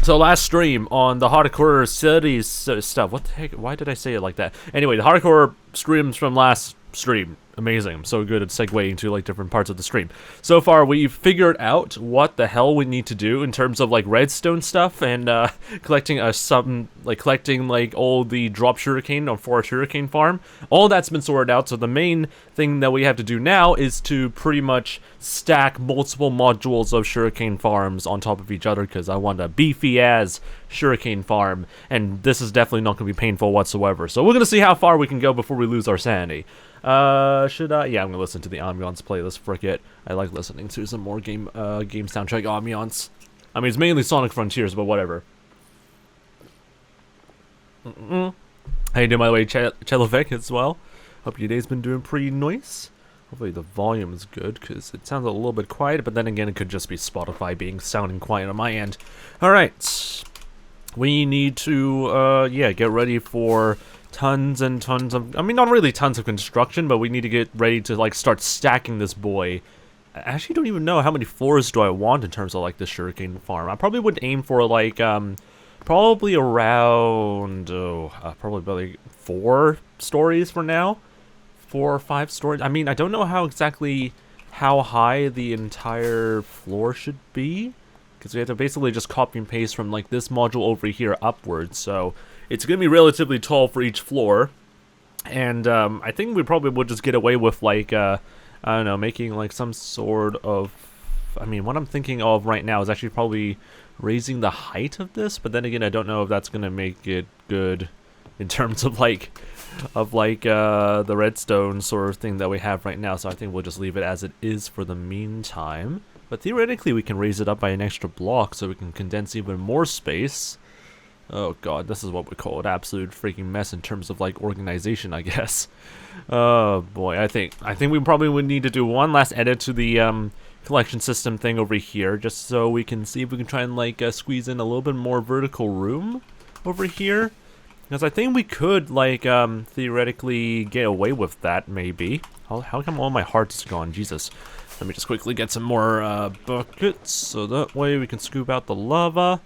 So last stream on the hardcore cities stuff. What the heck? Why did I say it like that? Anyway, the hardcore streams from last stream. Amazing. I'm so good at segueing to like different parts of the stream. So far, we've figured out what the hell we need to do in terms of like redstone stuff and collecting collecting like all the drop sugarcane on Forest Sugarcane Farm. All that's been sorted out. So the main thing that we have to do now is to pretty much stack multiple modules of sugarcane farms on top of each other because I want a beefy as sugarcane farm, and this is definitely not going to be painful whatsoever. So we're going to see how far we can go before we lose our sanity. Should I? Yeah, I'm gonna listen to the ambiance playlist. Frick it. I like listening to some more game soundtrack ambiance. I mean, it's mainly Sonic Frontiers, but whatever. How you doing, by the way, Chelovek as well? Hope your day's been doing pretty nice. Hopefully the volume is good, because it sounds a little bit quiet, but then again, it could just be Spotify sounding quiet on my end. Alright. We need to, get ready for tons and tons of, I mean, not really tons of construction, but we need to get ready to, like, start stacking this boy. I actually don't even know how many floors do I want in terms of, like, the sugarcane farm. I probably would aim for, like, probably around, probably like 4 stories for now. 4 or 5 stories. I mean, I don't know how high the entire floor should be, because we have to basically just copy and paste from, like, this module over here upwards, so it's going to be relatively tall for each floor, and I think we probably would just get away with, like, I don't know, making, like, some sort of, I mean, what I'm thinking of right now is actually probably raising the height of this, but then again, I don't know if that's going to make it good in terms of, like, the redstone sort of thing that we have right now, so I think we'll just leave it as it is for the meantime. But theoretically, we can raise it up by an extra block so we can condense even more space. Oh god, this is what we call an absolute freaking mess in terms of, like, organization, I guess. Oh boy, I think we probably would need to do one last edit to the collection system thing over here, just so we can see if we can try and, like, squeeze in a little bit more vertical room over here. Because I think we could, like, theoretically get away with that, maybe. How come all my heart is gone? Jesus. Let me just quickly get some more buckets, so that way we can scoop out the lava.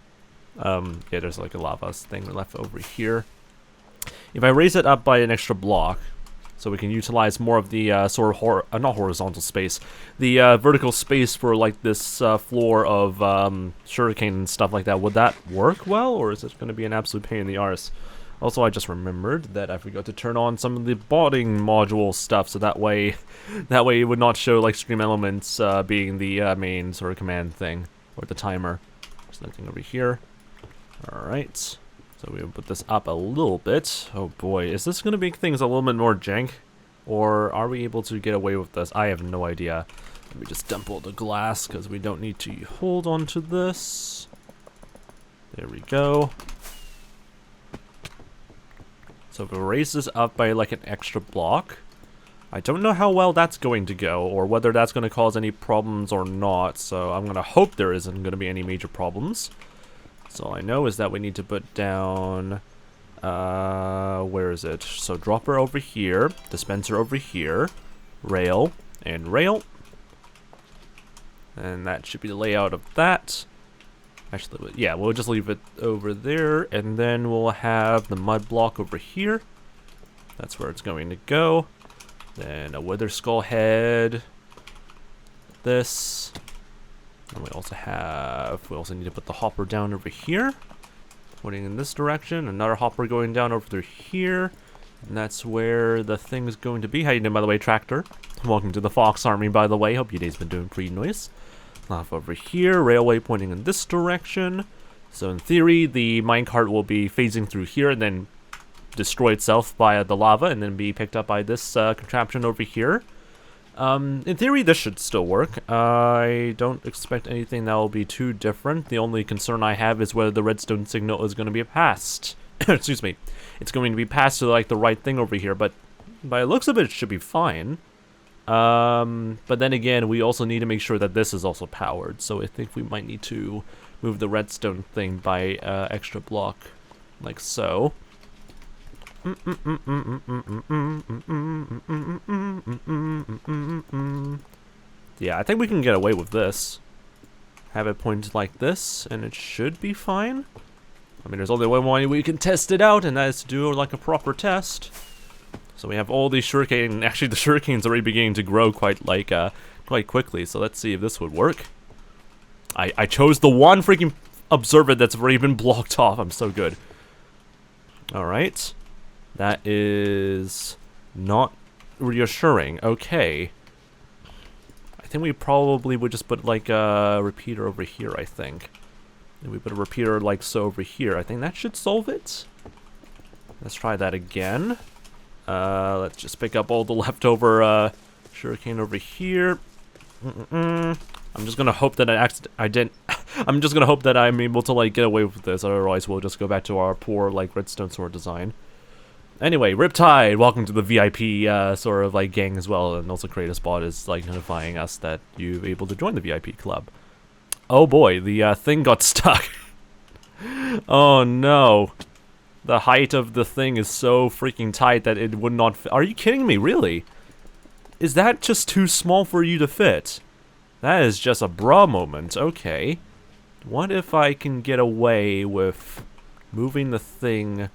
Yeah, there's like a lava thing left over here. If I raise it up by an extra block, so we can utilize more of the sort of not horizontal space, the vertical space for like this floor of sugarcane and stuff like that, would that work well, or is it going to be an absolute pain in the arse? Also, I just remembered that I forgot to turn on some of the botting module stuff, so that way it would not show like stream elements being the main sort of command thing, or the timer. There's nothing over here. Alright, so we'll put this up a little bit. Oh boy, is this going to make things a little bit more jank? Or are we able to get away with this? I have no idea. Let me just dump all the glass, because we don't need to hold on to this. There we go. So if we raise this up by like an extra block, I don't know how well that's going to go, or whether that's going to cause any problems or not, so I'm going to hope there isn't going to be any major problems. So all I know is that we need to put down, where is it? So dropper over here, dispenser over here, rail, and rail. And that should be the layout of that. Actually, yeah, we'll just leave it over there, and then we'll have the mud block over here. That's where it's going to go. Then a wither skull head. This. And we also need to put the hopper down over here. Pointing in this direction. Another hopper going down over here. And that's where the thing is going to be. How you doing, by the way, Tractor? Welcome to the Fox Army, by the way. Hope your day's been doing pretty nice. Off over here. Railway pointing in this direction. So in theory, the minecart will be phasing through here and then destroy itself by the lava and then be picked up by this contraption over here. In theory, this should still work. I don't expect anything that will be too different. The only concern I have is whether the redstone signal is going to be passed. Excuse me. It's going to be passed to like the right thing over here, but by the looks of it should be fine. But then again, we also need to make sure that this is also powered. So I think we might need to move the redstone thing by extra block, like so. Yeah, I think we can get away with this. have it point like this, and it should be fine. I mean, there's only one way we can test it out, and that is to do like a proper test. So we have all these shuriken. Actually, the shuriken's already beginning to grow quite quickly. So let's see if this would work. I chose the one freaking observer that's already been blocked off. I'm so good. All right, that is not reassuring. Okay. I think we probably would just put like a repeater over here, I think. And we put a repeater like so over here. I think that should solve it. Let's try that again. Let's just pick up all the leftover shuriken over here. I'm just gonna hope that I'm just gonna hope that I'm able to like get away with this, otherwise we'll just go back to our poor like redstone sword design. Anyway, Riptide, welcome to the VIP sort of like gang as well, and also Creative Spot is like notifying us that you're able to join the VIP club. Oh boy, the thing got stuck. Oh no. The height of the thing is so freaking tight that it would not fit. Are you kidding me, really? Is that just too small for you to fit? That is just a bra moment, okay. What if I can get away with moving the thing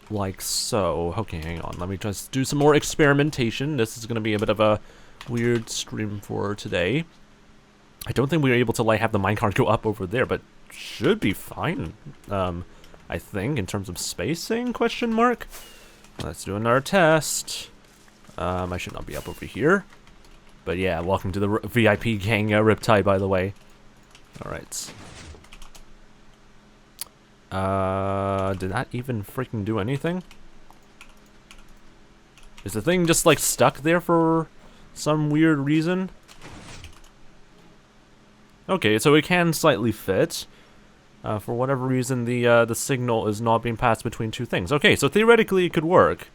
like so? Okay, hang on, let me just do some more experimentation. This is gonna be a bit of a weird stream for today. I don't think we were able to like have the minecart go up over there, but should be fine. I think in terms of spacing, question mark. Let's do another test. I should not be up over here. But yeah, welcome to the VIP gang, Riptide, by the way. Alright. Did that even freaking do anything? Is the thing just like stuck there for some weird reason? Okay, so it can slightly fit. For whatever reason, the signal is not being passed between two things. Okay, so theoretically it could work.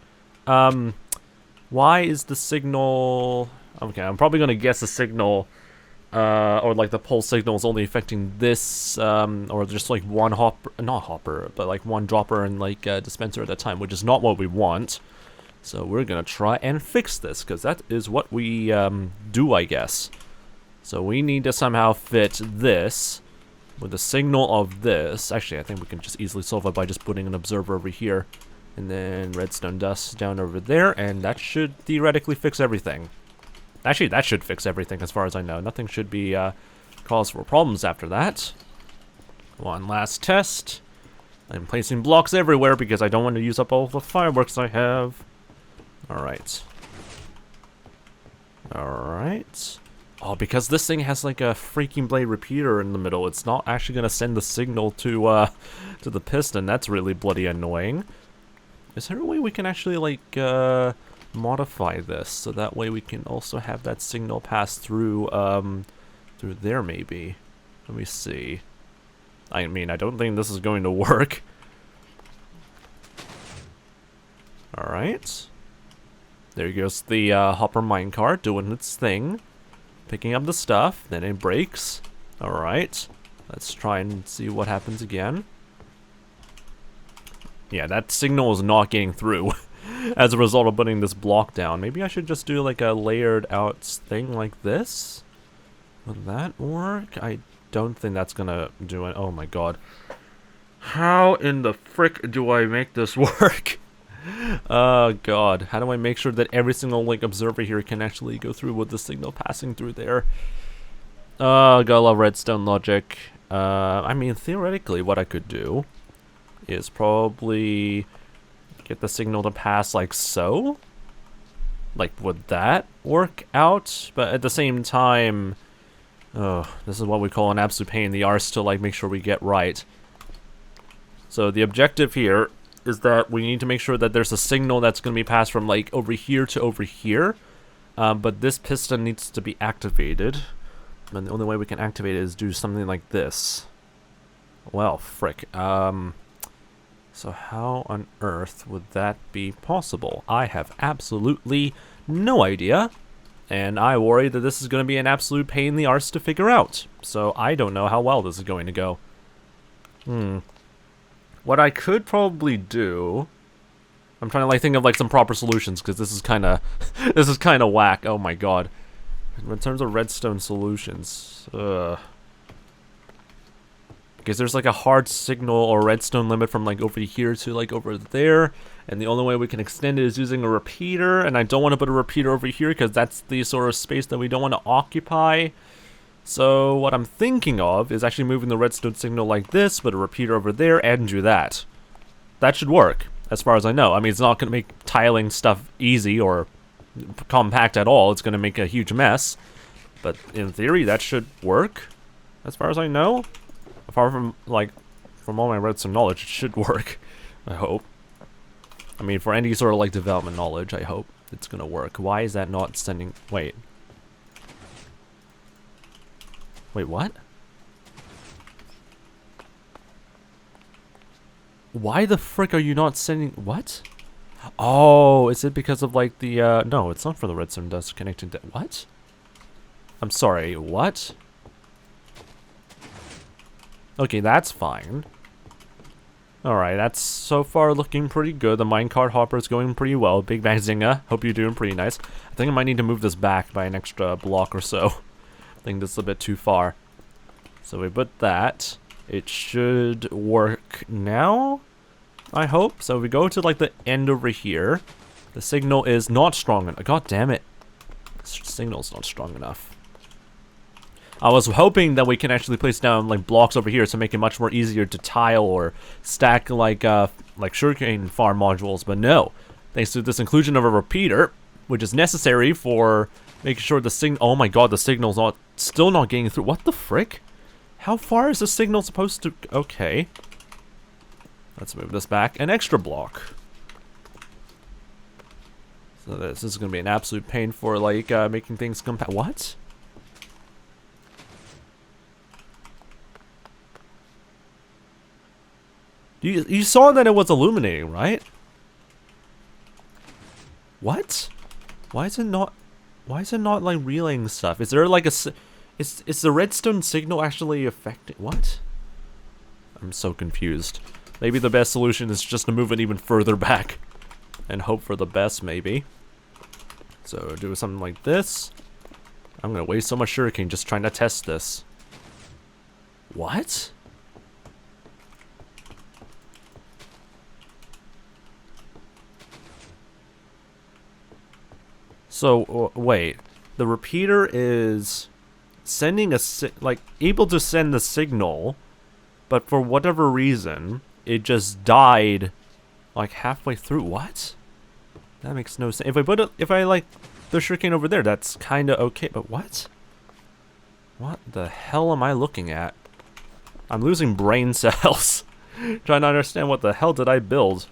Why is the signal... Okay, I'm probably going to guess the signal, or like the pulse signal is only affecting this, or just like one hopper, not hopper, but like one dropper and like dispenser at a time, which is not what we want. So we're going to try and fix this, because that is what we do, I guess. So we need to somehow fit this with the signal of this. Actually, I think we can just easily solve it by just putting an observer over here. And then redstone dust down over there, and that should theoretically fix everything. Actually, that should fix everything as far as I know. Nothing should be cause for problems after that. One last test. I'm placing blocks everywhere because I don't want to use up all the fireworks I have. Alright. Alright. Oh, because this thing has like a freaking blade repeater in the middle, it's not actually going to send the signal to the piston. That's really bloody annoying. Is there a way we can actually like modify this so that way we can also have that signal pass through through there maybe? Let me see. I mean, I don't think this is going to work. Alright. There goes the hopper minecart doing its thing. Picking up the stuff, then it breaks. Alright. Let's try and see what happens again. Yeah, that signal is not getting through as a result of putting this block down. Maybe I should just do like a layered out thing like this. Would that work? I don't think that's gonna do it. Oh my god. How in the frick do I make this work? Oh god. How do I make sure that every single like observer here can actually go through with the signal passing through there? Gotta love redstone logic. I mean, theoretically what I could do is probably get the signal to pass like so. Like, would that work out? But at the same time, oh, this is what we call an absolute pain in the arse to like make sure we get right. So the objective here is that we need to make sure that there's a signal that's going to be passed from like over here to over here. But this piston needs to be activated. And the only way we can activate it is do something like this. Well, frick. So how on earth would that be possible? I have absolutely no idea. And I worry that this is going to be an absolute pain in the arse to figure out. So I don't know how well this is going to go. What I could probably do... I'm trying to like think of like some proper solutions because this is kind of this is kind of whack. Oh my god. In terms of redstone solutions, Because there's like a hard signal or redstone limit from like over here to like over there. And the only way we can extend it is using a repeater. And I don't want to put a repeater over here because that's the sort of space that we don't want to occupy. So what I'm thinking of is actually moving the redstone signal like this, put a repeater over there, and do that. That should work, as far as I know. I mean, it's not going to make tiling stuff easy or compact at all. It's going to make a huge mess. But in theory, that should work, as far as I know. Apart from, like, from all my redstone knowledge, it should work. I hope. I mean, for any sort of, like, development knowledge, I hope it's going to work. Why is that not sending... Wait, what? Why the frick are you not sending... What? Oh, is it because of, like, the, No, it's not for the redstone dust connecting to... What? I'm sorry, what? Okay, that's fine. Alright, that's so far looking pretty good. The minecart hopper is going pretty well. Big Bang Zinga. Hope you're doing pretty nice. I think I might need to move this back by an extra block or so. I think this is a bit too far. So we put that. It should work now, I hope. So we go to like the end over here. The signal is not strong enough. God damn it. The signal's not strong enough. I was hoping that we can actually place down like blocks over here to make it much more easier to tile or stack like sugarcane farm modules, but no. Thanks to this inclusion of a repeater, which is necessary for making sure the signal... Oh my god, the signal's still not getting through. What the frick? How far is the signal supposed to... Okay. Let's move this back an extra block. So this is going to be an absolute pain for, like, making things compact. What? You saw that it was illuminating, right? What? Why is it not like relaying stuff? Is there like a... Is the redstone signal actually affecting... What? I'm so confused. Maybe the best solution is just to move it even further back. And hope for the best, maybe. So, do something like this. I'm gonna waste so much sugarcane just trying to test this. What? So, wait. The repeater is... sending a able to send the signal, but for whatever reason it just died like halfway through. What? That makes no sense. If I like the sugarcane over there, that's kind of okay, but what the hell am I looking at? I'm losing brain cells trying to understand what the hell did I build.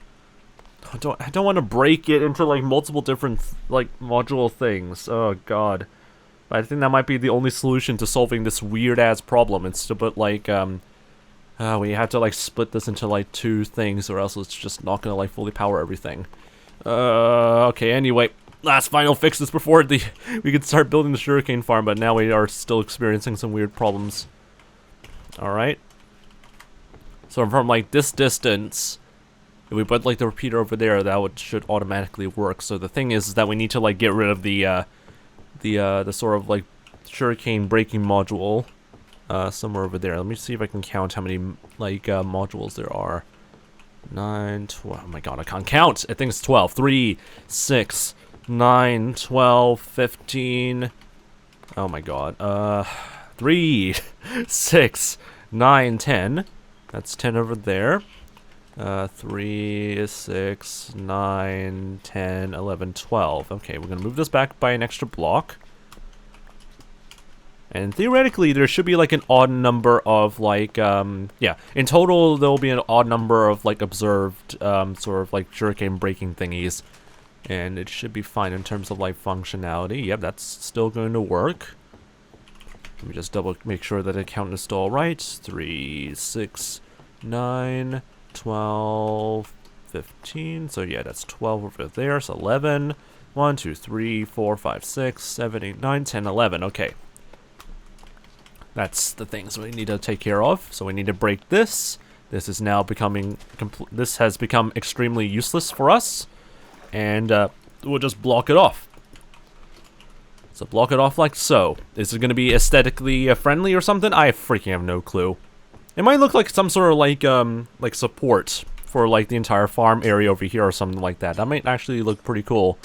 I don't want to break it into like multiple different like module things. Oh god. I think that might be the only solution to solving this weird-ass problem. It's to put, like, we have to, like, split this into, like, two things, or else it's just not gonna, like, fully power everything. Okay, anyway. Last final fix this before we can start building the sugarcane farm, but now we are still experiencing some weird problems. Alright. So from, like, this distance, if we put, like, the repeater over there, that should automatically work. So the thing is that we need to, like, get rid of the sort of like sugarcane breaking module somewhere over there. Let me see if I can count how many like modules there are. 9, 12. Oh my god, I can't count. I think it's 12. 3, 6, 9, 12, 15. Oh my god. 3, 6, 9, 10. That's 10 over there. 3, 6, 9, 10, 11, 12. Okay, we're gonna move this back by an extra block. And theoretically, there should be like an odd number of like, yeah. In total, there will be an odd number of like observed, sort of like sugarcane breaking thingies. And it should be fine in terms of like functionality. Yep, that's still going to work. Let me just make sure that the count is still alright. 3, 6, 9... 12, 15, so yeah, that's 12 over there, so 11, 1, 2, 3, 4, 5, 6, 7, 8, 9, 10, 11, okay. That's the things we need to take care of, so we need to break this. This is now becoming, this has become extremely useless for us, and we'll just block it off. So block it off like so. Is it going to be aesthetically friendly or something? I freaking have no clue. It might look like some sort of like support for like the entire farm area over here or something like that. That might actually look pretty cool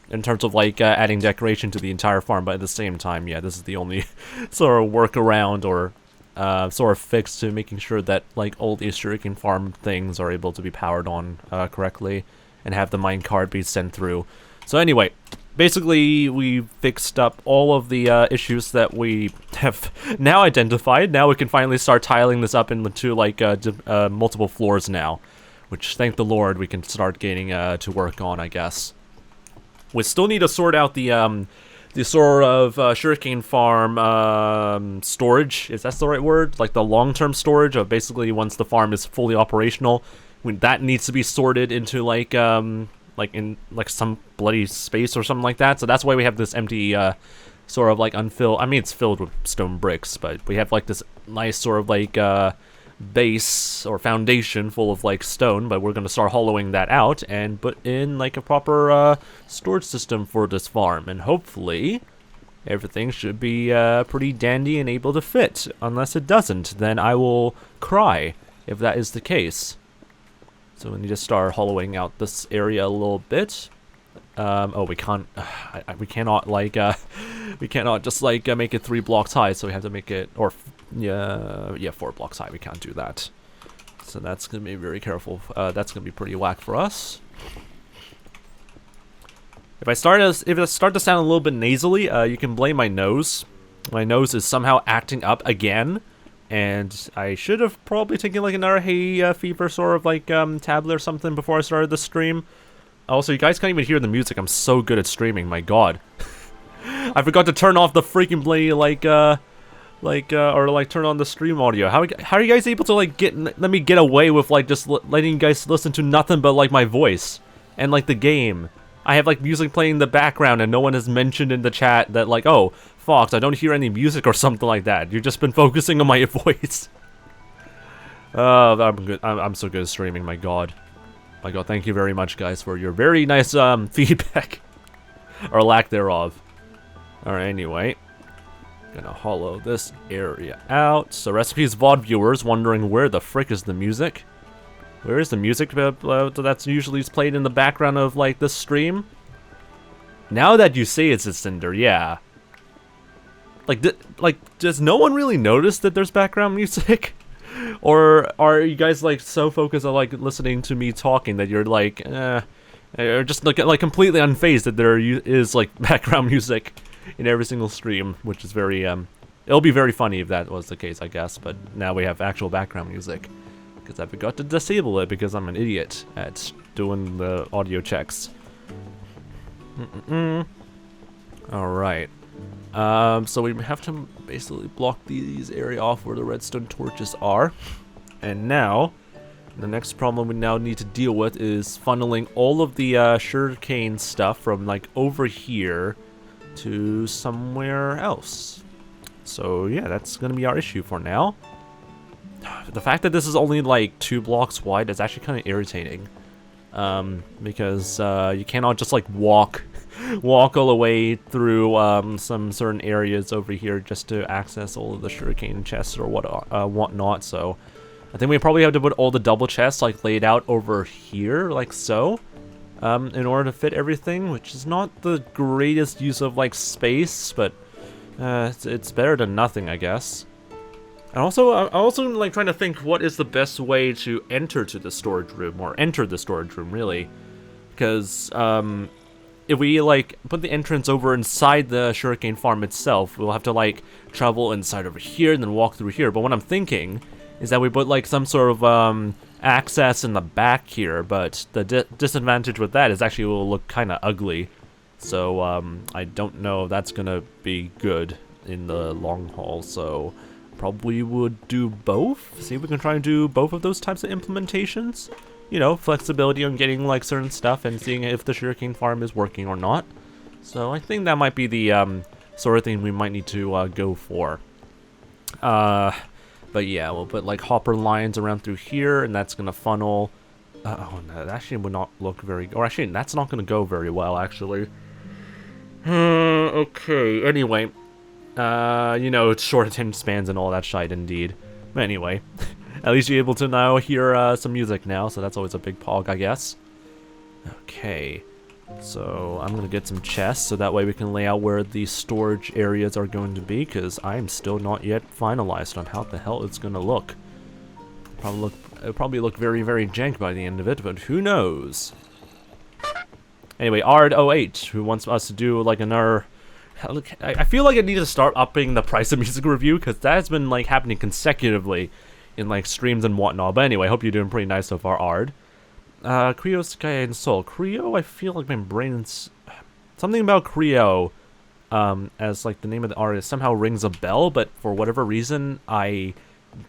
in terms of like adding decoration to the entire farm, but at the same time, yeah, this is the only sort of workaround or sort of fix to making sure that like all the sugarcane farm things are able to be powered on correctly and have the minecart be sent through. So anyway, basically we fixed up all of the issues that we have now identified. Now we can finally start tiling this up into like multiple floors now, which thank the Lord we can start getting to work on, I guess. We still need to sort out the sort of sugarcane farm storage. Is that the right word? Like the long-term storage of basically once the farm is fully operational, when that needs to be sorted into like in like some bloody space or something like that. So that's why we have this empty sort of like unfilled. I mean, it's filled with stone bricks, but we have like this nice sort of like base or foundation full of like stone, but we're going to start hollowing that out and put in like a proper storage system for this farm, and hopefully everything should be pretty dandy and able to fit. Unless it doesn't, then I will cry if that is the case. So we need to start hollowing out this area a little bit. Oh, we can't. We cannot like. We cannot just like make it 3 blocks high. So we have to make it, or yeah, 4 blocks high. We can't do that. So that's gonna be very careful. That's gonna be pretty whack for us. If I start to sound a little bit nasally, you can blame my nose. My nose is somehow acting up again. And I should have probably taken like another hay fever sort of like tablet or something before I started the stream. Also, you guys can't even hear the music. I'm so good at streaming. My God, I forgot to turn off the freaking bloody or turn on the stream audio. How are you guys able to like let me get away with like just letting you guys listen to nothing but like my voice and like the game? I have like music playing in the background, and no one has mentioned in the chat that like, oh, Fox, I don't hear any music or something like that. You've just been focusing on my voice. I'm good. I'm so good at streaming. My God, thank you very much, guys, for your very nice feedback or lack thereof. All right, anyway, gonna hollow this area out. So, recipes VOD viewers wondering where the frick is the music? Where is the music that's usually played in the background of like this stream? Now that you say it's a Cinder, yeah. Like, does no one really notice that there's background music? Or are you guys like so focused on like listening to me talking that you're like, or just like completely unfazed that there is like background music in every single stream, which is very it'll be very funny if that was the case, I guess. But now we have actual background music because I forgot to disable it because I'm an idiot at doing the audio checks. All right. So we have to basically block these area off where the redstone torches are. And now, the next problem we now need to deal with is funneling all of the sugarcane stuff from like over here to somewhere else. So yeah, that's gonna be our issue for now. The fact that this is only like 2 blocks wide is actually kind of irritating. Because you cannot just like walk all the way through some certain areas over here just to access all of the sugarcane chests or whatnot. So I think we probably have to put all the double chests like laid out over here like so, in order to fit everything, which is not the greatest use of like space, but it's better than nothing, I guess. And also, I'm also like trying to think what is the best way to enter to the storage room, or enter the storage room really, because if we like put the entrance over inside the sugarcane farm itself, we'll have to like travel inside over here and then walk through here. But what I'm thinking is that we put like some sort of access in the back here, but the disadvantage with that is actually it will look kind of ugly. So I don't know if that's gonna be good in the long haul. So probably would do both. See if we can try and do both of those types of implementations. You know, flexibility on getting like certain stuff and seeing if the sugarcane farm is working or not. So I think that might be the sort of thing we might need to go for. But yeah, we'll put like hopper lines around through here, and that's gonna funnel. Oh no, that actually would not look very. Or actually, that's not gonna go very well. Actually. Okay. Anyway, you know, it's short attention spans and all that shite, indeed. But anyway. At least you're able to now hear some music now, so that's always a big pog, I guess. Okay, so I'm gonna get some chests, so that way we can lay out where the storage areas are going to be, because I'm still not yet finalized on how the hell it's gonna look. It'll probably look very, very jank by the end of it, but who knows? Anyway, 𝗦𝗶 𝗟𝗶, who wants us to do like another... I feel like I need to start upping the price of music review, because that's been like happening consecutively in like streams and whatnot. But anyway, hope you're doing pretty nice so far, 𝗦𝗶. 𝗦𝗶 𝗟𝗶, I feel like my brain's... Something about 𝗦𝗶, as like the name of the artist somehow rings a bell, but for whatever reason, I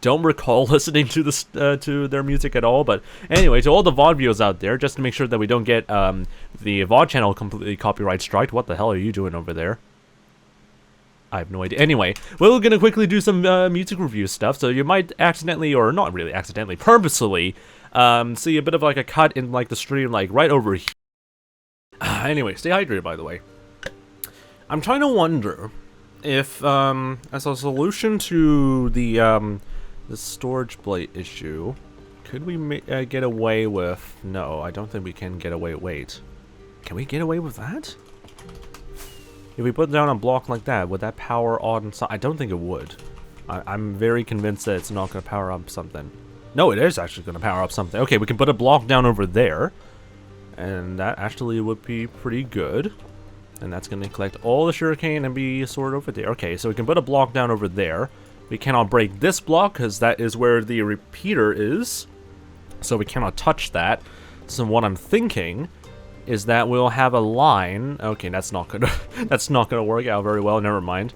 don't recall listening to this to their music at all. But anyway, to all the VOD viewers out there, just to make sure that we don't get the VOD channel completely copyright striked. What the hell are you doing over there? I have no idea. Anyway, we're gonna quickly do some music review stuff, so you might accidentally, or not really accidentally, purposefully, see a bit of like a cut in like the stream, like right over here. Anyway, stay hydrated, by the way. I'm trying to wonder if, as a solution to the storage plate issue, could we get away with... No, I don't think we can get away... Wait. Can we get away with that? If we put down a block like that, would that power on... I don't think it would. I'm very convinced that it's not going to power up something. No, it is actually going to power up something. Okay, we can put a block down over there. And that actually would be pretty good. And that's going to collect all the sugarcane and be stored over there. Okay, so we can put a block down over there. We cannot break this block because that is where the repeater is. So we cannot touch that. So what I'm thinking is that we'll have a line. Okay, that's not gonna that's not gonna work out very well. Never mind.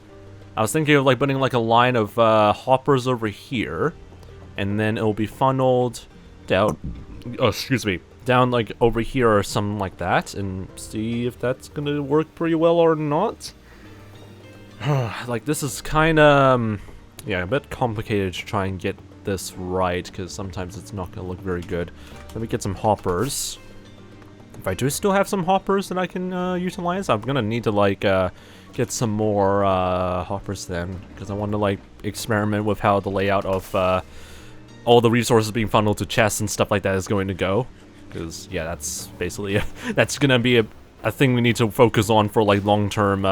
I was thinking of like putting like a line of hoppers over here, and then it'll be funneled down. Oh, excuse me. Down like over here or something like that, and see if that's gonna work pretty well or not. Like, this is kind of yeah, a bit complicated to try and get this right, because sometimes it's not gonna look very good. Let me get some hoppers. If I do still have some hoppers that I can utilize, I'm gonna need to like get some more hoppers then, because I want to like experiment with how the layout of all the resources being funneled to chests and stuff like that is going to go. Because, yeah, that's basically, that's going to be a thing we need to focus on for, like, long-term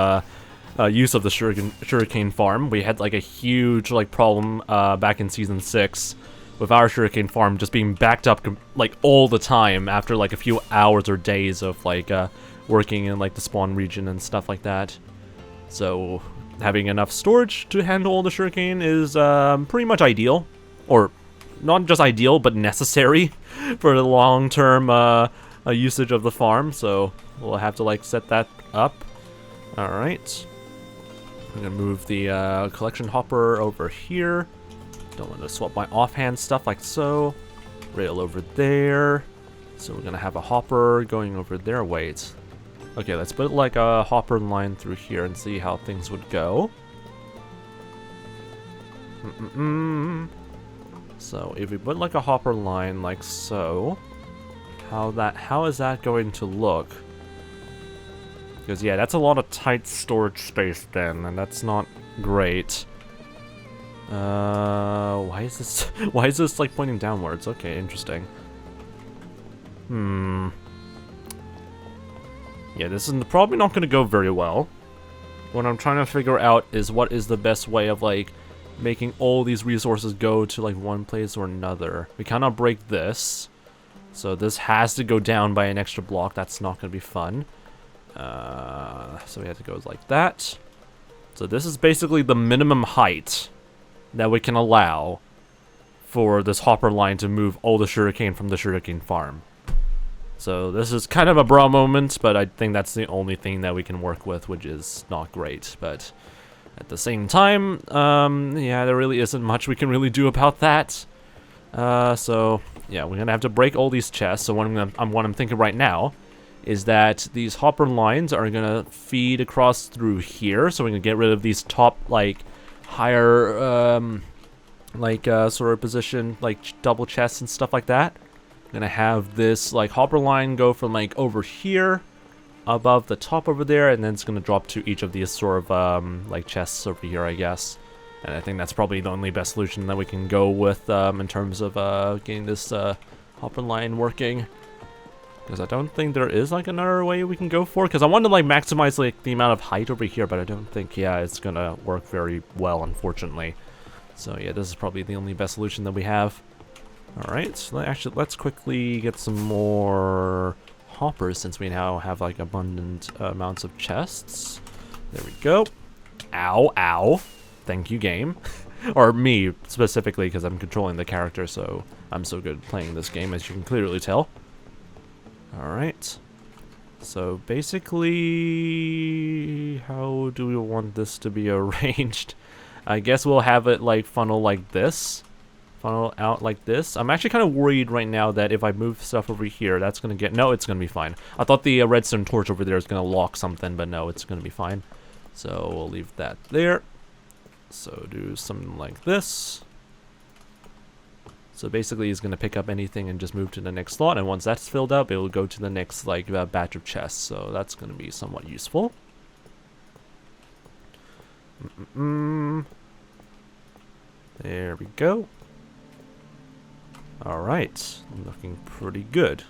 use of the sugarcane farm. We had, like, a huge, like, problem back in Season 6 with our sugarcane farm just being backed up, like, all the time after, like, a few hours or days of, like, working in, like, the spawn region and stuff like that. So, having enough storage to handle all the sugarcane is pretty much ideal. Or... not just ideal, but necessary for the long-term usage of the farm. So we'll have to like set that up. All right. I'm gonna move the collection hopper over here. Don't want to swap my offhand stuff like so. Rail over there. So we're gonna have a hopper going over there. Wait. Okay, let's put like a hopper line through here and see how things would go. So if we put like a hopper line like so, how is that going to look? Because yeah, that's a lot of tight storage space then, and that's not great. Why is this like pointing downwards? Okay, interesting. Yeah, this is probably not going to go very well. What I'm trying to figure out is what is the best way of like making all these resources go to like one place or another. We cannot break this, so this has to go down by an extra block. That's not going to be fun. So we have to go like that. So this is basically the minimum height that we can allow for this hopper line to move all the sugarcane from the sugarcane farm. So this is kind of a bra moment, but I think that's the only thing that we can work with, which is not great. But at the same time, yeah, there really isn't much we can really do about that. So yeah, we're gonna have to break all these chests. So what I'm thinking right now is that these hopper lines are gonna feed across through here, so we can get rid of these top like higher sort of position like double chests and stuff like that. I'm gonna have this like hopper line go from like over here above the top over there, and then it's gonna drop to each of these sort of like chests over here, I guess. And I think that's probably the only best solution that we can go with in terms of getting this hopper line working. Because I don't think there is like another way we can go for it. Because I want to like maximize like the amount of height over here, but I don't think, yeah, it's gonna work very well, unfortunately. So yeah, this is probably the only best solution that we have. Alright, so actually let's quickly get some more hoppers since we now have like abundant amounts of chests. There we go. Ow, ow. Thank you, game. Or me, specifically, because I'm controlling the character, so I'm so good at playing this game, as you can clearly tell. Alright. So, basically, how do we want this to be arranged? I guess we'll have it, like, funnel like this. Funnel out like this. I'm actually kind of worried right now that if I move stuff over here, that's going to get... No, it's going to be fine. I thought the redstone torch over there is going to lock something, but no, it's going to be fine. So, we'll leave that there. So, do something like this. So basically he's going to pick up anything and just move to the next slot, and once that's filled up, it will go to the next like batch of chests, so that's going to be somewhat useful. There we go. Alright, looking pretty good.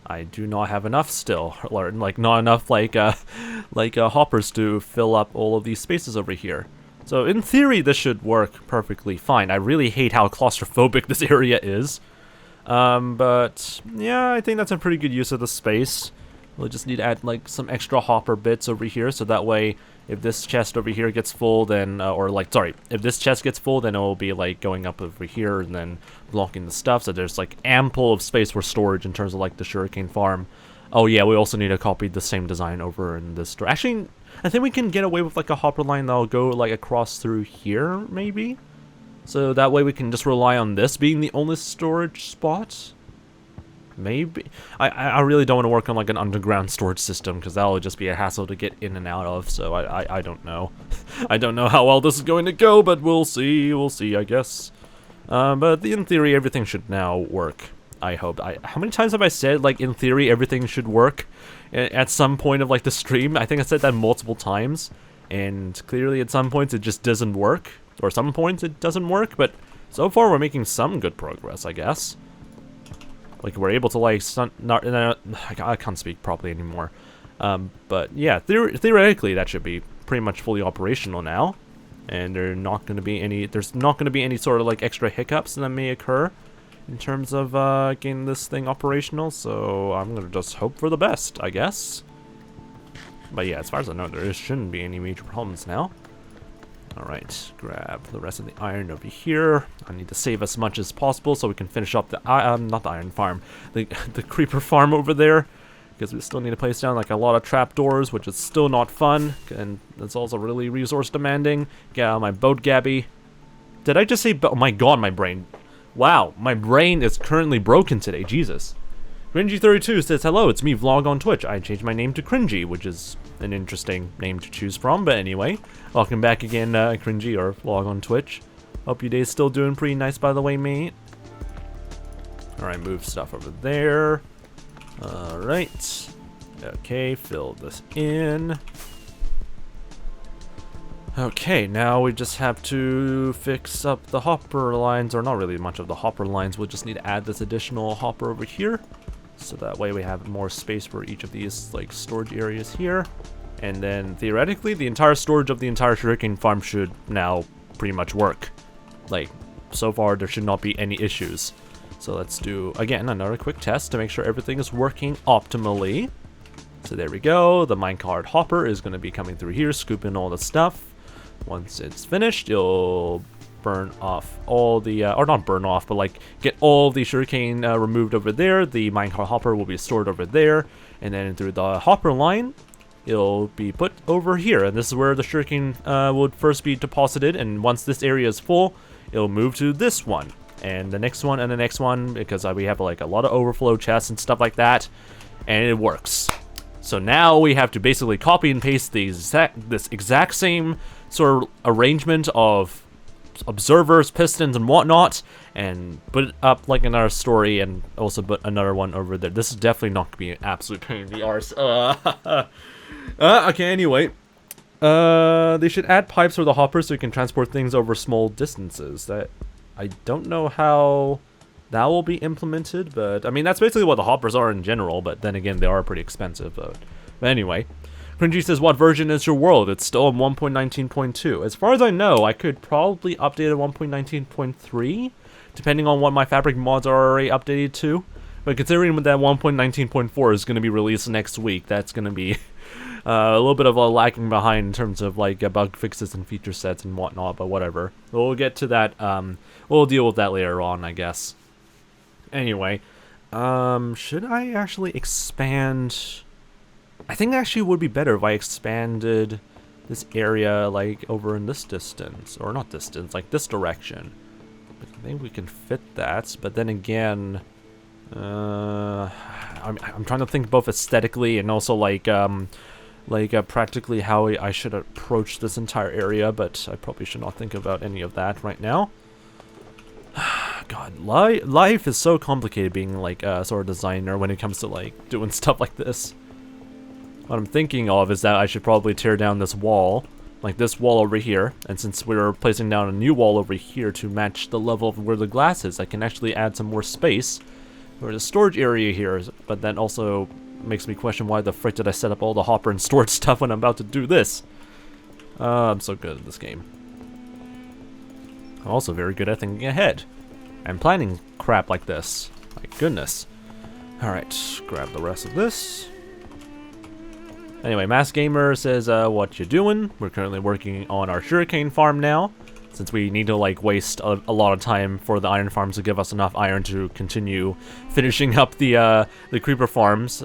I do not have enough still, or like not enough like hoppers to fill up all of these spaces over here. So in theory, this should work perfectly fine. I really hate how claustrophobic this area is. But yeah, I think that's a pretty good use of the space. We'll just need to add like some extra hopper bits over here, so that way if this chest over here gets full, then, if this chest gets full, then it will be like going up over here and then blocking the stuff. So there's like ample of space for storage in terms of like the sugarcane farm. Oh yeah, we also need to copy the same design over in this store. Actually, I think we can get away with like a hopper line that'll go like across through here, maybe? So that way we can just rely on this being the only storage spot? Maybe? I really don't want to work on like an underground storage system, because that'll just be a hassle to get in and out of, so I don't know. I don't know how well this is going to go, but we'll see, I guess. But in theory, everything should now work. I hope. How many times have I said, like, in theory, everything should work at some point of, like, the stream? I think I said that multiple times, and clearly at some points it just doesn't work, or some points it doesn't work, but so far we're making some good progress, I guess. Like, we're able to, like, I can't speak properly anymore. But, yeah, theoretically that should be pretty much fully operational now, and there's not going to be any sort of, like, extra hiccups that may occur in terms of getting this thing operational, so I'm gonna just hope for the best, I guess. But yeah, as far as I know, there shouldn't be any major problems now. Alright, grab the rest of the iron over here. I need to save as much as possible so we can finish up the, not the iron farm, the creeper farm over there. Because we still need to place down like a lot of trapdoors, which is still not fun, and it's also really resource demanding. Get out of my boat, Gabby. Did I just say, oh my god, my brain. Wow, my brain is currently broken today, Jesus. Cringy32 says, hello, it's me, Vlog on Twitch. I changed my name to Cringy, which is an interesting name to choose from, but anyway. Welcome back again, Cringy, or Vlog on Twitch. Hope your day's still doing pretty nice, by the way, mate. Alright, move stuff over there. Alright. Okay, fill this in. Okay, now we just have to fix up the hopper lines, or not really much of the hopper lines. We'll just need to add this additional hopper over here, so that way we have more space for each of these like storage areas here. And then theoretically, the entire storage of the entire sugarcane farm should now pretty much work. Like, so far there should not be any issues. So let's do, again, another quick test to make sure everything is working optimally. So there we go, the minecart hopper is going to be coming through here, scooping all the stuff. Once it's finished, it'll burn off all the, or not burn off, but like get all the sugarcane removed over there. The minecart hopper will be stored over there, and then through the hopper line, it'll be put over here. And this is where the sugarcane would first be deposited, and once this area is full, it'll move to this one, and the next one, and the next one, because we have like a lot of overflow chests and stuff like that, and it works. So now we have to basically copy and paste this exact same sort of arrangement of observers, pistons, and whatnot, and put it up like another story, and also put another one over there. This is definitely not going to be an absolute pain in the arse. Okay, anyway. They should add pipes for the hoppers so you can transport things over small distances. That I don't know how that will be implemented, but I mean that's basically what the hoppers are in general. But then again, they are pretty expensive. But anyway, Cringy says, "What version is your world?" It's still in 1.19.2. As far as I know, I could probably update it 1.19.3, depending on what my fabric mods are already updated to. But considering that 1.19.4 is going to be released next week, that's going to be a little bit of a lagging behind in terms of like bug fixes and feature sets and whatnot, but whatever. We'll get to that. We'll deal with that later on, I guess. Anyway, should I actually expand? I think actually it would be better if I expanded this area like over in this distance, or not distance, like this direction. I think we can fit that, but then again, I'm trying to think both aesthetically and also like practically how I should approach this entire area, but I probably should not think about any of that right now. God, life is so complicated being like a sort of designer when it comes to like doing stuff like this. What I'm thinking of is that I should probably tear down this wall, like this wall over here, and since we're placing down a new wall over here to match the level of where the glass is, I can actually add some more space for the storage area here, but that also makes me question why the frick did I set up all the hopper and storage stuff when I'm about to do this. I'm so good at this game. I'm also very good at thinking ahead and planning crap like this. My goodness. Alright, grab the rest of this. Anyway, Mass Gamer says, what you doing? We're currently working on our sugarcane farm now, since we need to like waste a lot of time for the iron farms to give us enough iron to continue finishing up the creeper farms.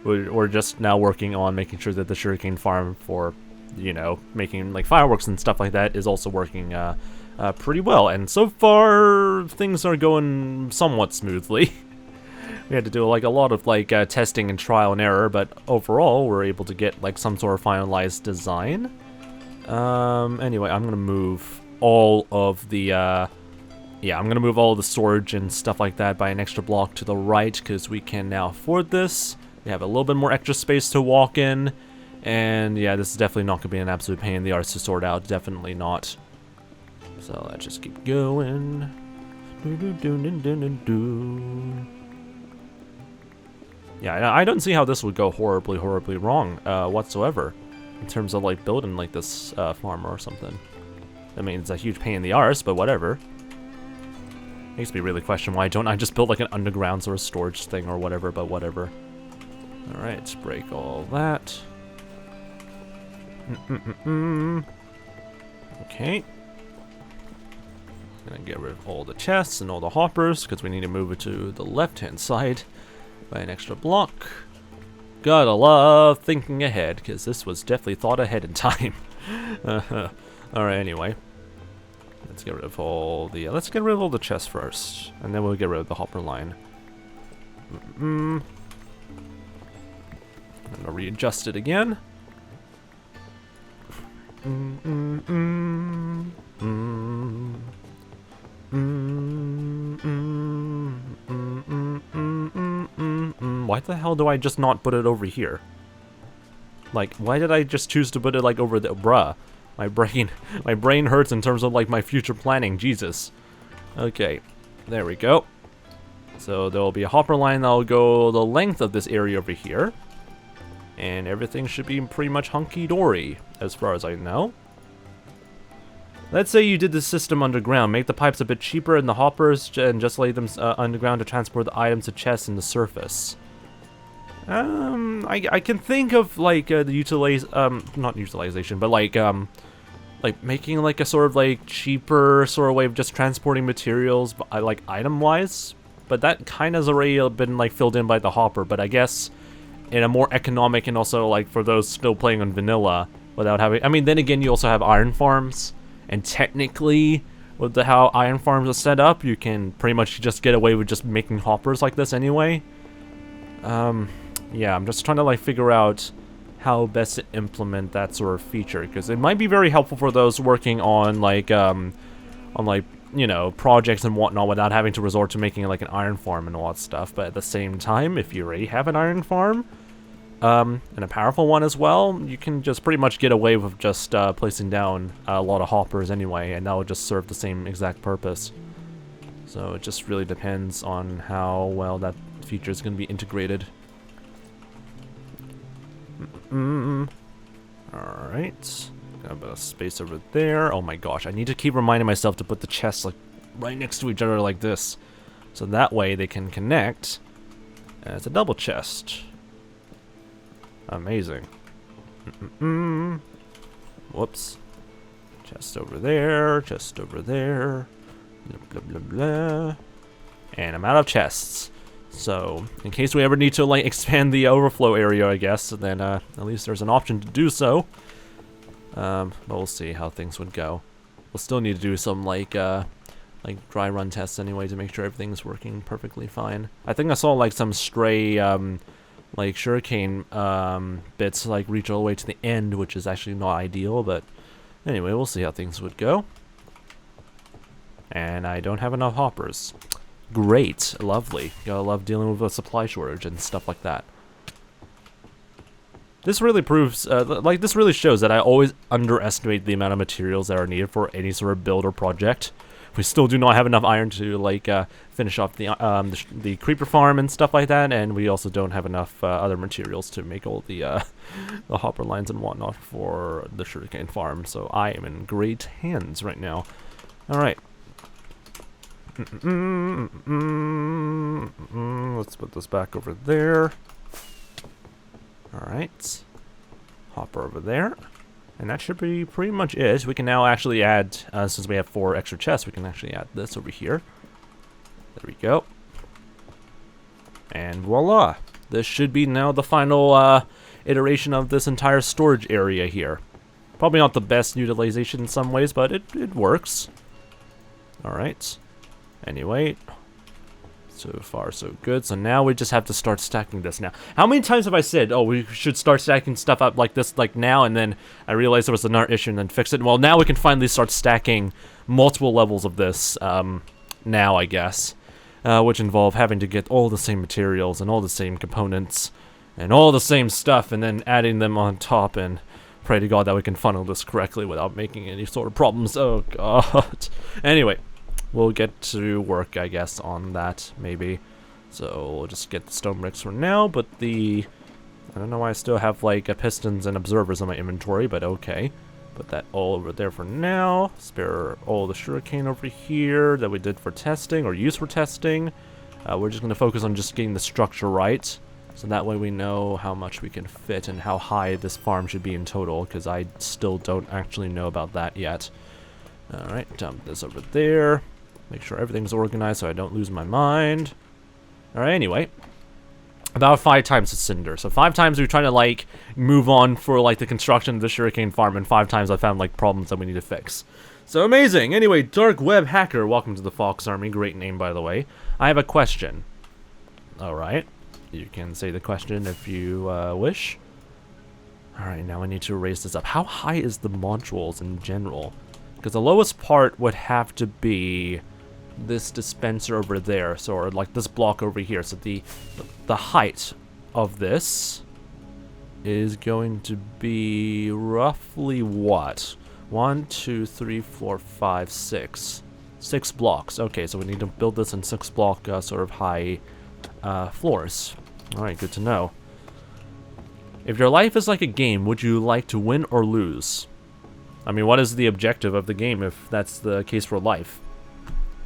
We're just now working on making sure that the sugarcane farm for, you know, making like fireworks and stuff like that is also working pretty well. And so far, things are going somewhat smoothly. We had to do like a lot of like testing and trial and error, but overall we're able to get like some sort of finalized design. Anyway, I'm gonna move all of the I'm gonna move all of the storage and stuff like that by an extra block to the right because we can now afford this. We have a little bit more extra space to walk in, and yeah, this is definitely not gonna be an absolute pain in the arse to sort out. Definitely not. So let's just keep going. Yeah, I don't see how this would go horribly wrong whatsoever in terms of like building like this farm or something. I mean, it's a huge pain in the arse, but whatever. Makes me really question why don't I just build like an underground sort of storage thing or whatever, but whatever. Alright, let's break all that. Okay. Gonna get rid of all the chests and all the hoppers because we need to move it to the left-hand side by an extra block. Gotta love thinking ahead, because this was definitely thought ahead in time. Alright, anyway. Let's get rid of all the chests first, and then we'll get rid of the hopper line. I'm gonna readjust it again. Why the hell do I just not put it over here? Like, why did I just choose to put it like over the bruh? My brain hurts in terms of like my future planning. Jesus. Okay, there we go. So there will be a hopper line that'll go the length of this area over here, and everything should be pretty much hunky-dory as far as I know. Let's say you did the system underground. Make the pipes a bit cheaper and the hoppers and just lay them underground to transport the items to chests in the surface. I can think of like the not utilization, but like making like a sort of like cheaper sort of way of just transporting materials, like item-wise. But that kind of has already been like filled in by the hopper. But I guess in a more economic and also like for those still playing on vanilla without having. I mean, then again, you also have iron farms. And technically, with how iron farms are set up, you can pretty much just get away with just making hoppers like this anyway. Yeah, I'm just trying to like figure out how best to implement that sort of feature, because it might be very helpful for those working on like you know, projects and whatnot without having to resort to making like an iron farm and all that stuff. But at the same time, if you already have an iron farm, and a powerful one as well, you can just pretty much get away with just placing down a lot of hoppers anyway, and that will just serve the same exact purpose. So it just really depends on how well that feature is going to be integrated. Alright. Got a bit of space over there. Oh my gosh, I need to keep reminding myself to put the chests like right next to each other like this. So that way they can connect as a double chest. Amazing. Whoops. Chest over there, chest over there. Blah, blah, blah, blah. And I'm out of chests. So, in case we ever need to like expand the overflow area, I guess, then at least there's an option to do so. But we'll see how things would go. We'll still need to do some like dry run tests anyway to make sure everything's working perfectly fine. I think I saw like some stray like sugarcane bits like reach all the way to the end, which is actually not ideal, but anyway, we'll see how things would go. And I don't have enough hoppers. Great, lovely. Gotta love dealing with a supply shortage and stuff like that. This really proves, this really shows that I always underestimate the amount of materials that are needed for any sort of build or project. We still do not have enough iron to like finish off the creeper farm and stuff like that, and we also don't have enough other materials to make all the hopper lines and whatnot for the sugarcane farm. So I am in great hands right now. All right. Let's put this back over there. Alright. Hopper over there. And that should be pretty much it. We can now actually add, since we have 4 extra chests, we can actually add this over here. There we go. And voila. This should be now the final iteration of this entire storage area here. Probably not the best utilization in some ways, but it works. Alright. Anyway, so far so good. So now we just have to start stacking this now. How many times have I said, oh, we should start stacking stuff up like this, like now, and then I realized there was another issue and then fix it. Well, now we can finally start stacking multiple levels of this now, I guess, which involve having to get all the same materials and all the same components and all the same stuff and then adding them on top and pray to God that we can funnel this correctly without making any sort of problems. Oh, God. Anyway. We'll get to work, I guess, on that, maybe. So, we'll just get the stone bricks for now, but I don't know why I still have, like, pistons and observers in my inventory, but okay. Put that all over there for now. Spare all the sugarcane over here that we did for testing, or use for testing. We're just going to focus on just getting the structure right, so that way we know how much we can fit and how high this farm should be in total, because I still don't actually know about that yet. Alright, dump this over there. Make sure everything's organized so I don't lose my mind. Alright, anyway. About 5 times the cinder. So 5 times we're trying to, like, move on for, like, the construction of the sugarcane farm, and 5 times I found, like, problems that we need to fix. So amazing! Anyway, Dark Web Hacker, welcome to the Fox Army. Great name, by the way. I have a question. Alright. You can say the question if you wish. Alright, now I need to raise this up. How high is the modules in general? Because the lowest part would have to be this dispenser over there, so, or like this block over here. So the height of this is going to be roughly what? 1, 2, 3, 4, 5, 6. 6 blocks. Okay, so we need to build this in 6 block sort of high floors. Alright, good to know. If your life is like a game, would you like to win or lose? I mean, what is the objective of the game if that's the case for life?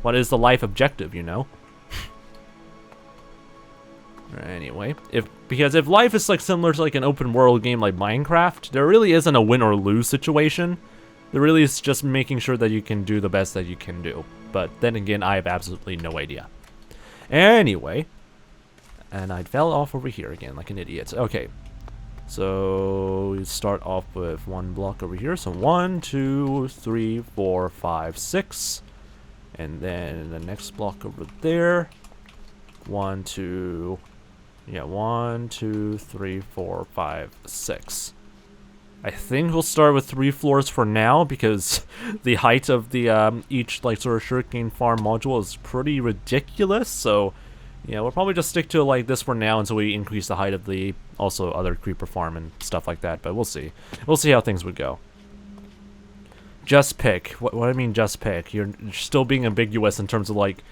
What is the life objective, you know? Anyway, because if life is like similar to like an open world game like Minecraft, there really isn't a win or lose situation. There really is just making sure that you can do the best that you can do. But then again, I have absolutely no idea. Anyway, and I fell off over here again like an idiot. Okay, so we start off with 1 block over here. So 1, 2, 3, 4, 5, 6. And then the next block over there. 1, 2, yeah, 1, 2, 3, 4, 5, 6. I think we'll start with 3 floors for now because the height of the each like sort of sugarcane farm module is pretty ridiculous. So Yeah, we'll probably just stick to like this for now until we increase the height of the also other creeper farm and stuff like that, but we'll see. We'll see how things would go. Just pick. What do I mean just pick? You're still being ambiguous in terms of like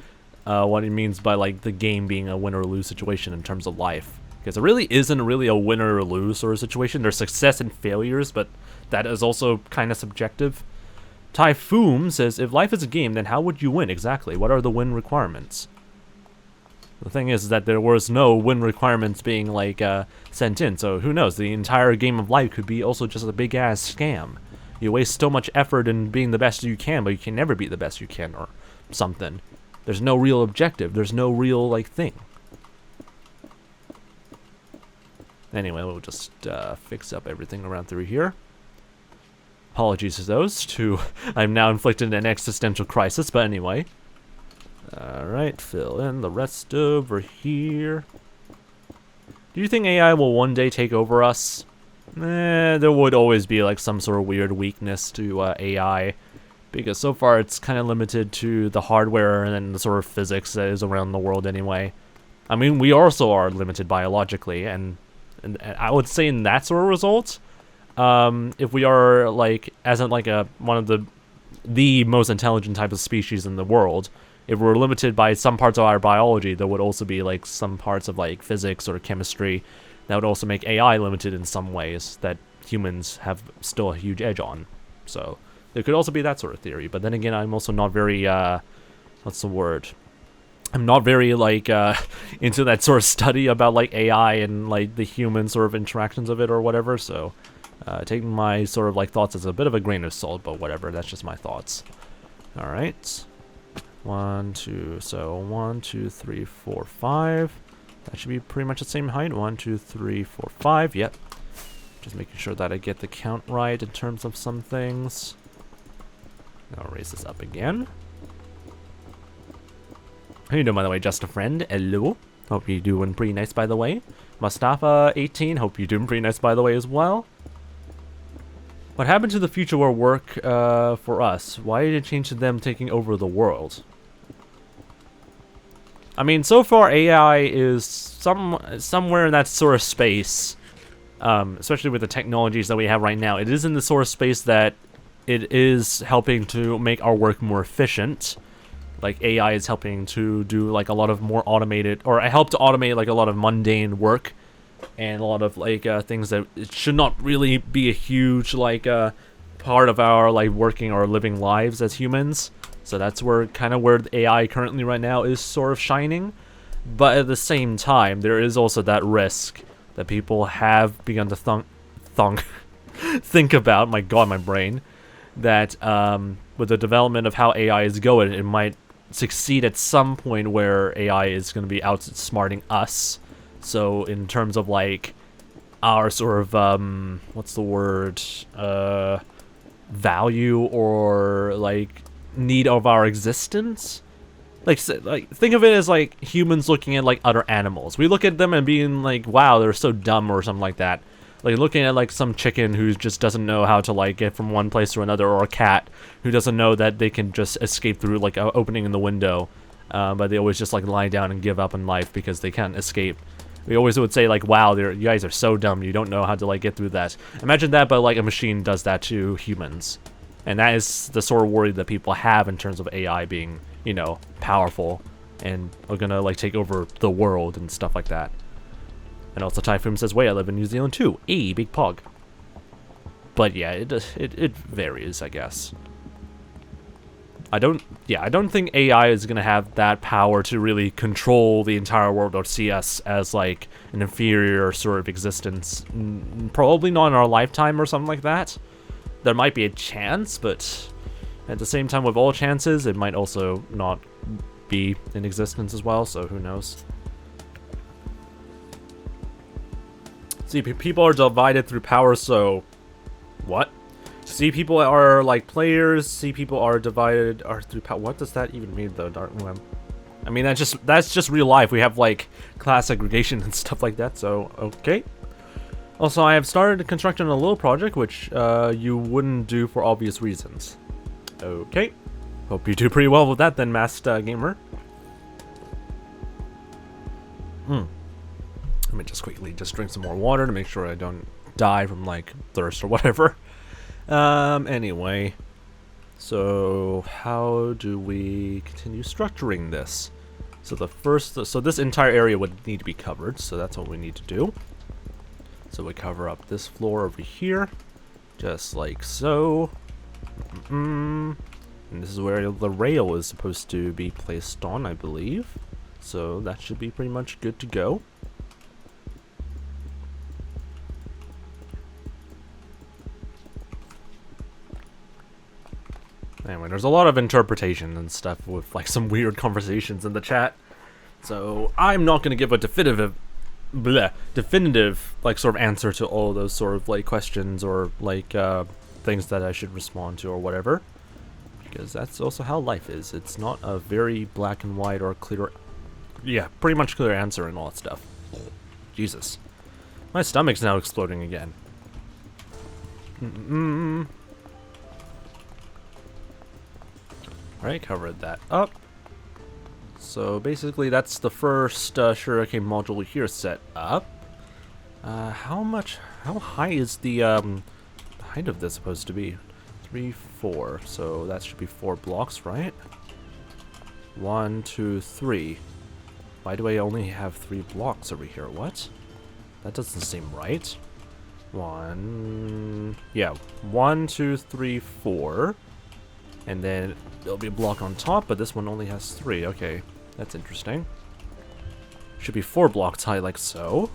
what it means by like the game being a win or lose situation in terms of life. Because it really isn't really a win or lose sort of situation. There's success and failures, but that is also kind of subjective. 𝗦cie𝗰𝗶 says, if life is a game, then how would you win exactly? What are the win requirements? The thing is that there was no win requirements being like sent in, so who knows? The entire game of life could be also just a big ass scam. You waste so much effort in being the best you can, but you can never be the best you can or something. There's no real objective. There's no real like thing. Anyway, we'll just fix up everything around through here. Apologies to those two. I'm now inflicted an existential crisis, but anyway. Alright, fill in the rest over here. Do you think AI will one day take over us? There would always be like some sort of weird weakness to AI. Because so far it's kind of limited to the hardware and the sort of physics that is around the world anyway. I mean, we also are limited biologically, and I would say in that sort of result, if we are like, as in like one of the most intelligent type of species in the world, if we're limited by some parts of our biology, there would also be like some parts of like physics or chemistry that would also make AI limited in some ways that humans have still a huge edge on. So there could also be that sort of theory. But then again, I'm also not very, what's the word? I'm not very like into that sort of study about like AI and like the human sort of interactions of it or whatever. So taking my sort of like thoughts as a bit of a grain of salt, but whatever. That's just my thoughts. All right. 1, 2, so 1, 2, 3, 4, 5. That should be pretty much the same height. 1, 2, 3, 4, 5. Yep. Just making sure that I get the count right in terms of some things. I'll raise this up again. How you doing, by the way? Just a friend. Hello. Hope you're doing pretty nice, by the way. Mustafa18. Hope you're doing pretty nice, by the way, as well. What happened to the future war work for us? Why did it change to them taking over the world? I mean, so far AI is somewhere in that sort of space, especially with the technologies that we have right now. It is in the sort of space that it is helping to make our work more efficient. Like AI is helping to do like a lot of more automated, or I help to automate like a lot of mundane work and a lot of like things that it should not really be a huge like part of our like working or living lives as humans. So that's where kind of where the AI currently right now is sort of shining. But at the same time, there is also that risk that people have begun to think about. My God, my brain. That with the development of how AI is going, it might succeed at some point where AI is going to be outsmarting us. So in terms of like our sort of what's the word, value or like need of our existence, like think of it as like humans looking at like other animals. We look at them and being like, wow, they're so dumb or something like that. Like looking at like some chicken who just doesn't know how to like get from one place to another, or a cat who doesn't know that they can just escape through like an opening in the window, but they always just like lie down and give up in life because they can't escape. We always would say like, wow, you guys are so dumb, you don't know how to like get through that. Imagine that, but like a machine does that to humans. And that is the sort of worry that people have in terms of AI being, you know, powerful and are gonna like take over the world and stuff like that. And also 𝗦cie𝗰𝗶 says, wait, I live in New Zealand too. Big pog. But yeah, it varies, I guess. I don't think AI is gonna have that power to really control the entire world or see us as like an inferior sort of existence. Probably not in our lifetime or something like that. There might be a chance, but at the same time, with all chances, it might also not be in existence as well, so who knows. See, people are divided through power, so... What? See, people are like players, see, people are divided through power. What does that even mean, though, Dark Web? I mean, that's just real life. We have, like, class segregation and stuff like that, so, okay. Also, I have started constructing a little project, which you wouldn't do for obvious reasons. Okay. Hope you do pretty well with that then, Masked Gamer. Let me just quickly just drink some more water to make sure I don't die from like thirst or whatever. Anyway, so how do we continue structuring this? So so this entire area would need to be covered, so that's what we need to do. So we cover up this floor over here, just like so. And this is where the rail is supposed to be placed on, I believe. So that should be pretty much good to go. Anyway, there's a lot of interpretation and stuff with like some weird conversations in the chat. So I'm not going to give a definitive like sort of answer to all those sort of like questions or like things that I should respond to or whatever. Because that's also how life is. It's not a very black and white or clear, yeah, pretty much clear answer and all that stuff. Jesus. My stomach's now exploding again. Alright, covered that up. So basically that's the first shuriken module here set up. How high is the height of this supposed to be? 3, 4, so that should be 4 blocks, right? 1, 2, 3. Why do I only have 3 blocks over here? What? That doesn't seem right. 1, 2, 3, 4. And then there'll be a block on top, but this one only has 3. Okay, that's interesting. Should be 4 blocks high, like so.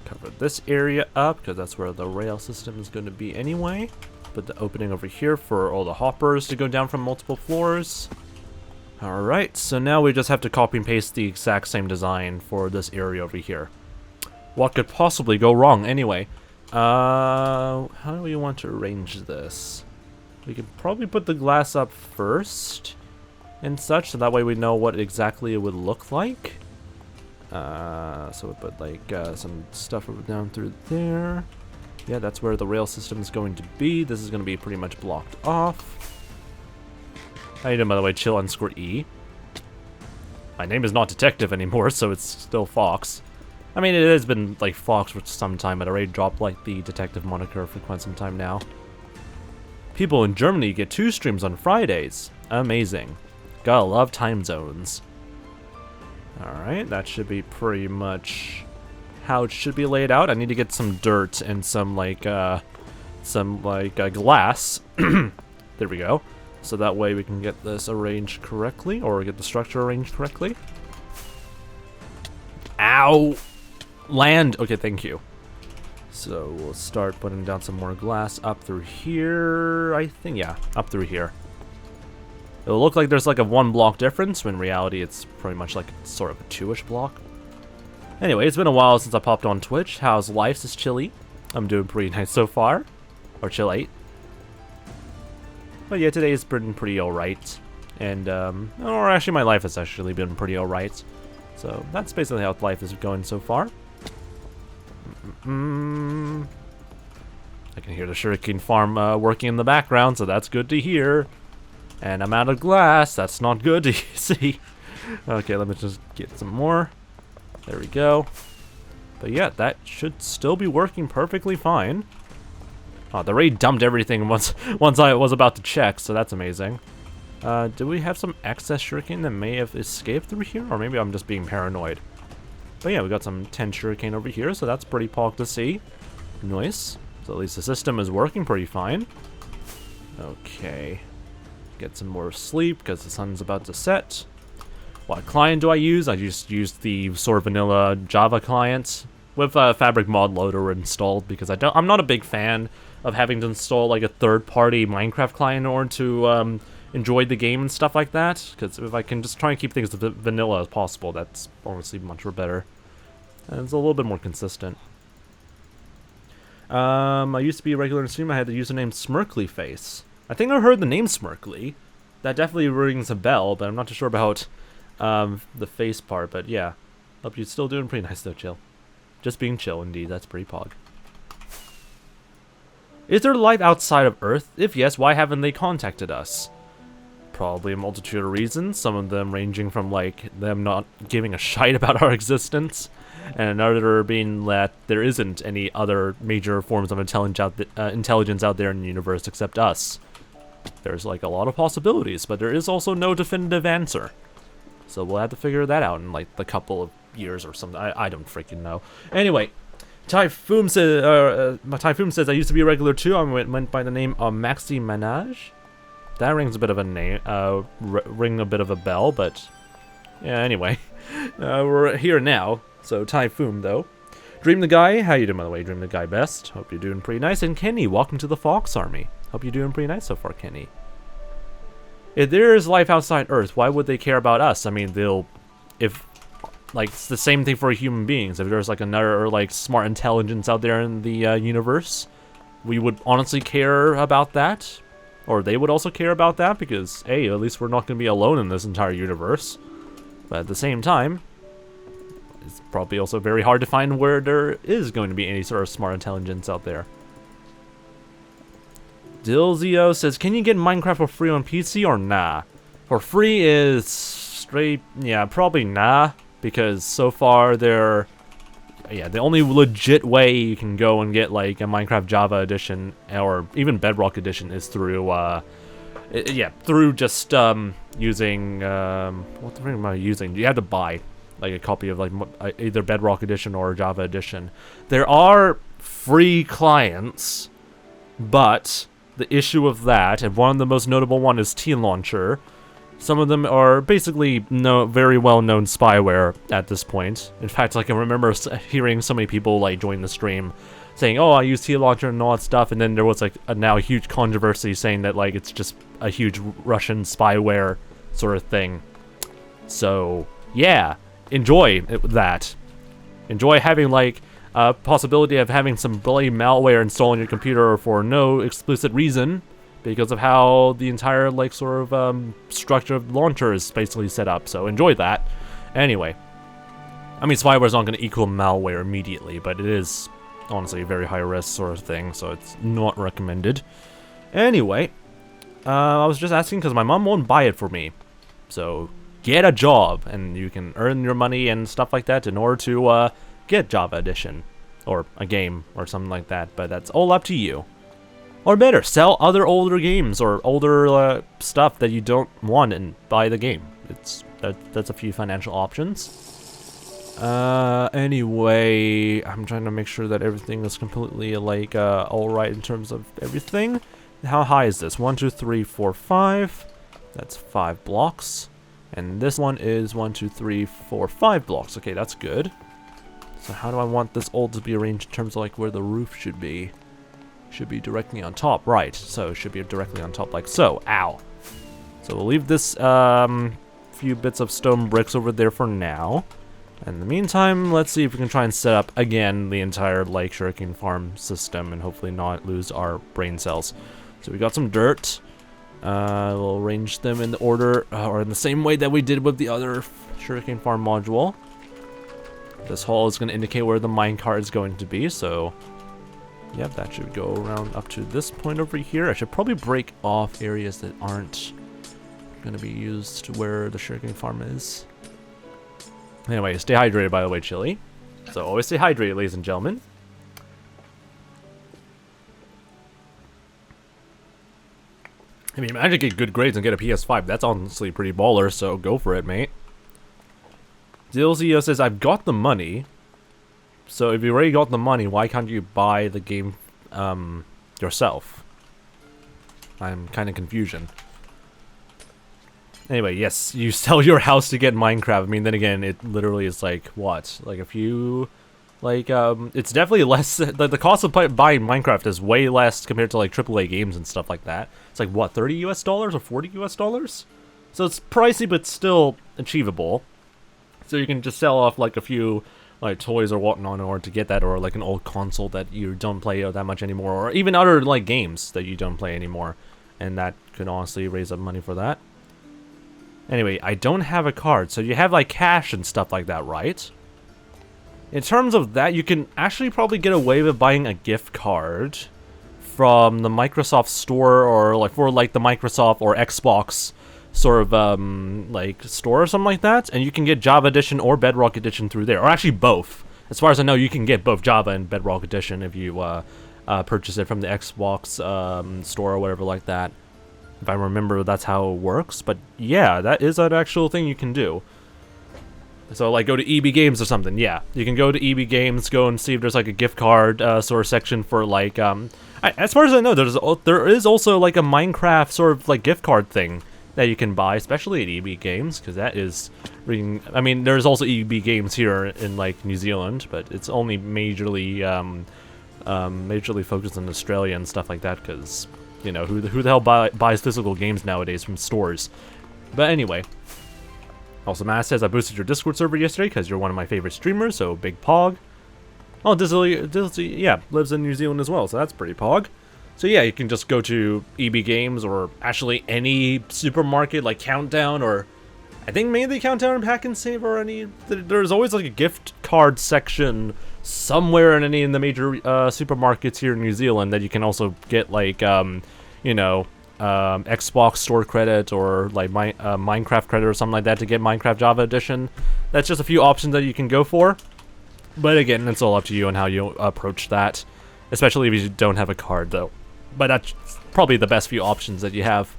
Cover this area up, because that's where the rail system is going to be anyway. Put the opening over here for all the hoppers to go down from multiple floors. Alright, so now we just have to copy and paste the exact same design for this area over here. What could possibly go wrong? Anyway, how do we want to arrange this? We could probably put the glass up first and such, so that way we know what exactly it would look like. So we put like some stuff down through there. Yeah, that's where the rail system is going to be. This is going to be pretty much blocked off. How you doing, by the way? 𝗦cie_E. My name is not Detective anymore, so it's still Fox. I mean, it has been like Fox for some time, but I already dropped like the Detective moniker for quite some time now. People in Germany get 2 streams on Fridays. Amazing. Gotta love time zones. Alright, that should be pretty much how it should be laid out. I need to get some dirt and some glass. There we go. So that way we can get this arranged correctly, or get the structure arranged correctly. Ow! Land! Okay, thank you. So we'll start putting down some more glass up through here, I think. Yeah, up through here. It'll look like there's like a 1 block difference, when in reality it's pretty much like sort of a 2-ish block. Anyway, it's been a while since I popped on Twitch. How's life? This is 𝗦cie. I'm doing pretty nice so far. Or 𝗦cie. But yeah, today has been pretty alright. And, or actually my life has actually been pretty alright. So that's basically how life is going so far. I can hear the shuriken farm working in the background, so that's good to hear. And I'm out of glass. That's not good to see. Okay, let me just get some more. There we go. But yeah, that should still be working perfectly fine. Oh, the raid dumped everything once I was about to check, so that's amazing. Do we have some excess shuriken that may have escaped through here? Or maybe I'm just being paranoid. But yeah, we got some 10 shuriken over here, so that's pretty pog to see. Nice. So at least the system is working pretty fine. Okay. Get some more sleep, because the sun's about to set. What client do I use? I just used the sort of vanilla Java client with a Fabric mod loader installed, because I'm not a big fan of having to install like a third-party Minecraft client in order to enjoy the game and stuff like that. Because if I can just try and keep things as vanilla as possible, that's honestly much better. And it's a little bit more consistent. I used to be a regular streamer. I had the username 𝗦cie_𝗶𝗹. I think I heard the name 𝗦cie. That definitely rings a bell, but I'm not too sure about the face part. But yeah, hope you're still doing pretty nice though, chill. Just being chill indeed. That's pretty pog. Is there life outside of Earth? If yes, why haven't they contacted us? probably a multitude of reasons, some of them ranging from, like, them not giving a shite about our existence, and another being that there isn't any other major forms of intelligence out there in the universe except us. There's, like, a lot of possibilities, but there is also no definitive answer. So we'll have to figure that out in, like, a couple of years or something. I don't freaking know. Anyway, Typhoon says, I used to be a regular too. I went by the name of 𝗦cie𝗰𝗶𝗹. That rings a bit of a name, ring a bit of a bell, but yeah, anyway. We're here now. So, Typhoon, though. Dream the Guy, how you doing, by the way? Dream the Guy best. Hope you're doing pretty nice. And Kenny, welcome to the Fox Army. Hope you're doing pretty nice so far, Kenny. If there is life outside Earth, why would they care about us? I mean, like, it's the same thing for human beings. If there's, like, another, like, smart intelligence out there in the universe, we would honestly care about that. Or they would also care about that, because, hey, at least we're not going to be alone in this entire universe. But at the same time, it's probably also very hard to find where there is going to be any sort of smart intelligence out there. 𝗦cie𝗰𝗶𝗹 says, can you get Minecraft for free on PC or nah? For free is straight, yeah, probably nah. Because so far the only legit way you can go and get, like, a Minecraft Java edition or even Bedrock edition is through through just using what the frick am I using? You have to buy, like, a copy of, like, either Bedrock edition or Java edition. There are free clients, but the issue of that, and one of the most notable one, is T-Launcher. Some of them are basically very well-known spyware at this point. In fact, like, I remember hearing so many people, like, join the stream saying, oh, I use T-Launcher and all that stuff, and then there was, like, now a huge controversy saying that, like, it's just a huge Russian spyware sort of thing. So, yeah, enjoy that. Enjoy having, like, a possibility of having some bloody malware installed on your computer for no explicit reason, because of how the entire, like, sort of structure of the launcher is basically set up. So enjoy that. Anyway, I mean, spyware is not going to equal malware immediately, but it is honestly a very high risk sort of thing, so it's not recommended. Anyway, I was just asking because my mom won't buy it for me. So get a job, and you can earn your money and stuff like that in order to get Java Edition or a game or something like that. But that's all up to you. Or better, sell other older games or older stuff that you don't want and buy the game. That's a few financial options. Anyway, I'm trying to make sure that everything is completely, like, alright in terms of everything. How high is this? 1, 2, 3, 4, 5. That's 5 blocks. And this one is 1, 2, 3, 4, 5 blocks. Okay, that's good. So how do I want this old to be arranged in terms of, like, where the roof should be? Should be directly on top, right? So it should be directly on top, like so. Ow. So we'll leave this few bits of stone bricks over there for now. In the meantime, let's see if we can try and set up again the entire, like, sugarcane farm system and hopefully not lose our brain cells. So we got some dirt. We'll arrange them in the order or in the same way that we did with the other sugarcane farm module. This hole is going to indicate where the minecart is going to be, so yep, that should go around up to this point over here. I should probably break off areas that aren't going to be used where the sugarcane farm is. Anyway, stay hydrated, by the way, Chili. So always stay hydrated, ladies and gentlemen. I mean, imagine get good grades and get a PS5. That's honestly pretty baller, so go for it, mate. 𝗦cie𝗰𝗶𝗹 says, I've got the money. So if you already got the money, why can't you buy the game yourself? I'm kind of confusion. Anyway, yes, you sell your house to get Minecraft. I mean, then again, it literally is like, what? Like a few, like, it's definitely less, the cost of buying Minecraft is way less compared to, like, AAA games and stuff like that. It's like, what, $30 US or $40 US? So it's pricey, but still achievable. So you can just sell off, like, a few, like, toys or whatnot in order to get that, or like an old console that you don't play that much anymore, or even other, like, games that you don't play anymore, and that could honestly raise up money for that. Anyway, I don't have a card, so you have, like, cash and stuff like that, right? In terms of that, you can actually probably get away with buying a gift card from the Microsoft Store, or like for, like, the Microsoft or Xbox sort of like store or something like that, and you can get Java Edition or Bedrock Edition through there, or actually both. As far as I know, you can get both Java and Bedrock Edition if you purchase it from the Xbox store or whatever like that. If I remember, that's how it works. But yeah, that is an actual thing you can do. So like go to EB Games or something. Yeah, you can go to EB Games, go and see if there's like a gift card sort of section for like as far as I know, there is also like a Minecraft sort of like gift card thing that you can buy, especially at EB Games, because that is I mean, there's also EB Games here in like New Zealand, but it's only majorly focused on Australia and stuff like that, because you know who the hell buys physical games nowadays from stores. But anyway. Also, Matt says, I boosted your Discord server yesterday because you're one of my favorite streamers, so big pog. Oh, Dizzly, yeah, lives in New Zealand as well, so that's pretty pog. So yeah, you can just go to EB Games or actually any supermarket like Countdown, or I think maybe Countdown and Pack and Save, or any. There's always like a gift card section somewhere in any of the major supermarkets here in New Zealand that you can also get like, you know, Xbox store credit or like Minecraft credit or something like that to get Minecraft Java Edition. That's just a few options that you can go for. But again, it's all up to you on how you approach that, especially if you don't have a card though. But that's probably the best few options that you have.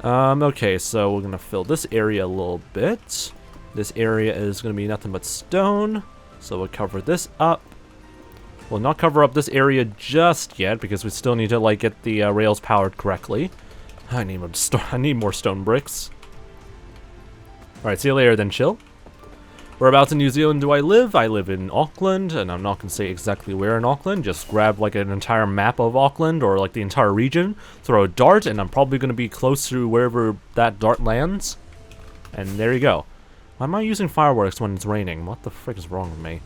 Okay, so we're gonna fill this area a little bit. This area is gonna be nothing but stone, so we'll cover this up. We'll not cover up this area just yet because we still need to like get the rails powered correctly. I need more stone bricks. All right, see you later then, chill. Whereabouts in New Zealand do I live? I live in Auckland, and I'm not gonna say exactly where in Auckland. Just grab like an entire map of Auckland or like the entire region, throw a dart, and I'm probably gonna be close to wherever that dart lands. And there you go. Why am I using fireworks when it's raining? What the frick is wrong with me?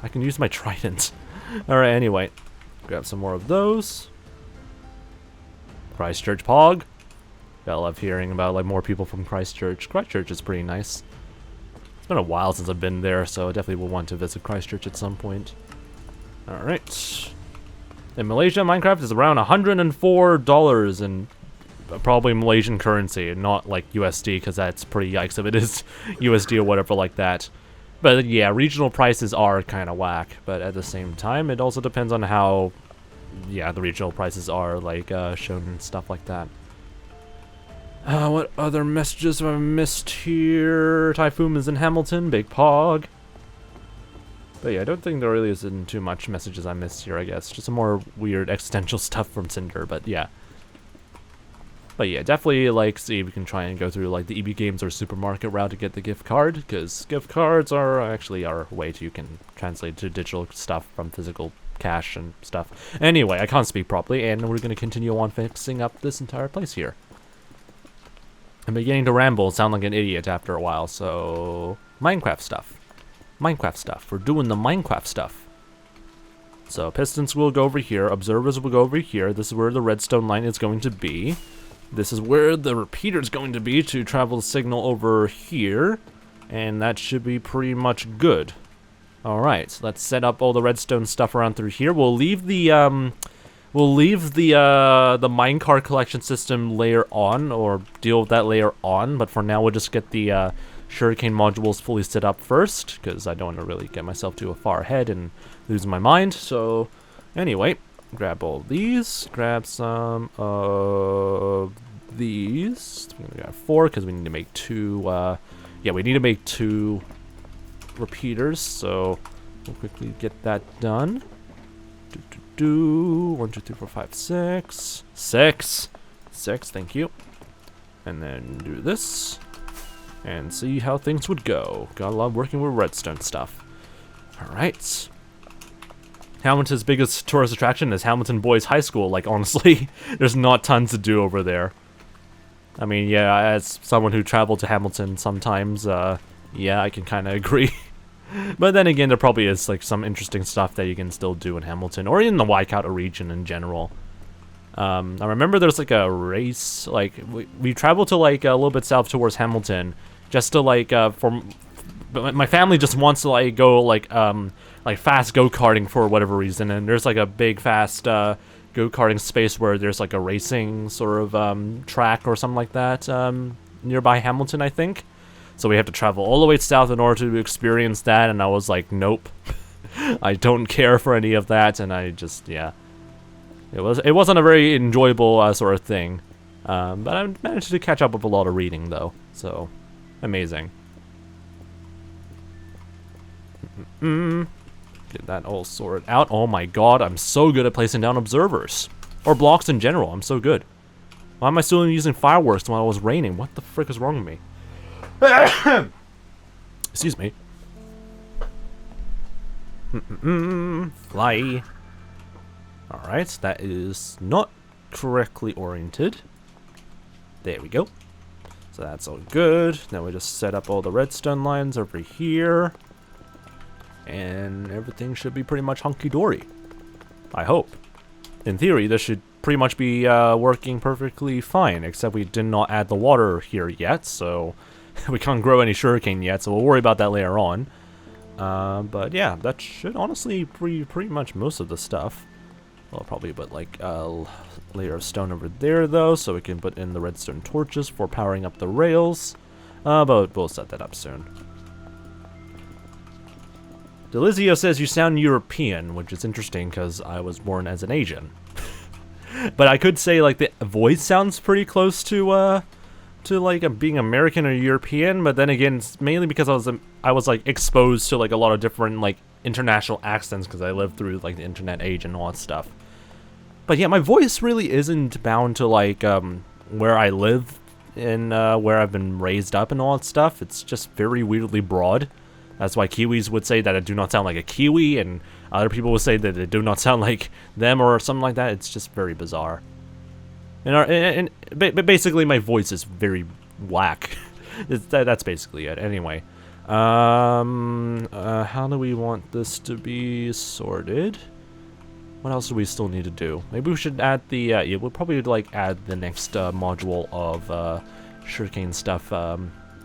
I can use my trident. Alright, anyway. Grab some more of those. Christchurch Pog. I love hearing about like more people from Christchurch. Christchurch is pretty nice. It's been a while since I've been there, so I definitely will want to visit Christchurch at some point. Alright. In Malaysia, Minecraft is around $104 in probably Malaysian currency, and not like USD, because that's pretty yikes if it is USD or whatever like that. But yeah, regional prices are kind of whack, but at the same time, it also depends on how, yeah, the regional prices are like shown and stuff like that. What other messages have I missed here? Typhoon is in Hamilton, big pog. But yeah, I don't think there really isn't too much messages I missed here, I guess. Just some more weird existential stuff from Cinder, but yeah. But yeah, definitely like see if we can try and go through like the EB Games or supermarket route to get the gift card, because gift cards are actually our way to you can translate to digital stuff from physical cash and stuff. Anyway, I can't speak properly, and we're going to continue on fixing up this entire place here. I'm beginning to ramble and sound like an idiot after a while, so Minecraft stuff. Minecraft stuff. We're doing the Minecraft stuff. So pistons will go over here, observers will go over here. This is where the redstone line is going to be. This is where the repeater is going to be to travel the signal over here, and that should be pretty much good. All right, so let's set up all the redstone stuff around through here. We'll leave the minecart collection system layer on, or deal with that layer on. But for now, we'll just get the Shuriken modules fully set up first, because I don't want to really get myself too far ahead and lose my mind. So anyway. Grab all these, grab some of these. We got 4 because we need to make 2, yeah, we need to make 2 repeaters, so we'll quickly get that done. 1, 2, 3, 4, 5, 6. 6, thank you. And then do this, and see how things would go. Gotta love working with redstone stuff. Alright. Hamilton's biggest tourist attraction is Hamilton Boys High School. Like, honestly, there's not tons to do over there. I mean, yeah, as someone who traveled to Hamilton sometimes, yeah, I can kind of agree. But then again, there probably is, like, some interesting stuff that you can still do in Hamilton, or in the Waikato region in general. I remember there's, like, a race, like, we traveled to, like, a little bit south towards Hamilton, just to, like, but my family just wants to like go like fast go-karting for whatever reason, and there's like a big fast go-karting space where there's like a racing sort of track or something like that nearby Hamilton, I think. So we have to travel all the way south in order to experience that, and I was like, nope. I don't care for any of that, and I just, yeah. It wasn't a very enjoyable sort of thing. But I managed to catch up with a lot of reading, though. So, amazing. Get that all sorted out. Oh my god, I'm so good at placing down observers. Or blocks in general, I'm so good. Why am I still using fireworks while it was raining? What the frick is wrong with me? Excuse me. Fly. Alright, that is not correctly oriented. There we go. So that's all good. Now we just set up all the redstone lines over here. And everything should be pretty much hunky-dory. I hope. In theory, this should pretty much be working perfectly fine, except we did not add the water here yet, so we can't grow any sugarcane yet, so we'll worry about that later on. But yeah, that should honestly be pretty much most of the stuff. I'll probably put like a layer of stone over there though, so we can put in the redstone torches for powering up the rails. But we'll set that up soon. Delizio says you sound European, which is interesting because I was born as an Asian. But I could say like the voice sounds pretty close to like being American or European, but then again, it's mainly because I was like exposed to like a lot of different like international accents because I lived through like the internet age and all that stuff. But yeah, my voice really isn't bound to like where I live and where I've been raised up and all that stuff. It's just very weirdly broad. That's why Kiwis would say that I do not sound like a Kiwi, and other people would say that it do not sound like them or something like that. It's just very bizarre. And basically, my voice is very whack. That's basically it. Anyway, how do we want this to be sorted? What else do we still need to do? Maybe we should add the. Yeah, we'll probably like add the next module of sugarcane stuff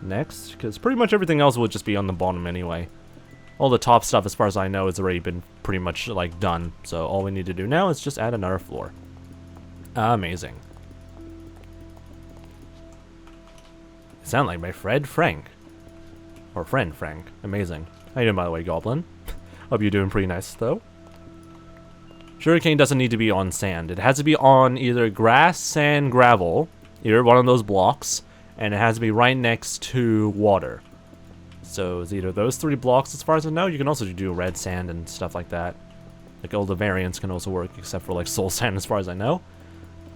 next, because pretty much everything else will just be on the bottom anyway. All the top stuff, as far as I know, has already been pretty much like done. So all we need to do now is just add another floor. Amazing. Sound like my friend Frank. Or friend Frank. Amazing. How you doing, by the way, Goblin? Hope you're doing pretty nice, though. Sugarcane doesn't need to be on sand. It has to be on either grass, sand, gravel. Either one of those blocks. And it has to be right next to water. So it's either those three blocks, as far as I know. You can also do red sand and stuff like that. Like all the variants can also work, except for like soul sand, as far as I know.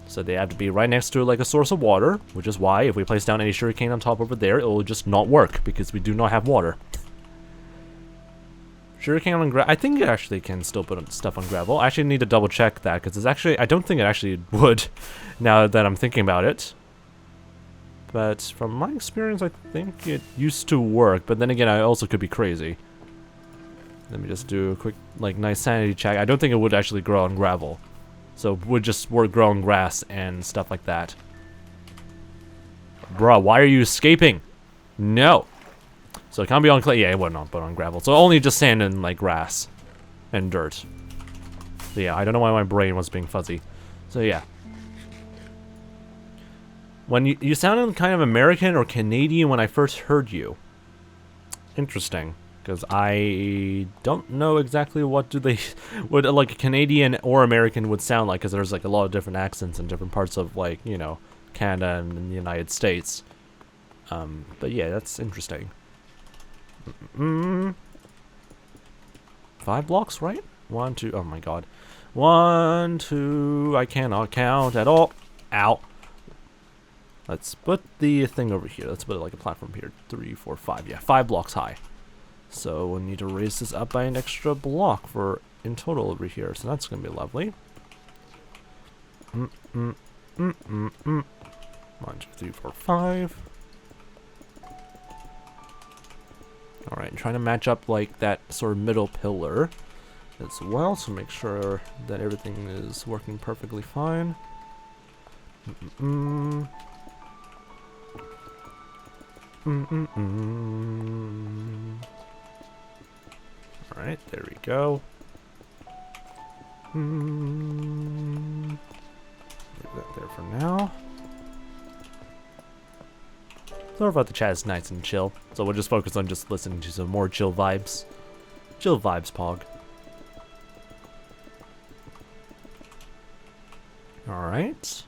So they have to be right next to like a source of water, which is why if we place down any sugarcane on top over there, it will just not work because we do not have water. Sugarcane on gravel. I think it actually can still put stuff on gravel. I actually need to double check that because it's actually, I don't think it actually would now that I'm thinking about it. But from my experience, I think it used to work. But then again, I also could be crazy. Let me just do a quick, like, nice sanity check. I don't think it would actually grow on gravel. So it would just grow on grass and stuff like that. Bruh, why are you escaping? No. So it can't be on clay. Yeah, it would not, but on gravel. So only just sand and, like, grass. And dirt. So yeah, I don't know why my brain was being fuzzy. So yeah. When you sounded kind of American or Canadian when I first heard you. Interesting. Because I don't know exactly what like a Canadian or American would sound like, because there's like a lot of different accents in different parts of, like, you know, Canada and the United States. But yeah, that's interesting. 5 blocks, right? 1, 2, oh my god. 1, 2, I cannot count at all. Ow. Let's put the thing over here. Let's put it like a platform here. 3, 4, 5. Yeah, 5 blocks high. So we'll need to raise this up by an extra block for in total over here. So that's going to be lovely. 1, 2, 3, 4, 5. Alright, trying to match up like that sort of middle pillar as well, so make sure that everything is working perfectly fine. Alright, there we go. Leave that there for now. Sorry about the chat is nice and chill, so we'll just focus on just listening to some more chill vibes. Chill vibes, Pog. Alright.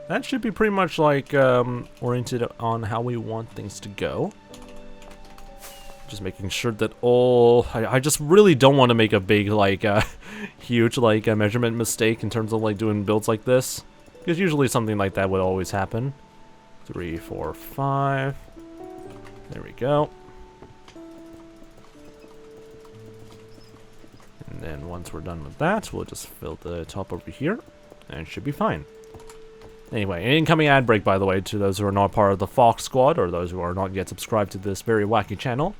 That should be pretty much like oriented on how we want things to go. Just making sure that all... I just really don't want to make a big, like, huge, like, measurement mistake in terms of, like, doing builds like this. Because usually something like that would always happen. 3, 4, 5. There we go. And then once we're done with that, we'll just fill the top over here. And it should be fine. Anyway, an incoming ad break, by the way, to those who are not part of the Fox Squad, or those who are not yet subscribed to this very wacky channel.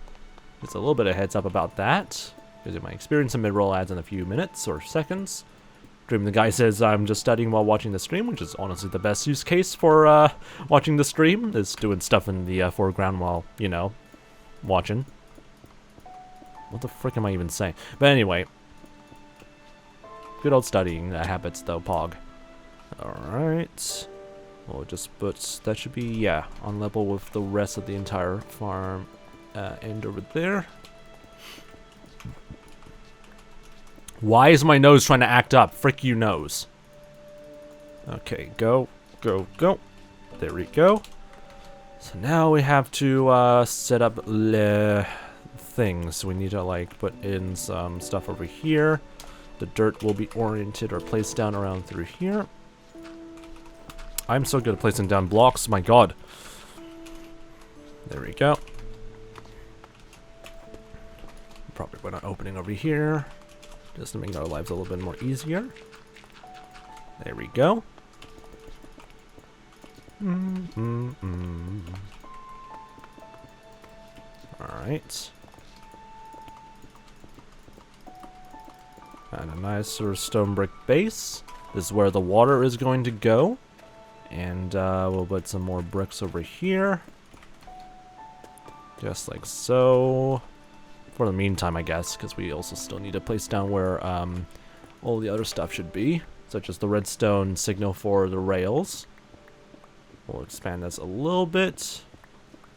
Just a little bit of heads up about that, because you might experience some mid-roll ads in a few minutes or seconds. Dream the guy says I'm just studying while watching the stream, which is honestly the best use case for watching the stream, is doing stuff in the foreground while, you know, watching. What the frick am I even saying? But anyway, good old studying habits though, Pog. Alright, we'll just put, that should be, yeah, on level with the rest of the entire farm end over there. Why is my nose trying to act up? Frick you nose. Okay, go, go, go. There we go. So now we have to set up things. We need to like put in some stuff over here. The dirt will be oriented or placed down around through here. I'm so good at placing down blocks, my god. There we go. Probably put an opening over here, just to make our lives a little bit more easier. There we go. Alright. And a nice sort of stone brick base. This is where the water is going to go. And we'll put some more bricks over here. Just like so. For the meantime, I guess, because we also still need to place down where all the other stuff should be, such as the redstone signal for the rails. We'll expand this a little bit.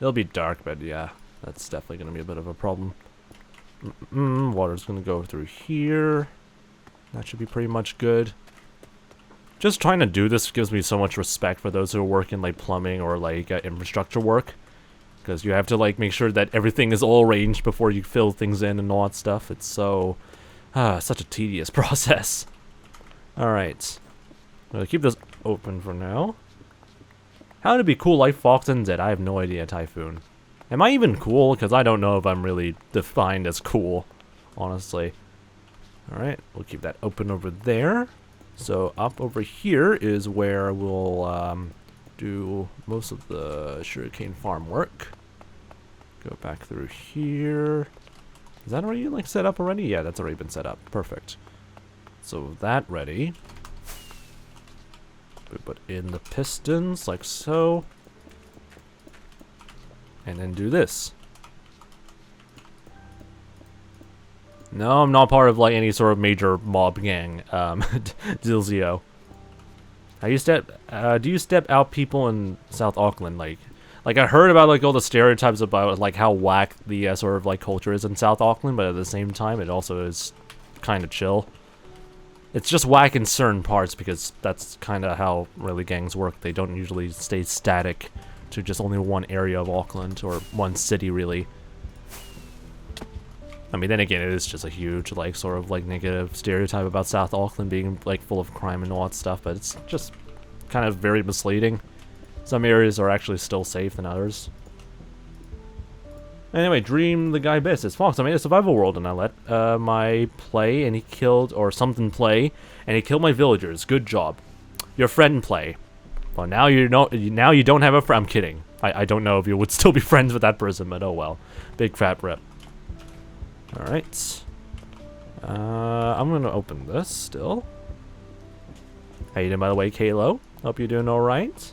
It'll be dark, but yeah, that's definitely going to be a bit of a problem. Water's going to go through here. That should be pretty much good. Just trying to do this gives me so much respect for those who work in like plumbing or like infrastructure work. Because you have to like make sure that everything is all arranged before you fill things in and all that stuff. It's so such a tedious process. Alright. I'm gonna keep this open for now. How to be cool like FoxNZ? I have no idea, Typhoon. Am I even cool? Because I don't know if I'm really defined as cool, honestly. Alright, we'll keep that open over there. So up over here is where we'll do most of the sugarcane farm work. Go back through here. Is that already like set up already? Yeah, that's already been set up. Perfect. So that ready. We put in the pistons like so. And then do this. No, I'm not part of like any sort of major mob gang, 𝗦cie𝗰𝗶𝗹. Do you step out people in South Auckland? Like I heard about like all the stereotypes about like how whack the sort of like culture is in South Auckland, but at the same time it also is kind of chill. It's just whack in certain parts because that's kind of how really gangs work. They don't usually stay static to just only one area of Auckland or one city really. I mean, then again, it is just a huge, like, sort of, like, negative stereotype about South Auckland being, like, full of crime and all that stuff, but it's just kind of very misleading. Some areas are actually still safe than others. Anyway, Dream the Guy Best. It's Fox. I made a survival world, and I let my play, and he killed, or something play, and he killed my villagers. Good job. Your friend play. Well, now you don't have a friend. I'm kidding. I don't know if you would still be friends with that person, but oh well. Big fat rip. Alright. I'm gonna open this still. How you doing, by the way, Kalo? Hope you're doing alright.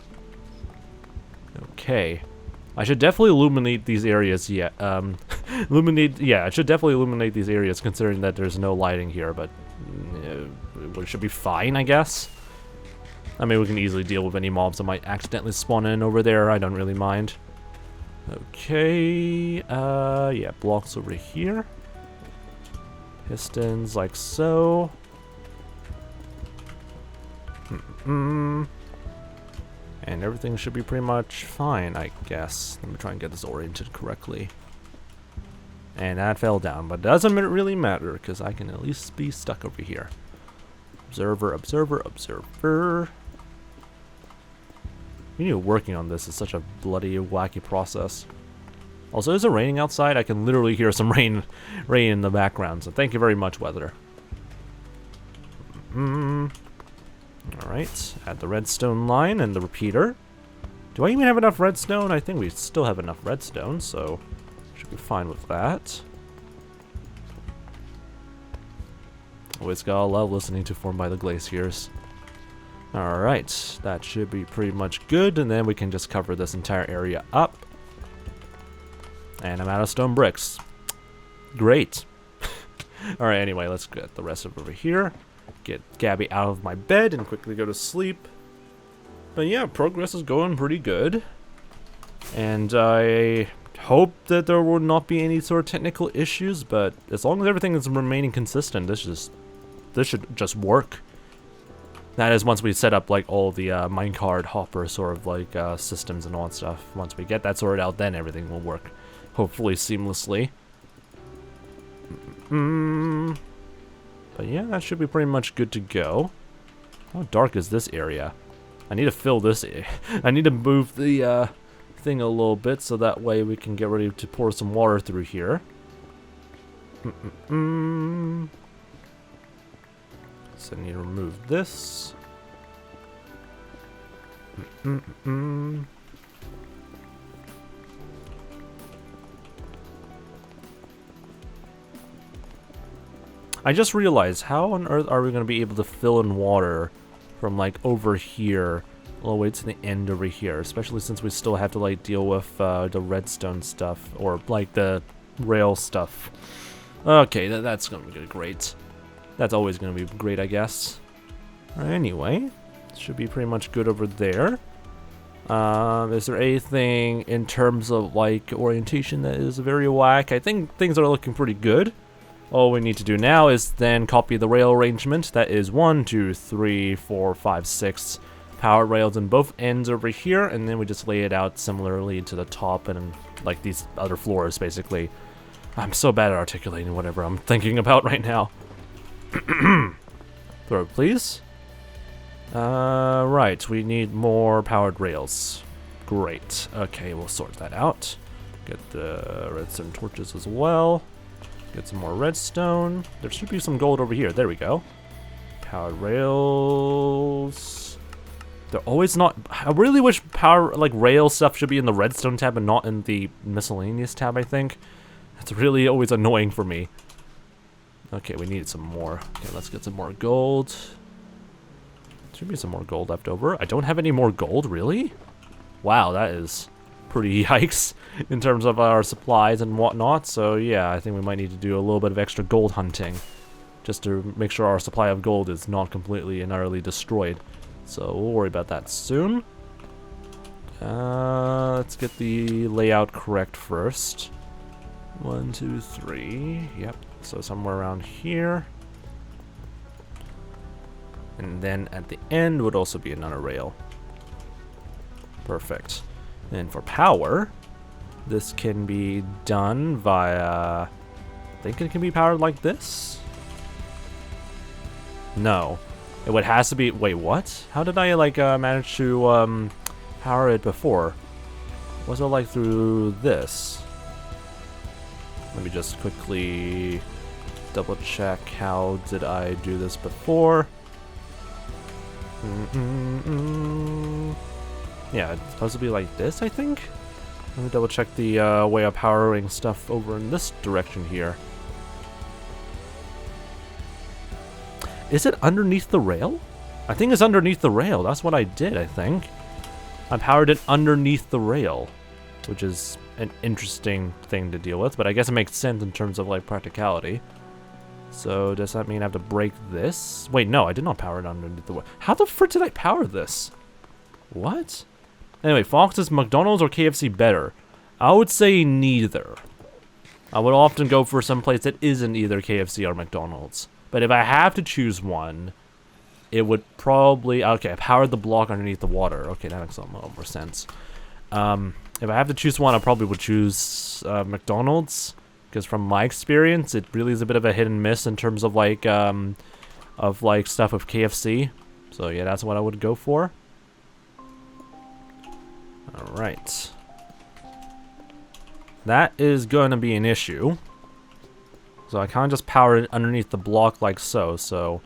Okay. I should definitely illuminate these areas, yeah. I should definitely illuminate these areas considering that there's no lighting here, but we should be fine, I guess. I mean, we can easily deal with any mobs that might accidentally spawn in over there. I don't really mind. Okay, yeah, blocks over here. Pistons like so. And everything should be pretty much fine, I guess. Let me try and get this oriented correctly. And that fell down, but doesn't really matter, because I can at least be stuck over here. Observer, observer, observer. You know, working on this is such a bloody wacky process. Also, is it raining outside? I can literally hear some rain in the background, so thank you very much, weather. Alright, add the redstone line and the repeater. Do I even have enough redstone? I think we still have enough redstone, so should be fine with that. Always gotta love listening to Formed by the Glaciers. Alright, that should be pretty much good, and then we can just cover this entire area up. And I'm out of stone bricks. Great. Alright, anyway, let's get the rest of over here. Get Gabby out of my bed and quickly go to sleep. But yeah, progress is going pretty good. And I hope that there will not be any sort of technical issues, but as long as everything is remaining consistent, this should just work. That is, once we set up like all the minecart hopper sort of like systems and all that stuff. Once we get that sorted out, then everything will work, hopefully seamlessly. But yeah, that should be pretty much good to go. How dark is this area? I need to fill this. I need to move the thing a little bit so that way we can get ready to pour some water through here. So I need to remove this. I just realized, how on earth are we going to be able to fill in water from like over here all the way to the end over here, especially since we still have to like deal with the redstone stuff, or like the rail stuff. Okay, that's going to be great. That's always going to be great, I guess. Anyway, should be pretty much good over there. Is there anything in terms of like orientation that is very whack? I think things are looking pretty good. All we need to do now is then copy the rail arrangement. That is 1, 2, 3, 4, 5, 6 power rails in both ends over here, and then we just lay it out similarly to the top and like these other floors, basically. I'm so bad at articulating whatever I'm thinking about right now. Throw it, please. Right, we need more powered rails. Great. Okay, we'll sort that out. Get the redstone torches as well. Get some more redstone. There should be some gold over here. There we go. Powered rails. They're always not. I really wish rail stuff should be in the redstone tab and not in the miscellaneous tab, I think. That's really always annoying for me. Okay, we need some more. Okay, let's get some more gold. Should be some more gold left over. I don't have any more gold, really? Wow, that is pretty yikes in terms of our supplies and whatnot. So yeah, I think we might need to do a little bit of extra gold hunting just to make sure our supply of gold is not completely and utterly destroyed. So we'll worry about that soon. Let's get the layout correct first. 1, 2, 3. Yep. So somewhere around here. And then at the end would also be another rail. Perfect. And for power, this can be done via... I think it can be powered like this? No. It would has to be... Wait, what? How did I manage to power it before? Was it like through this? Let me just quickly double check how did I do this before. Yeah, it's supposed to be like this, I think? Let me double check the way of powering stuff over in this direction here. Is it underneath the rail? I think it's underneath the rail. That's what I did, I think. I powered it underneath the rail, which is an interesting thing to deal with, but I guess it makes sense in terms of like practicality. So does that mean I have to break this? Wait, no, I did not power it underneath the water. How the frick did I power this? What? Anyway, Fox, is McDonald's or KFC better? I would say neither. I would often go for some place that isn't either KFC or McDonald's. But if I have to choose one, it would probably... Okay, I powered the block underneath the water. Okay, that makes a little more sense. If I have to choose one, I probably would choose McDonald's. Because from my experience, it really is a bit of a hit and miss in terms of like stuff with KFC. So yeah, that's what I would go for. Alright. That is going to be an issue. So I can't just power it underneath the block like so. So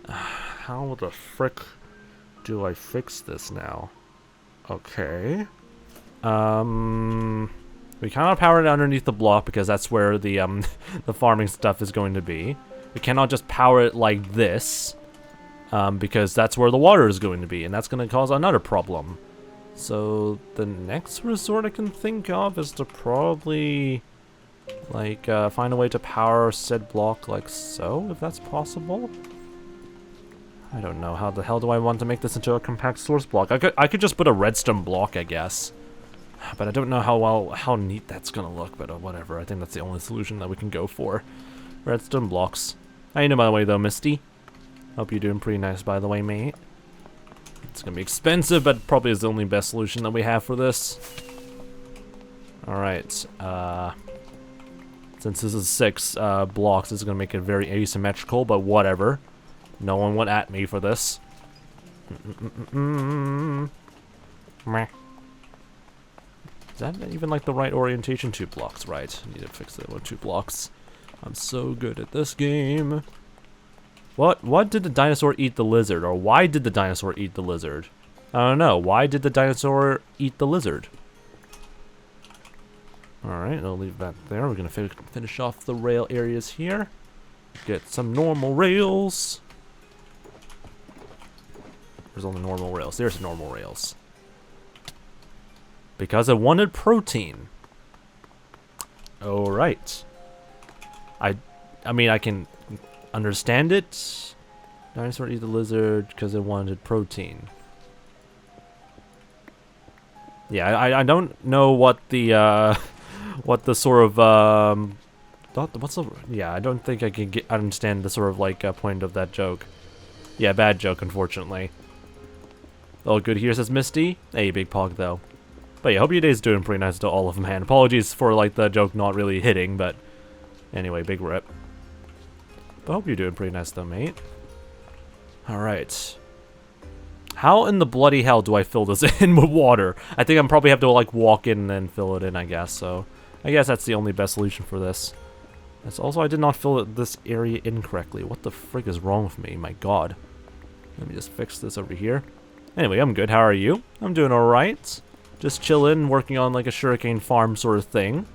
how the frick do I fix this now? Okay. We cannot power it underneath the block because that's where the the farming stuff is going to be. We cannot just power it like this because that's where the water is going to be, and that's going to cause another problem. So the next resort I can think of is to probably like find a way to power said block like so, if that's possible. I don't know, how the hell do I want to make this into a compact source block? I could just put a redstone block, I guess. But I don't know how neat that's gonna look, but whatever. I think that's the only solution that we can go for. Redstone blocks. How you doing, by the way, though, Misty? Hope you're doing pretty nice, by the way, mate. It's gonna be expensive, but probably is the only best solution that we have for this. Alright, since this is 6 blocks, it's gonna make it very asymmetrical, but whatever. No one went at me for this. Meh. Is that even like the right orientation? 2 blocks, right. I need to fix it with 2 blocks. I'm so good at this game. What did the dinosaur eat the lizard? Or why did the dinosaur eat the lizard? I don't know. Why did the dinosaur eat the lizard? Alright, I'll leave that there. We're going to finish off the rail areas here. Get some normal rails. There's only normal rails. There's normal rails. Because I wanted protein. Alright. I mean, I can understand it. Dinosaur eat the lizard because it wanted protein. Yeah, I don't know what the sort of yeah, I don't think I can understand the sort of like point of that joke. Yeah, bad joke, unfortunately. All good here, says Misty. Hey, Big Pog, though. But yeah, hope your day's doing pretty nice to all of them, man. Apologies for like the joke not really hitting, but anyway, big rip. But hope you're doing pretty nice though, mate. Alright. How in the bloody hell do I fill this in with water? I think I'm probably have to like walk in and then fill it in, I guess. So I guess that's the only best solution for this. That's also, I did not fill this area incorrectly. What the frick is wrong with me? My god. Let me just fix this over here. Anyway, I'm good. How are you? I'm doing alright. Just chilling, working on like a sugarcane farm sort of thing.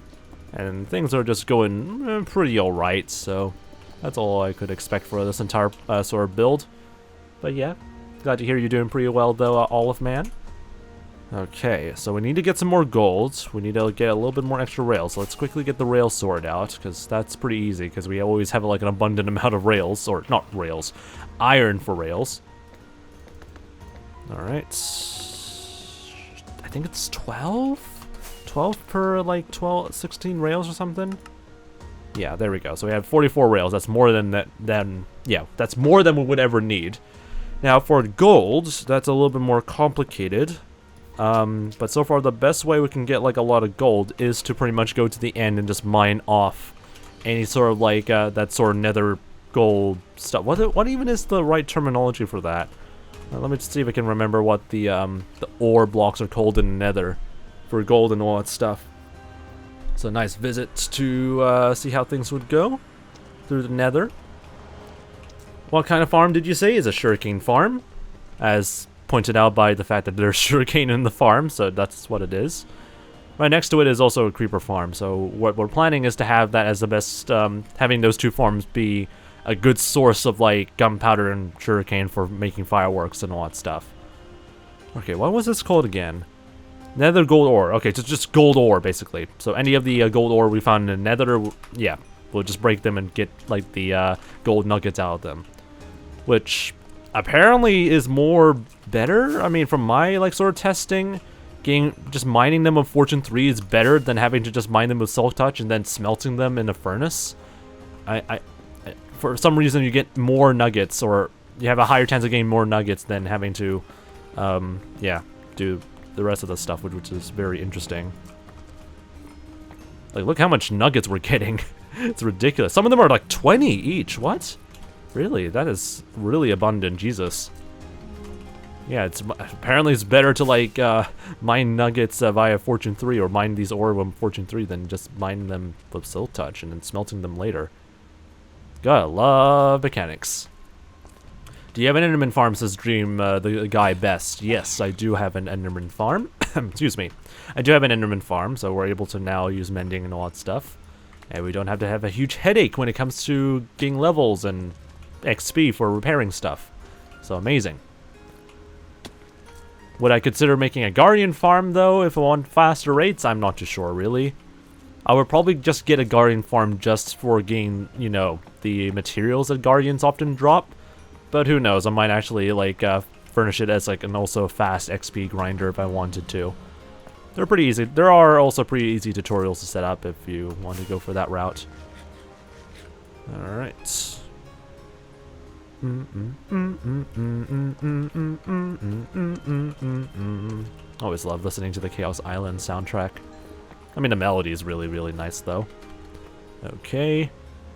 And things are just going pretty alright, so that's all I could expect for this entire sort of build. But yeah, glad to hear you're doing pretty well though, Olive Man. Okay, so we need to get some more gold. We need to get a little bit more extra rails. So let's quickly get the rails sorted out, because that's pretty easy, because we always have like an abundant amount of rails, or not rails, iron for rails. Alright. I think it's 12? 12 per like 16 rails or something? Yeah, there we go. So we have 44 rails. That's more than that. Yeah, that's more than we would ever need. Now for gold, that's a little bit more complicated. But so far the best way we can get like a lot of gold is to pretty much go to the end and just mine off any sort of like that sort of nether gold stuff. What even is the right terminology for that? Let me just see if I can remember what the ore blocks are called in nether for gold and all that stuff. So nice visit to see how things would go through the nether. What kind of farm did you say is a sugarcane farm? As pointed out by the fact that there's sugarcane in the farm, so that's what it is. Right next to it is also a creeper farm, so what we're planning is to have that as the best, having those two farms be a good source of like gunpowder and sugarcane for making fireworks and all that stuff. Okay, what was this called again? Nether gold ore. Okay, so just gold ore basically. So any of the gold ore we found in the nether, yeah, we'll just break them and get like the gold nuggets out of them, which apparently is more better. I mean, from my like sort of testing, just mining them with Fortune 3 is better than having to just mine them with Silk Touch and then smelting them in a furnace. For some reason you get more nuggets, or you have a higher chance of getting more nuggets than having to, yeah, do the rest of the stuff, which is very interesting. Like, look how much nuggets we're getting. It's ridiculous. Some of them are like 20 each. What? Really? That is really abundant. Jesus. Yeah, apparently it's better to like mine nuggets via Fortune 3, or mine these ore with Fortune 3 than just mine them with Silk Touch and then smelting them later. Gotta love mechanics. Do you have an Enderman farm, says Dream, the guy best? Yes, I do have an Enderman farm. Excuse me. I do have an Enderman farm, so we're able to now use mending and all that stuff. And we don't have to have a huge headache when it comes to getting levels and XP for repairing stuff. So amazing. Would I consider making a Guardian farm, though, if I want faster rates? I'm not too sure, really. I would probably just get a Guardian farm just for getting, you know, the materials that Guardians often drop. But who knows, I might actually, like, furnish it as, like, an also fast XP grinder if I wanted to. They're pretty easy. There are also pretty easy tutorials to set up if you want to go for that route. Alright. Always love listening to the Chaos Island soundtrack. I mean, the melody is really, really nice, though. Okay.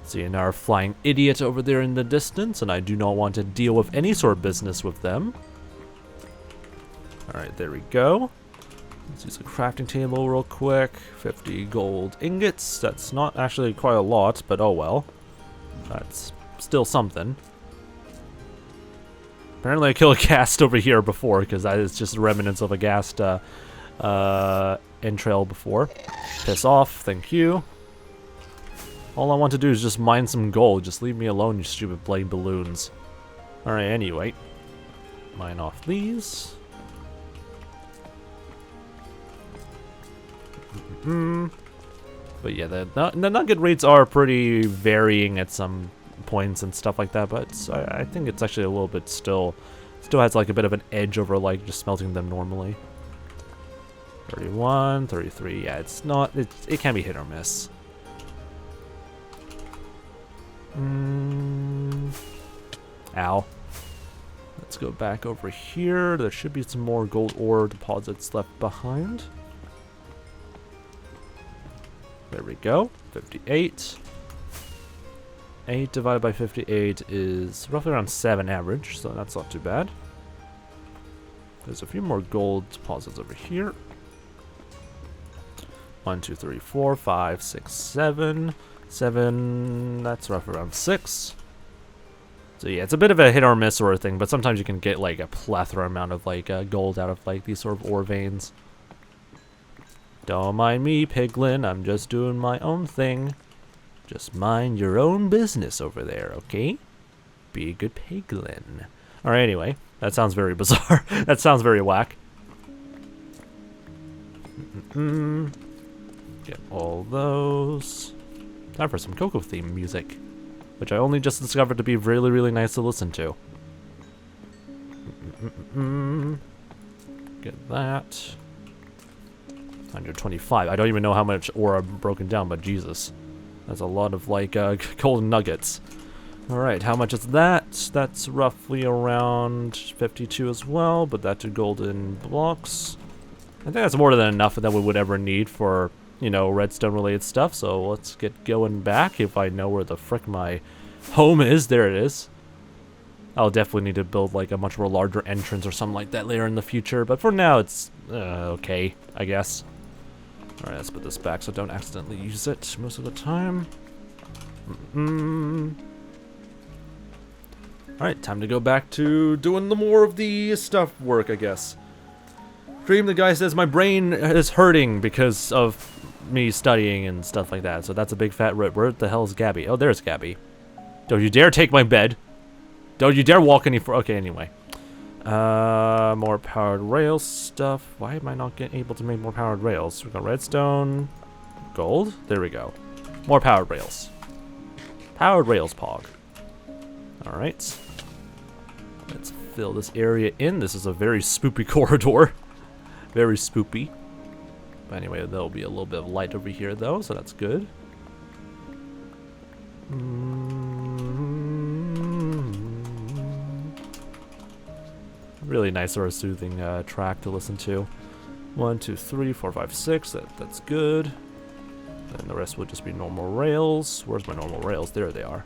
Seeing our flying idiot over there in the distance, and I do not want to deal with any sort of business with them. Alright, there we go. Let's use a crafting table real quick. 50 gold ingots. That's not actually quite a lot, but oh well. That's still something. Apparently I killed a ghast over here before, because that is just remnants of a ghast entrail before. Piss off, thank you. All I want to do is just mine some gold. Just leave me alone, you stupid blade balloons. Alright, anyway. Mine off these. But yeah, the nugget rates are pretty varying at some points and stuff like that, but I think it's actually a little bit still has like a bit of an edge over like just smelting them normally. 31, 33, yeah, it can be hit or miss. Ow. Let's go back over here. There should be some more gold ore deposits left behind. There we go. 58. 8 divided by 58 is roughly around 7 average, so that's not too bad. There's a few more gold deposits over here. 1, 2, 3, 4, 5, 6, 7. 7, that's roughly around 6. So yeah, it's a bit of a hit or miss sort of thing, but sometimes you can get like a plethora amount of like gold out of like these sort of ore veins. Don't mind me, Piglin, I'm just doing my own thing. Just mind your own business over there, okay? Be a good Piglin. Alright, anyway, that sounds very bizarre. That sounds very whack. Get all those. Time for some Coco theme music, which I only just discovered to be really, really nice to listen to. Get that. 125. I don't even know how much ore I've broken down, but Jesus. That's a lot of, like, gold nuggets. Alright, how much is that? That's roughly around 52 as well, but that's two golden blocks. I think that's more than enough that we would ever need for, you know, redstone-related stuff, so let's get going back if I know where the frick my home is. There it is. I'll definitely need to build, like, a much more larger entrance or something like that later in the future, but for now, it's okay, I guess. Alright, let's put this back so I don't accidentally use it most of the time. Alright, time to go back to doing the more of the stuff work, I guess. Dream, the guy says, my brain is hurting because of me studying and stuff like that, so that's a big fat rip. Where the hell is Gabby? Oh, there's Gabby. Don't you dare take my bed. Don't you dare walk any okay, anyway. More powered rail stuff. Why am I not able to make more powered rails? We got redstone, gold. There we go. More powered rails. Powered rails, Pog. Alright. Let's fill this area in. This is a very spoopy corridor. Very spoopy. But anyway, there'll be a little bit of light over here, though, so that's good. Really nice or soothing track to listen to. 1, 2, 3, 4, 5, 6. That's good. And the rest will just be normal rails. Where's my normal rails? There they are.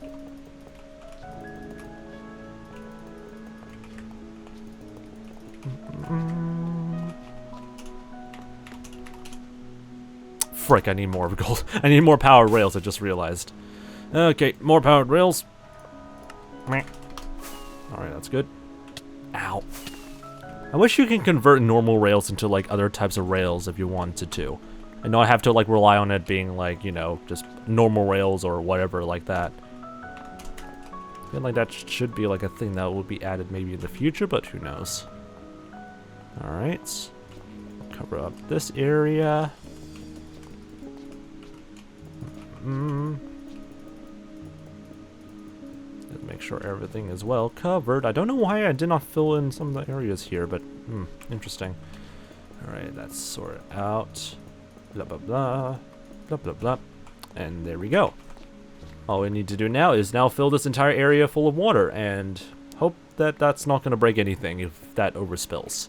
Frick, I need more gold. I need more powered rails, I just realized. Okay, more powered rails. Alright, that's good. Ow. I wish you can convert normal rails into like other types of rails if you wanted to. I know I have to like rely on it being like, you know, just normal rails or whatever like that. I feel like that should be like a thing that will be added maybe in the future, but who knows. Alright. Cover up this area. Make sure everything is well covered. I don't know why I did not fill in some of the areas here, but interesting. Alright, that's sorted out. Blah blah blah. Blah blah blah. And there we go. All we need to do now is fill this entire area full of water and hope that that's not going to break anything if that overspills.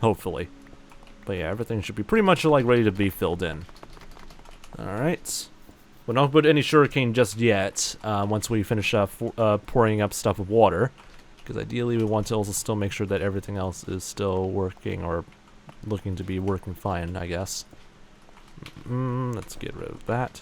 Hopefully. But yeah, everything should be pretty much like ready to be filled in. Alright. We'll not put any sugarcane just yet, once we finish pouring up stuff with water. Because ideally we want to also still make sure that everything else is still working, or looking to be working fine, I guess. Let's get rid of that.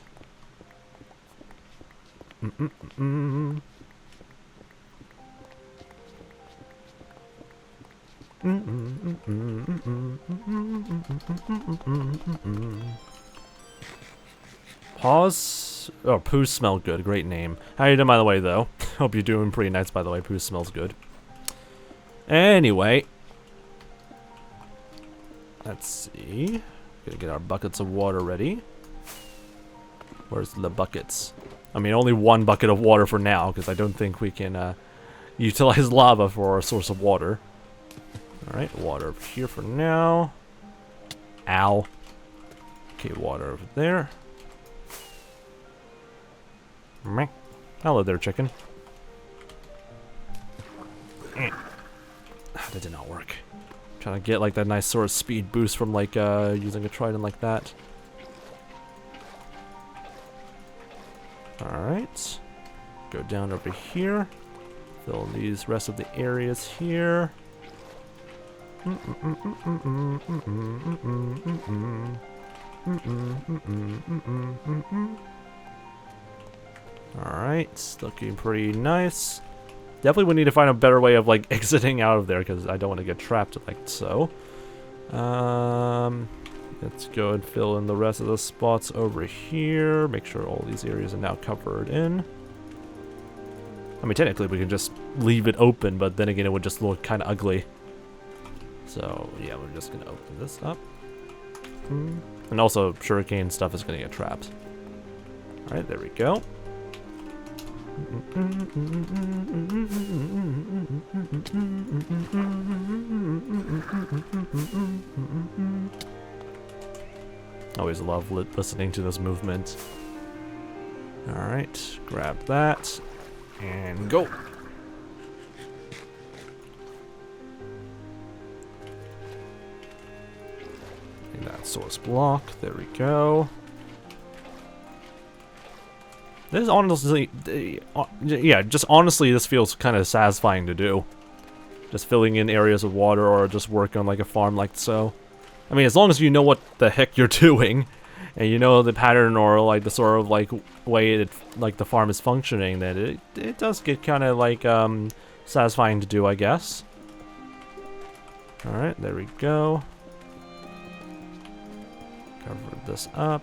Pause. Oh, poo smell good. Great name. How you doing, by the way, though? Hope you're doing pretty nice, by the way. Poo smells good. Anyway. Let's see. Gotta get our buckets of water ready. Where's the buckets? I mean, only one bucket of water for now, because I don't think we can utilize lava for our source of water. Alright, water over here for now. Ow. Okay, water over there. Meh. Hello there, chicken. That did not work. I'm trying to get like that nice sort of speed boost from like using a trident like that. Alright. Go down over here. Fill these rest of the areas here. Alright, looking pretty nice. Definitely we need to find a better way of like exiting out of there, because I don't want to get trapped like so. Let's go and fill in the rest of the spots over here. Make sure all these areas are now covered in. I mean, technically we can just leave it open, but then again it would just look kind of ugly. So yeah, we're just gonna open this up. And also sugarcane stuff is gonna get trapped. Alright, there we go. Always love listening to this movement. Alright, grab that and go. And that source block, there we go. This is honestly, yeah, just honestly, this feels kind of satisfying to do. Just filling in areas of water or just work on like a farm like so. I mean, as long as you know what the heck you're doing, and you know the pattern or like the sort of like way it, like the farm is functioning, then it does get kind of like satisfying to do, I guess. All right, there we go. Cover this up.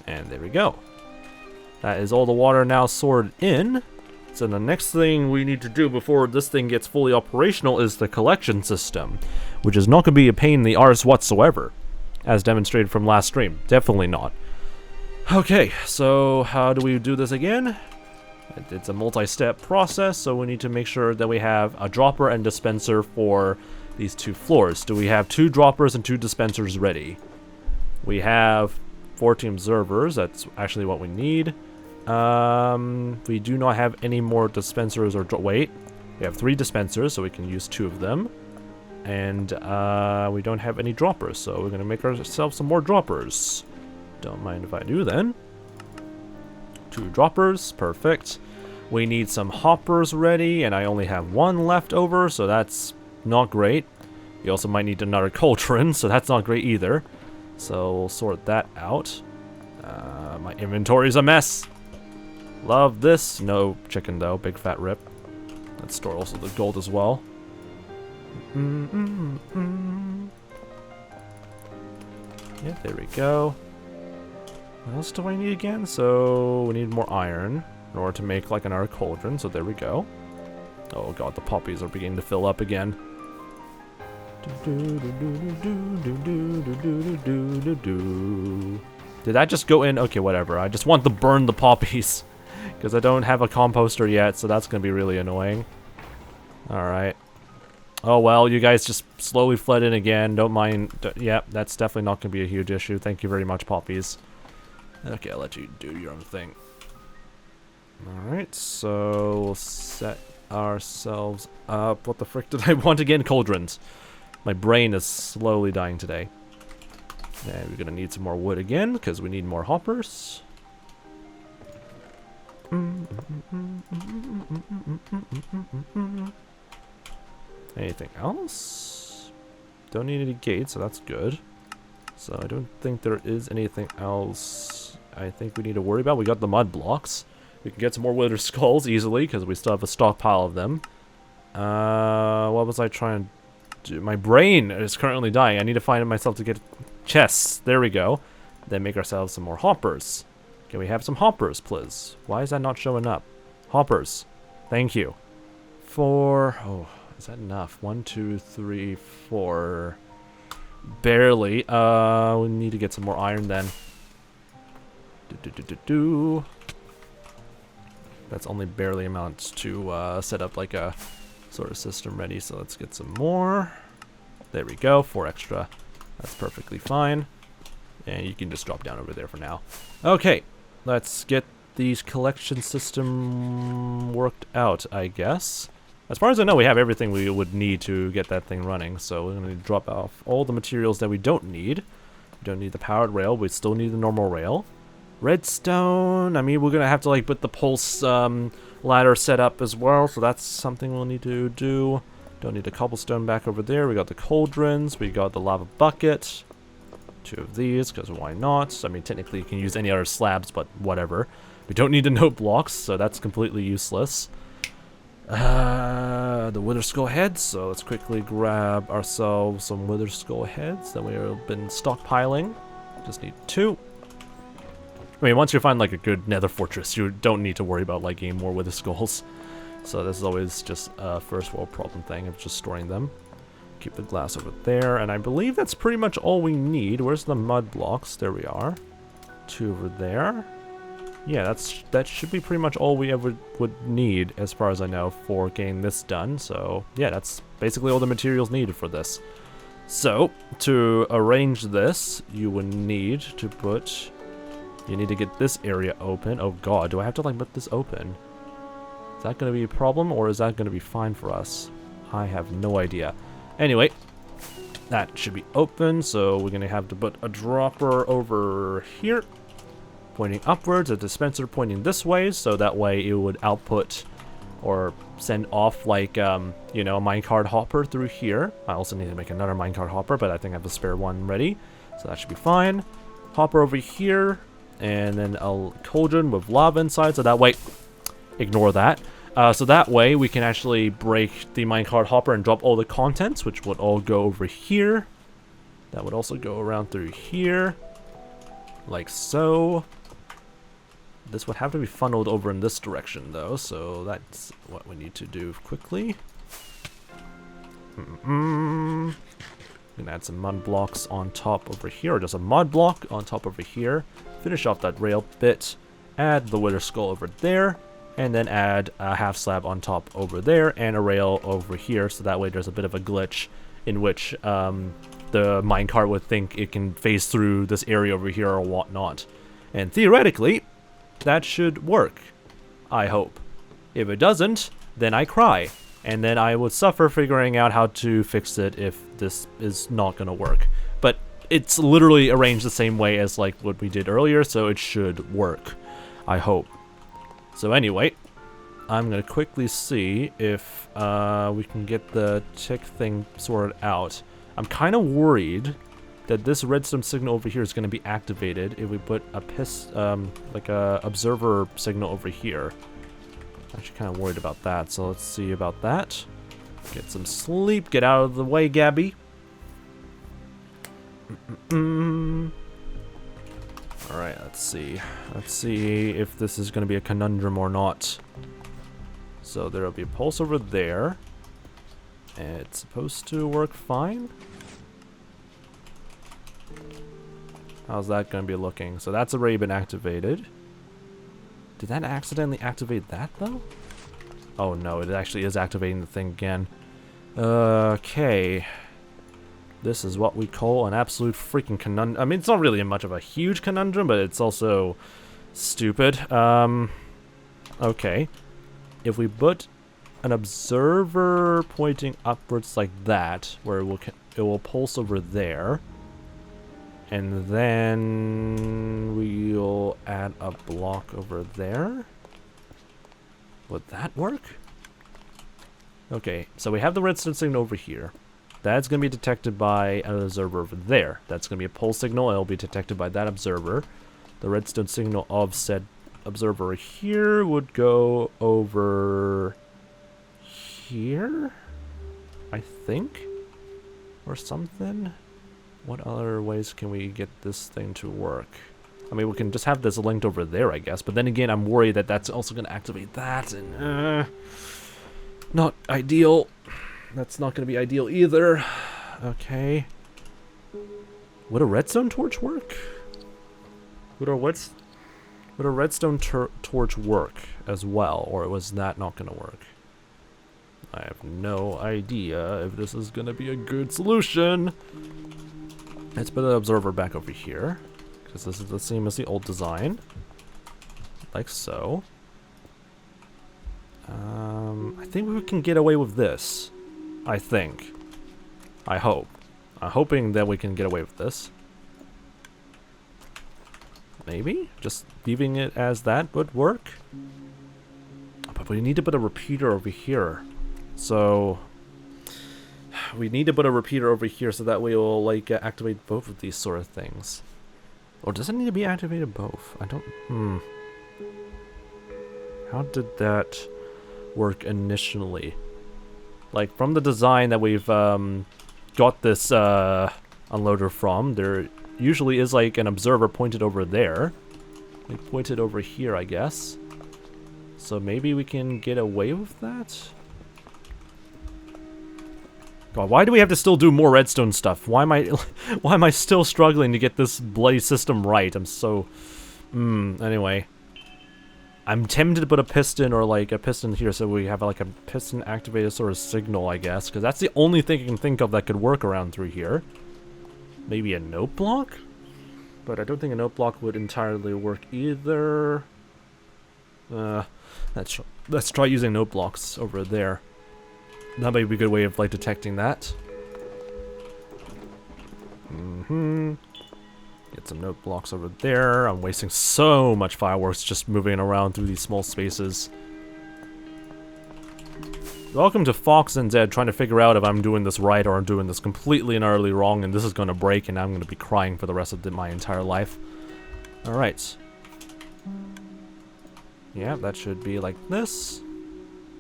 And there we go. That is all the water now sorted in. So the next thing we need to do before this thing gets fully operational is the collection system, which is not going to be a pain in the arse whatsoever, as demonstrated from last stream. Definitely not. Okay, so how do we do this again? It's a multi-step process, so we need to make sure that we have a dropper and dispenser for these 2 floors. Do we have 2 droppers and 2 dispensers ready? We have 14 observers. That's actually what we need. We do not have any more dispensers or wait. We have 3 dispensers, so we can use 2 of them. And we don't have any droppers, so we're gonna make ourselves some more droppers. Don't mind if I do then. 2 droppers, perfect. We need some hoppers ready, and I only have 1 left over, so that's not great. You also might need another cauldron, so that's not great either. So we'll sort that out. My inventory's a mess. Love this. No chicken though, big fat rip. Let's store also the gold as well. Yeah, there we go. What else do I need again? So we need more iron in order to make like another cauldron, so there we go. Oh god, the poppies are beginning to fill up again. Did that just go in? Okay, whatever. I just want to burn the poppies because I don't have a composter yet, so that's going to be really annoying. Alright. Oh well, you guys just slowly fled in again. Don't mind. Yeah, that's definitely not going to be a huge issue. Thank you very much, poppies. Okay, I'll let you do your own thing. Alright, so we'll set ourselves up. What the frick did I want again? Cauldrons. My brain is slowly dying today. And we're gonna need some more wood again, because we need more hoppers. Anything else? Don't need any gates, so that's good. So I don't think there is anything else I think we need to worry about. We got the mud blocks. We can get some more wither skulls easily, because we still have a stockpile of them. What was I trying to do? My brain is currently dying. I need to find myself to get chests. There we go. Then make ourselves some more hoppers. Can we have some hoppers, please? Why is that not showing up? Hoppers. Thank you. 4. Oh, is that enough? 1, 2, 3, 4. Barely. We need to get some more iron then. That's only barely amounts to set up like a sort of system ready. So let's get some more. There we go. 4 extra. That's perfectly fine. And you can just drop down over there for now. Okay. Let's get these collection system worked out, I guess. As far as I know, we have everything we would need to get that thing running. So we're going to drop off all the materials that we don't need. We don't need the powered rail. We still need the normal rail. Redstone. I mean, we're going to have to like put the pulse ladder set up as well. So that's something we'll need to do. Don't need the cobblestone back over there. We got the cauldrons. We got the lava bucket. 2 of these, because why not? I mean, technically you can use any other slabs, but whatever. We don't need the note blocks, so that's completely useless. The wither skull heads, so let's quickly grab ourselves some wither skull heads that we've been stockpiling. Just need 2. I mean, once you find like a good nether fortress, you don't need to worry about like getting more wither skulls. So this is always just a first world problem thing of just storing them. Keep the glass over there, and I believe that's pretty much all we need. Where's the mud blocks? There we are. 2 over there. Yeah, that should be pretty much all we ever would need, as far as I know, for getting this done. So yeah, that's basically all the materials needed for this. So to arrange this, you would need to put. You need to get this area open. Oh god, do I have to like put this open? Is that going to be a problem, or is that going to be fine for us? I have no idea. Anyway, that should be open, so we're going to have to put a dropper over here, pointing upwards, a dispenser pointing this way, so that way it would output or send off like, you know, a minecart hopper through here. I also need to make another minecart hopper, but I think I have a spare one ready, so that should be fine. Hopper over here, and then a cauldron with lava inside, so that way, ignore that. So that way we can actually break the minecart hopper and drop all the contents, which would all go over here. That would also go around through here, like so. This would have to be funneled over in this direction though, so that's what we need to do quickly. I'm gonna add some mud blocks on top over here, or just a mud block on top over here. Finish off that rail bit. Add the wither skull over there, and then add a half slab on top over there, and a rail over here, so that way there's a bit of a glitch in which the minecart would think it can phase through this area over here or whatnot. And theoretically, that should work. I hope. If it doesn't, then I cry. And then I would suffer figuring out how to fix it if this is not gonna work. But it's literally arranged the same way as like what we did earlier, so it should work. I hope. So anyway, I'm gonna quickly see if we can get the tick thing sorted out. I'm kind of worried that this redstone signal over here is gonna be activated if we put a like a observer signal over here. I'm actually kind of worried about that, so let's see about that. Get some sleep, get out of the way, Gabby. Alright, let's see. Let's see if this is going to be a conundrum or not. So there'll be a pulse over there. And it's supposed to work fine. How's that going to be looking? So that's already been activated. Did that accidentally activate that, though? Oh, no, it actually is activating the thing again. Okay. This is what we call an absolute freaking conundrum. I mean, it's not really much of a huge conundrum, but it's also stupid. Okay. If we put an observer pointing upwards like that, where it will pulse over there, and then we'll add a block over there. Would that work? Okay, so we have the redstone signal over here. That's going to be detected by an observer over there. That's going to be a pulse signal. It'll be detected by that observer. The redstone signal of said observer here would go over here, I think, or something. What other ways can we get this thing to work? I mean, we can just have this linked over there, I guess. But then again, I'm worried that that's also going to activate that, and not ideal. That's not going to be ideal either. Okay. Would a redstone torch work? Would a redstone torch work as well, or was that not going to work? I have no idea if this is going to be a good solution. Let's put the observer back over here, because this is the same as the old design. Like so. I think we can get away with this. I think. I hope. I'm hoping that we can get away with this. Maybe? Just leaving it as that would work? But we need to put a repeater over here. So we need to put a repeater over here so that way it will like activate both of these sort of things. Or does it need to be activated both? I don't... How did that work initially? Like, from the design that we've got this unloader from, there usually is like an observer pointed over there. We pointed over here, I guess. So maybe we can get away with that? God, why do we have to still do more redstone stuff? Why am I still struggling to get this bloody system right? I'm so... anyway. I'm tempted to put a piston or like a piston here so we have like a piston activated sort of signal, I guess. Because that's the only thing I can think of that could work around through here. Maybe a note block? But I don't think a note block would entirely work either. Let's try using note blocks over there. That might be a good way of like detecting that. Get some note blocks over there. I'm wasting so much fireworks just moving around through these small spaces. Welcome to FoxNZ, trying to figure out if I'm doing this right or I'm doing this completely and utterly wrong, and this is going to break and I'm going to be crying for the rest of my entire life. Alright. Yeah, that should be like this.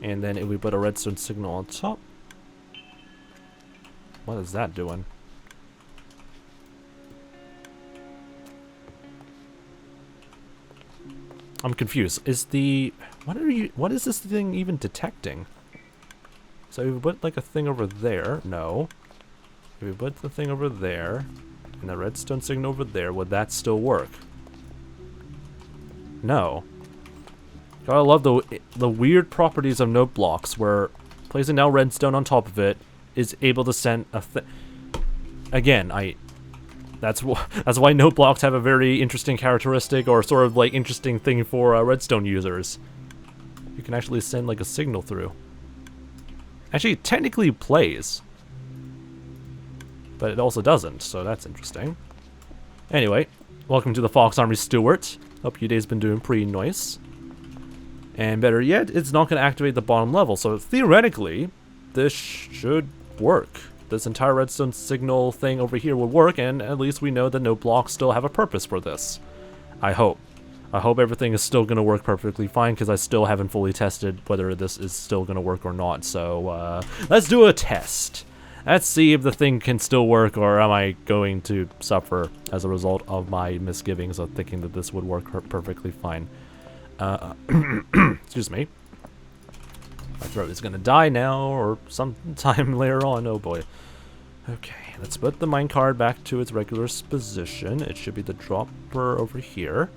And then if we put a redstone signal on top. What is that doing? I'm confused. What is this thing even detecting? So if we put like a thing over there, no. If we put the thing over there, and the redstone signal over there, would that still work? No. Gotta love the weird properties of note blocks, where placing down redstone on top of it is able to send a thing. Again, that's why note blocks have a very interesting characteristic, or sort of like interesting thing for redstone users. You can actually send like a signal through. Actually, it technically plays, but it also doesn't, so that's interesting. Anyway, welcome to the Fox Army Stewart. Hope your day's been doing pretty nice. And better yet, it's not going to activate the bottom level, so theoretically, this should work. This entire redstone signal thing over here will work, and at least we know that no blocks still have a purpose for this. I hope. I hope everything is still going to work perfectly fine, because I still haven't fully tested whether this is still going to work or not. So, let's do a test. Let's see if the thing can still work, or am I going to suffer as a result of my misgivings of thinking that this would work perfectly fine. Excuse me. My throat is gonna die now, or sometime later on. Oh boy. Okay, let's put the minecart back to its regular position. It should be the dropper over here.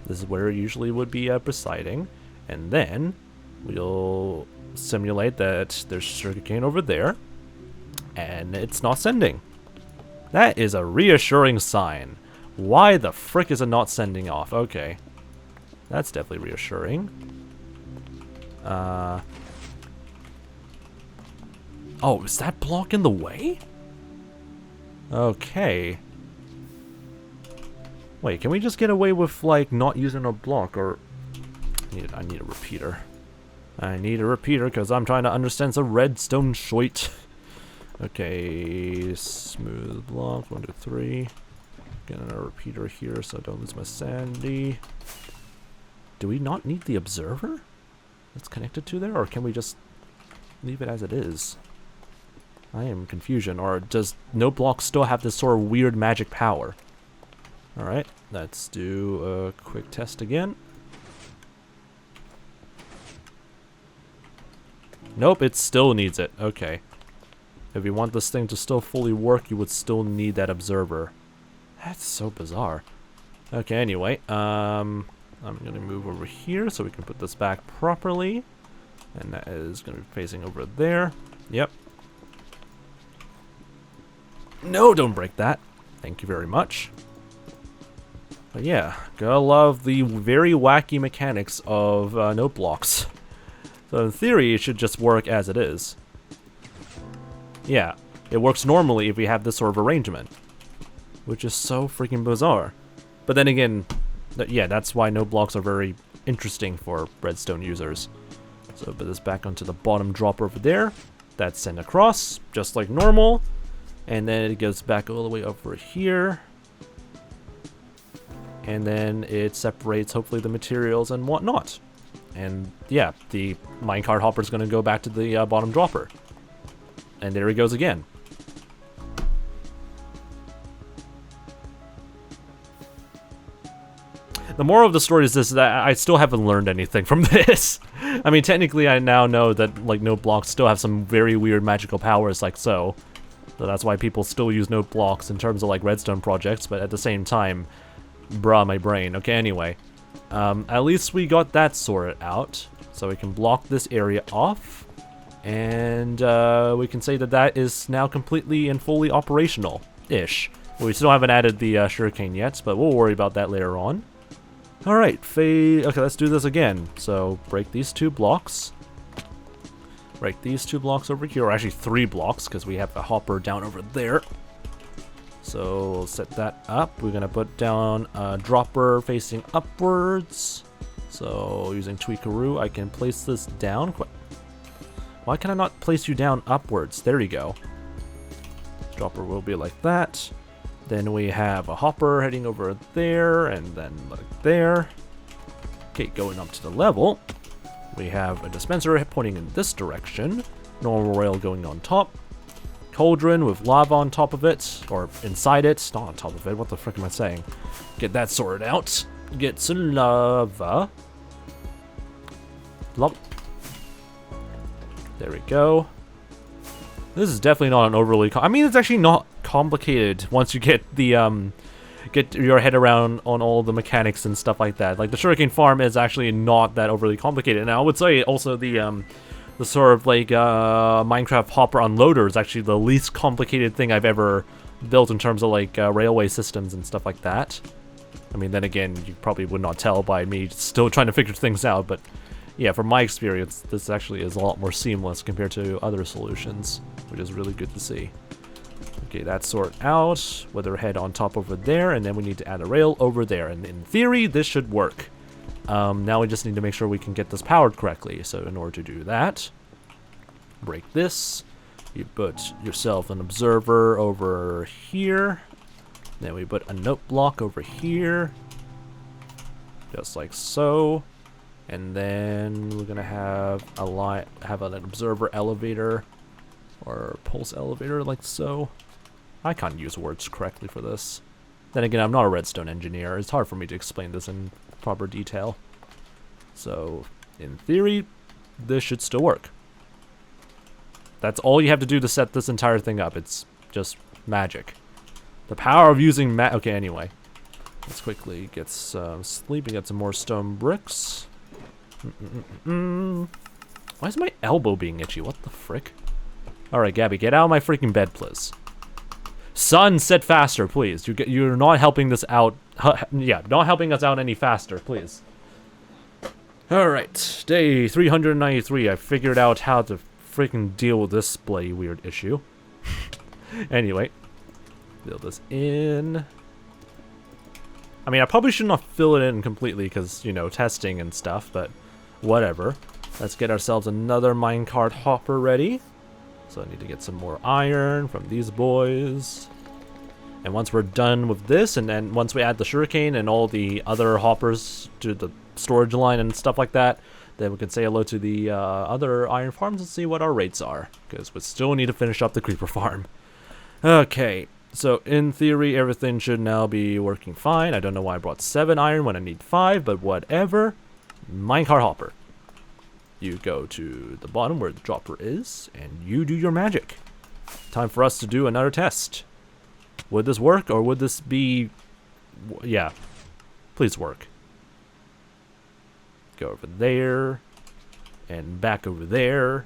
This is where it usually would be presiding. And then we'll simulate that there's sugarcane over there, and it's not sending. That is a reassuring sign. Why the frick is it not sending off? Okay. That's definitely reassuring. Oh, is that block in the way? Okay. Wait, can we just get away with, like, not using a block, or... I need a repeater. I need a repeater, because I'm trying to understand some redstone shite. Okay, smooth block, 1, 2, 3. Getting a repeater here so I don't lose my sanity. Do we not need the observer that's connected to there, or can we just leave it as it is? I am confusion. Or does no block still have this sort of weird magic power? Alright, let's do a quick test again. Nope, it still needs it. Okay. If you want this thing to still fully work, you would still need that observer. That's so bizarre. Okay, anyway, I'm gonna move over here so we can put this back properly. And that is gonna be facing over there. Yep. No, don't break that. Thank you very much. But yeah, gotta love the very wacky mechanics of note blocks. So in theory, it should just work as it is. Yeah, it works normally if we have this sort of arrangement, which is so freaking bizarre. But then again, yeah, that's why note blocks are very interesting for redstone users. So put this back onto the bottom dropper over there. That's sent across, just like normal. And then it goes back all the way over here. And then it separates, hopefully, the materials and whatnot. And yeah, the minecart hopper is going to go back to the bottom dropper. And there he goes again. The moral of the story is this, that I still haven't learned anything from this. I mean, technically I now know that, like, note blocks still have some very weird magical powers like so. So that's why people still use note blocks in terms of, like, redstone projects, but at the same time, bruh, my brain. Okay, anyway. At least we got that sorted out. So we can block this area off. And we can say that that is now completely and fully operational-ish. We still haven't added the sugarcane yet, but we'll worry about that later on. Alright, okay, let's do this again. So, break these 2 blocks. Break these 2 blocks over here, or actually 3 blocks, because we have the hopper down over there. So, we'll set that up. We're going to put down a dropper facing upwards. So, using 𝗦cije𝗰𝗶, I can place this down. Why can I not place you down upwards? There you go. Dropper will be like that. Then we have a hopper heading over there, and then like there. Okay, going up to the level. We have a dispenser pointing in this direction. Normal rail going on top. Cauldron with lava on top of it, or inside it. Not on top of it, what the frick am I saying? Get that sorted out. Get some lava. Lop. There we go. This is definitely not an overly... I mean, it's actually not complicated once you get the get your head around on all the mechanics and stuff like that. Like the sugarcane farm is actually not that overly complicated. And I would say also the sort of like Minecraft hopper unloader is actually the least complicated thing I've ever built in terms of like railway systems and stuff like that. I mean, then again, you probably would not tell by me still trying to figure things out, but yeah, from my experience, this actually is a lot more seamless compared to other solutions, which is really good to see. Okay, that's sorted out with our head on top over there, and then we need to add a rail over there, and in theory, this should work. Now we just need to make sure we can get this powered correctly, so in order to do that, break this, you put yourself an observer over here, then we put a note block over here, just like so, and then we're gonna have an observer elevator, or pulse elevator like so. I can't use words correctly for this. Then again, I'm not a redstone engineer. It's hard for me to explain this in proper detail. So, in theory, this should still work. That's all you have to do to set this entire thing up. It's just magic. The power of using okay, anyway. Let's quickly get some sleep and get some more stone bricks. Why is my elbow being itchy? What the frick? Alright, Gabby, get out of my freaking bed, please. Son, sit faster, please. You're not helping this out. Yeah, not helping us out any faster, please. Alright, day 393. I figured out how to freaking deal with this bloody weird issue. Anyway, fill this in. I mean, I probably should not fill it in completely because, you know, testing and stuff, but whatever. Let's get ourselves another minecart hopper ready. So I need to get some more iron from these boys. And once we're done with this, and then once we add the sugarcane and all the other hoppers to the storage line and stuff like that, then we can say hello to the other iron farms and see what our rates are. Because we still need to finish up the creeper farm. Okay, so in theory, everything should now be working fine. I don't know why I brought 7 iron when I need 5, but whatever. Minecart hopper. You go to the bottom where the dropper is, and you do your magic. Time for us to do another test. Would this work, or would this be... Yeah. Please work. Go over there, and back over there.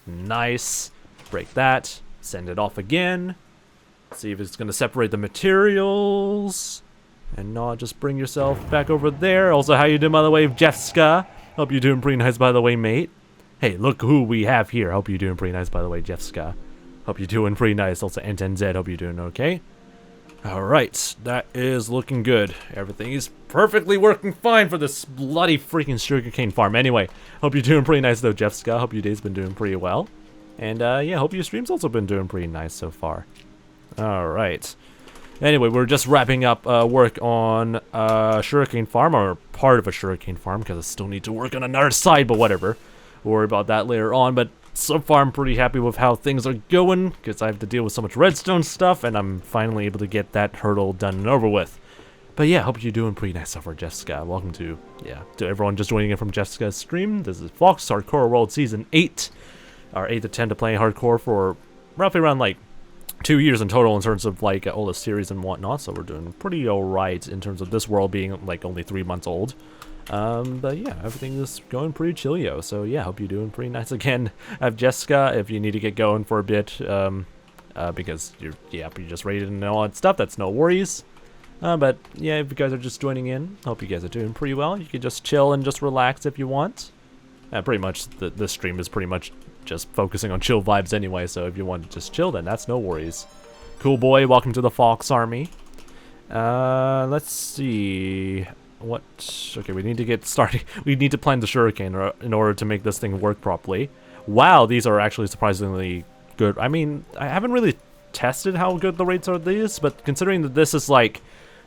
Nice. Break that. Send it off again. See if it's going to separate the materials. And not just bring yourself back over there. Also, how you doing, by the way, Jeffska? Hope you're doing pretty nice, by the way, mate. Hey, look who we have here. Hope you're doing pretty nice, by the way, Jeffska. Hope you're doing pretty nice. Also, FoxNZ, hope you're doing okay. Alright, that is looking good. Everything is perfectly working fine for this bloody freaking sugarcane farm. Anyway, hope you're doing pretty nice, though, Jeffska. Hope your day's been doing pretty well. And, yeah, hope your stream's also been doing pretty nice so far. Alright. Anyway, we're just wrapping up work on a sugarcane farm, or part of a sugarcane farm, because I still need to work on another side, but whatever. We'll worry about that later on, but so far I'm pretty happy with how things are going, because I have to deal with so much redstone stuff, and I'm finally able to get that hurdle done and over with. But yeah, hope you're doing pretty nice so far, Jessica. Welcome to everyone just joining in from Jessica's stream. This is Fox Hardcore World Season 8, our 8th attempt to play hardcore for roughly around, like, 2 years in total in terms of like all the series and whatnot, so we're doing pretty alright in terms of this world being like only 3 months old. But yeah, everything is going pretty chillio, so yeah, hope you're doing pretty nice. Again, I have Jessica if you need to get going for a bit, because you're just ready to know all that stuff, that's no worries. But yeah, if you guys are just joining in, hope you guys are doing pretty well. You can just chill and just relax if you want. Pretty much, this stream is pretty much just focusing on chill vibes anyway, so if you want to just chill, then that's no worries. Cool boy, welcome to the Fox Army. Let's see... Okay, we need to get started. We need to plant the sugarcane in order to make this thing work properly. Wow, these are actually surprisingly good. I mean, I haven't really tested how good the rates are these, but considering that this is like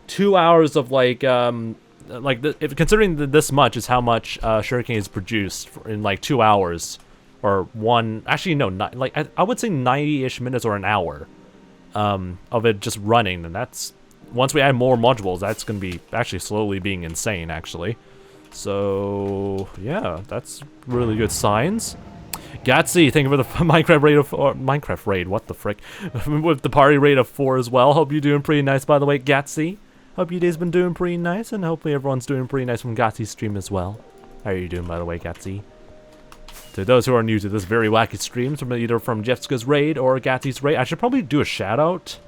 2 hours of like, considering that this much is how much sugarcane is produced in like 2 hours, or I would say 90-ish minutes or an hour of it just running, and that's, once we add more modules, that's going to be actually slowly being insane, actually. So, yeah, that's really good signs. 𝗦cie, thank you for the Minecraft raid of Minecraft raid. What the frick? With the party rate of 4 as well. Hope you're doing pretty nice, by the way, 𝗦cie. Hope your day's been doing pretty nice, and hopefully everyone's doing pretty nice from 𝗦cie's stream as well. How are you doing, by the way, 𝗦cie? To those who are new to this very wacky streams, from either from Jessica's raid or 𝗦cie's raid, I should probably do a shout out.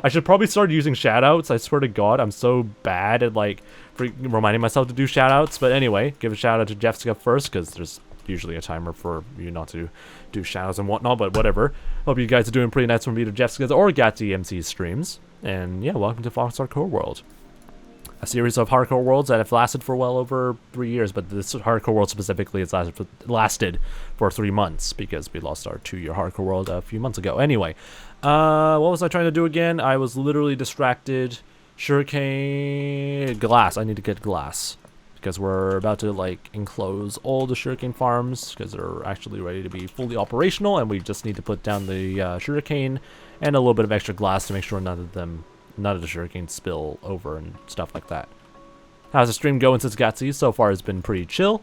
I should probably start using shoutouts. I swear to God, I'm so bad at like reminding myself to do shoutouts. But anyway, give a shout out to Jessica first, because there's usually a timer for you not to do shoutouts and whatnot. But whatever. Hope you guys are doing pretty nice from either Jessica's or 𝗦cie MC's streams. And yeah, welcome to Fox Hardcore World, a series of hardcore worlds that have lasted for well over 3 years. But this hardcore world specifically has lasted for 3 months, because we lost our 2-year hardcore world a few months ago. Anyway. What was I trying to do again? I was literally distracted. Sugarcane glass. I need to get glass, because we're about to like enclose all the sugarcane farms, because they're actually ready to be fully operational, and we just need to put down the sugarcane and a little bit of extra glass to make sure none of the sugarcane spill over and stuff like that. How's the stream going since 𝗦cie? So far it's been pretty chill.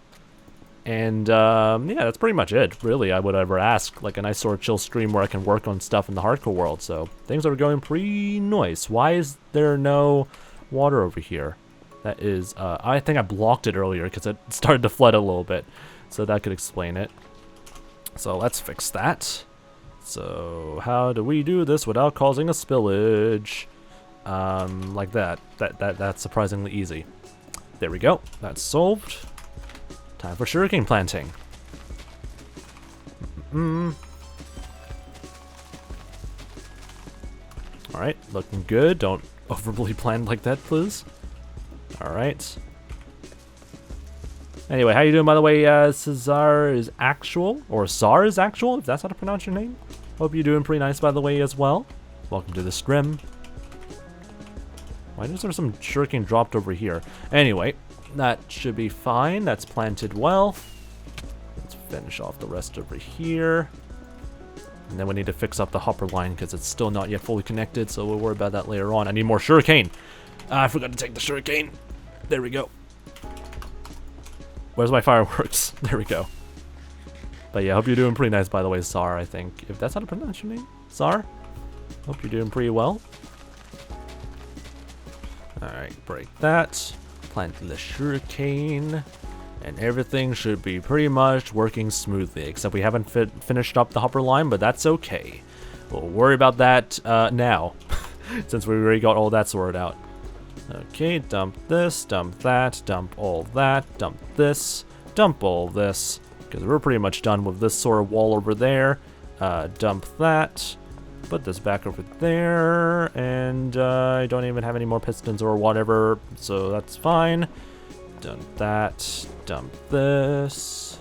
And yeah, that's pretty much it, really. I would ever ask, like a nice sort of chill stream where I can work on stuff in the hardcore world. So things are going pretty nice. Why is there no water over here? That is, I think I blocked it earlier because it started to flood a little bit. So that could explain it. So let's fix that. So how do we do this without causing a spillage? Like that. That's surprisingly easy. There we go. That's solved. Time for sugarcane planting. Alright, looking good. Don't overly plant like that, please. Alright. Anyway, how you doing, by the way? Cesar is actual, or Sar is actual, if that's how to pronounce your name. Hope you're doing pretty nice, by the way, as well. Welcome to the stream. Why is there some sugarcane dropped over here? Anyway. That should be fine. That's planted well. Let's finish off the rest over here. And then we need to fix up the hopper line because it's still not yet fully connected, so we'll worry about that later on. I need more sugarcane. I forgot to take the sugarcane. There we go. Where's my fireworks? There we go. But yeah, hope you're doing pretty nice, by the way, Sar, I think. If that's how to pronounce your name? Sar? Hope you're doing pretty well. Alright, break that. Plant the sugarcane, and everything should be pretty much working smoothly, except we haven't finished up the hopper line, but that's okay. We'll worry about that now, since we already got all that sorted out. Okay, dump this, dump that, dump all that, dump this, dump all this, because we're pretty much done with this sort of wall over there. Dump that. Put this back over there, and I don't even have any more pistons or whatever, so that's fine. Dump that, dump this.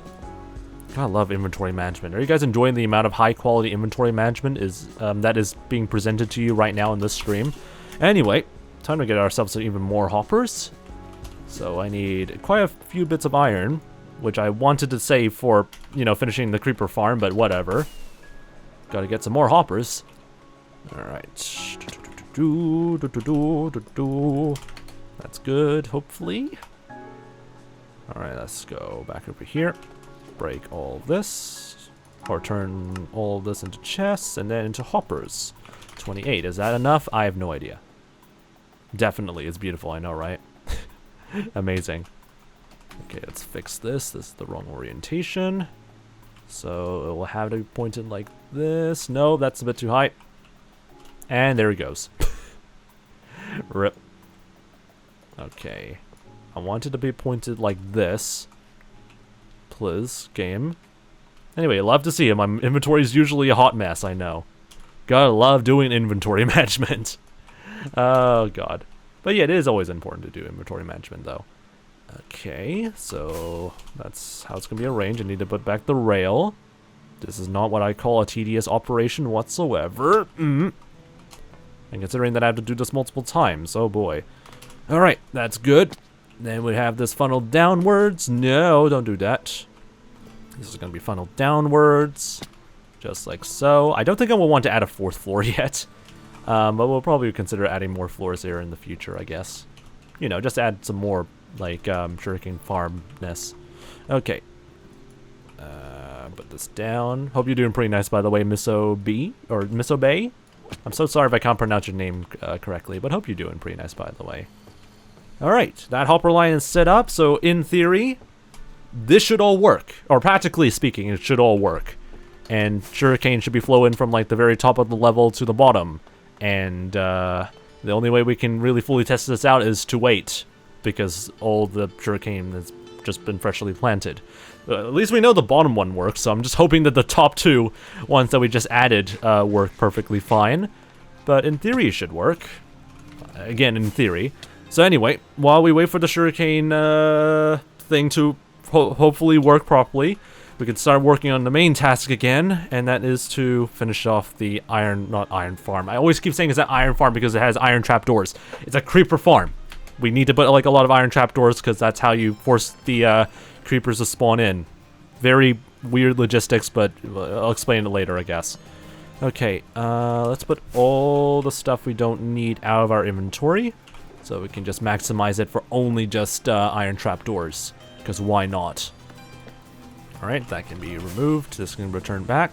God, I love inventory management. Are you guys enjoying the amount of high quality inventory management that is being presented to you right now in this stream? Anyway, time to get ourselves some even more hoppers. So I need quite a few bits of iron, which I wanted to save for, you know, finishing the creeper farm, but whatever. Gotta get some more hoppers. Alright. That's good, hopefully. Alright, let's go back over here. Break all this. Or turn all this into chests and then into hoppers. 28. Is that enough? I have no idea. Definitely. It's beautiful, I know, right? Amazing. Okay, let's fix this. This is the wrong orientation. So it will have to be pointed like this. No, that's a bit too high. And there he goes. Rip. Okay. I want it to be pointed like this. Please, game. Anyway, love to see it. My inventory is usually a hot mess, I know. Gotta love doing inventory management. Oh, God. But yeah, it is always important to do inventory management, though. Okay, so that's how it's going to be arranged. I need to put back the rail. This is not what I call a tedious operation whatsoever. And considering that I have to do this multiple times, oh boy. Alright, that's good. Then we have this funneled downwards. No, don't do that. This is going to be funneled downwards. Just like so. I don't think I will want to add a 4th floor yet. But we'll probably consider adding more floors here in the future, I guess. You know, just add some more, like, sugarcane farmness. Okay. Put this down. Hope you're doing pretty nice, by the way, 𝗦cie𝗰𝗶𝗹. I'm so sorry if I can't pronounce your name correctly, but hope you're doing pretty nice, by the way. Alright, that hopper line is set up, so in theory, this should all work. Or practically speaking, it should all work. And sugarcane should be flowing from like the very top of the level to the bottom. And the only way we can really fully test this out is to wait, because all the sugarcane has just been freshly planted. At least we know the bottom one works, so I'm just hoping that the top two ones that we just added work perfectly fine. But in theory, it should work. Again, in theory. So anyway, while we wait for the sugarcane thing to hopefully work properly, we can start working on the main task again, and that is to finish off the not iron farm. I always keep saying it's an iron farm because it has iron trapdoors. It's a creeper farm. We need to put like a lot of iron trapdoors because that's how you force the creepers to spawn in. Very weird logistics, but I'll explain it later, I guess. Okay, let's put all the stuff we don't need out of our inventory, so we can just maximize it for only just iron trapdoors, because why not? Alright, that can be removed. This can return back.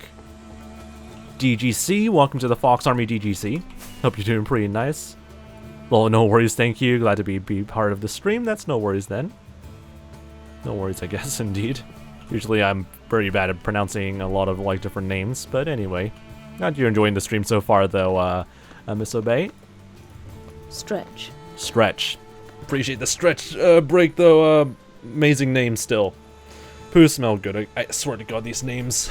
DGC, welcome to the Fox Army DGC. Hope you're doing pretty nice. Well, no worries, thank you. Glad to be part of the stream. That's no worries then. No worries, I guess, indeed. Usually I'm pretty bad at pronouncing a lot of like different names, but anyway. Glad you're enjoying the stream so far, though, 𝗦cie𝗰𝗶𝗟. Stretch. Stretch. Appreciate the stretch break, though. Amazing name still. Poo smell good. I swear to God, these names.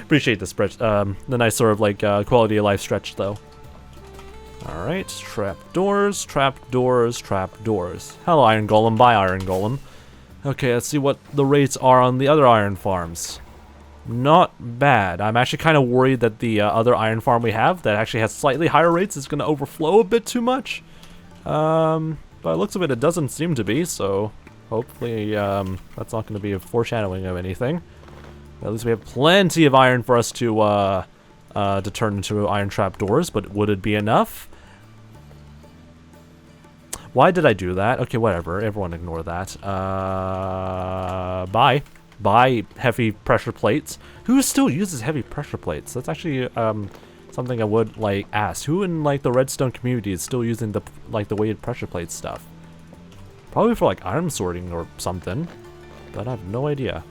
Appreciate the stretch. The nice sort of like quality of life stretch, though. Alright, trapdoors, trapdoors, trapdoors. Hello, Iron Golem. Bye, Iron Golem. Okay, let's see what the rates are on the other iron farms. Not bad. I'm actually kind of worried that the other iron farm we have that actually has slightly higher rates is going to overflow a bit too much. But it looks of it doesn't seem to be, so hopefully that's not going to be a foreshadowing of anything. At least we have plenty of iron for us to turn into iron trapdoors, but would it be enough? Why did I do that? Okay, whatever. Everyone ignore that. Bye. Buy heavy pressure plates. Who still uses heavy pressure plates? That's actually something I would like ask. Who in like the redstone community is still using the weighted pressure plate stuff? Probably for like item sorting or something, but I have no idea.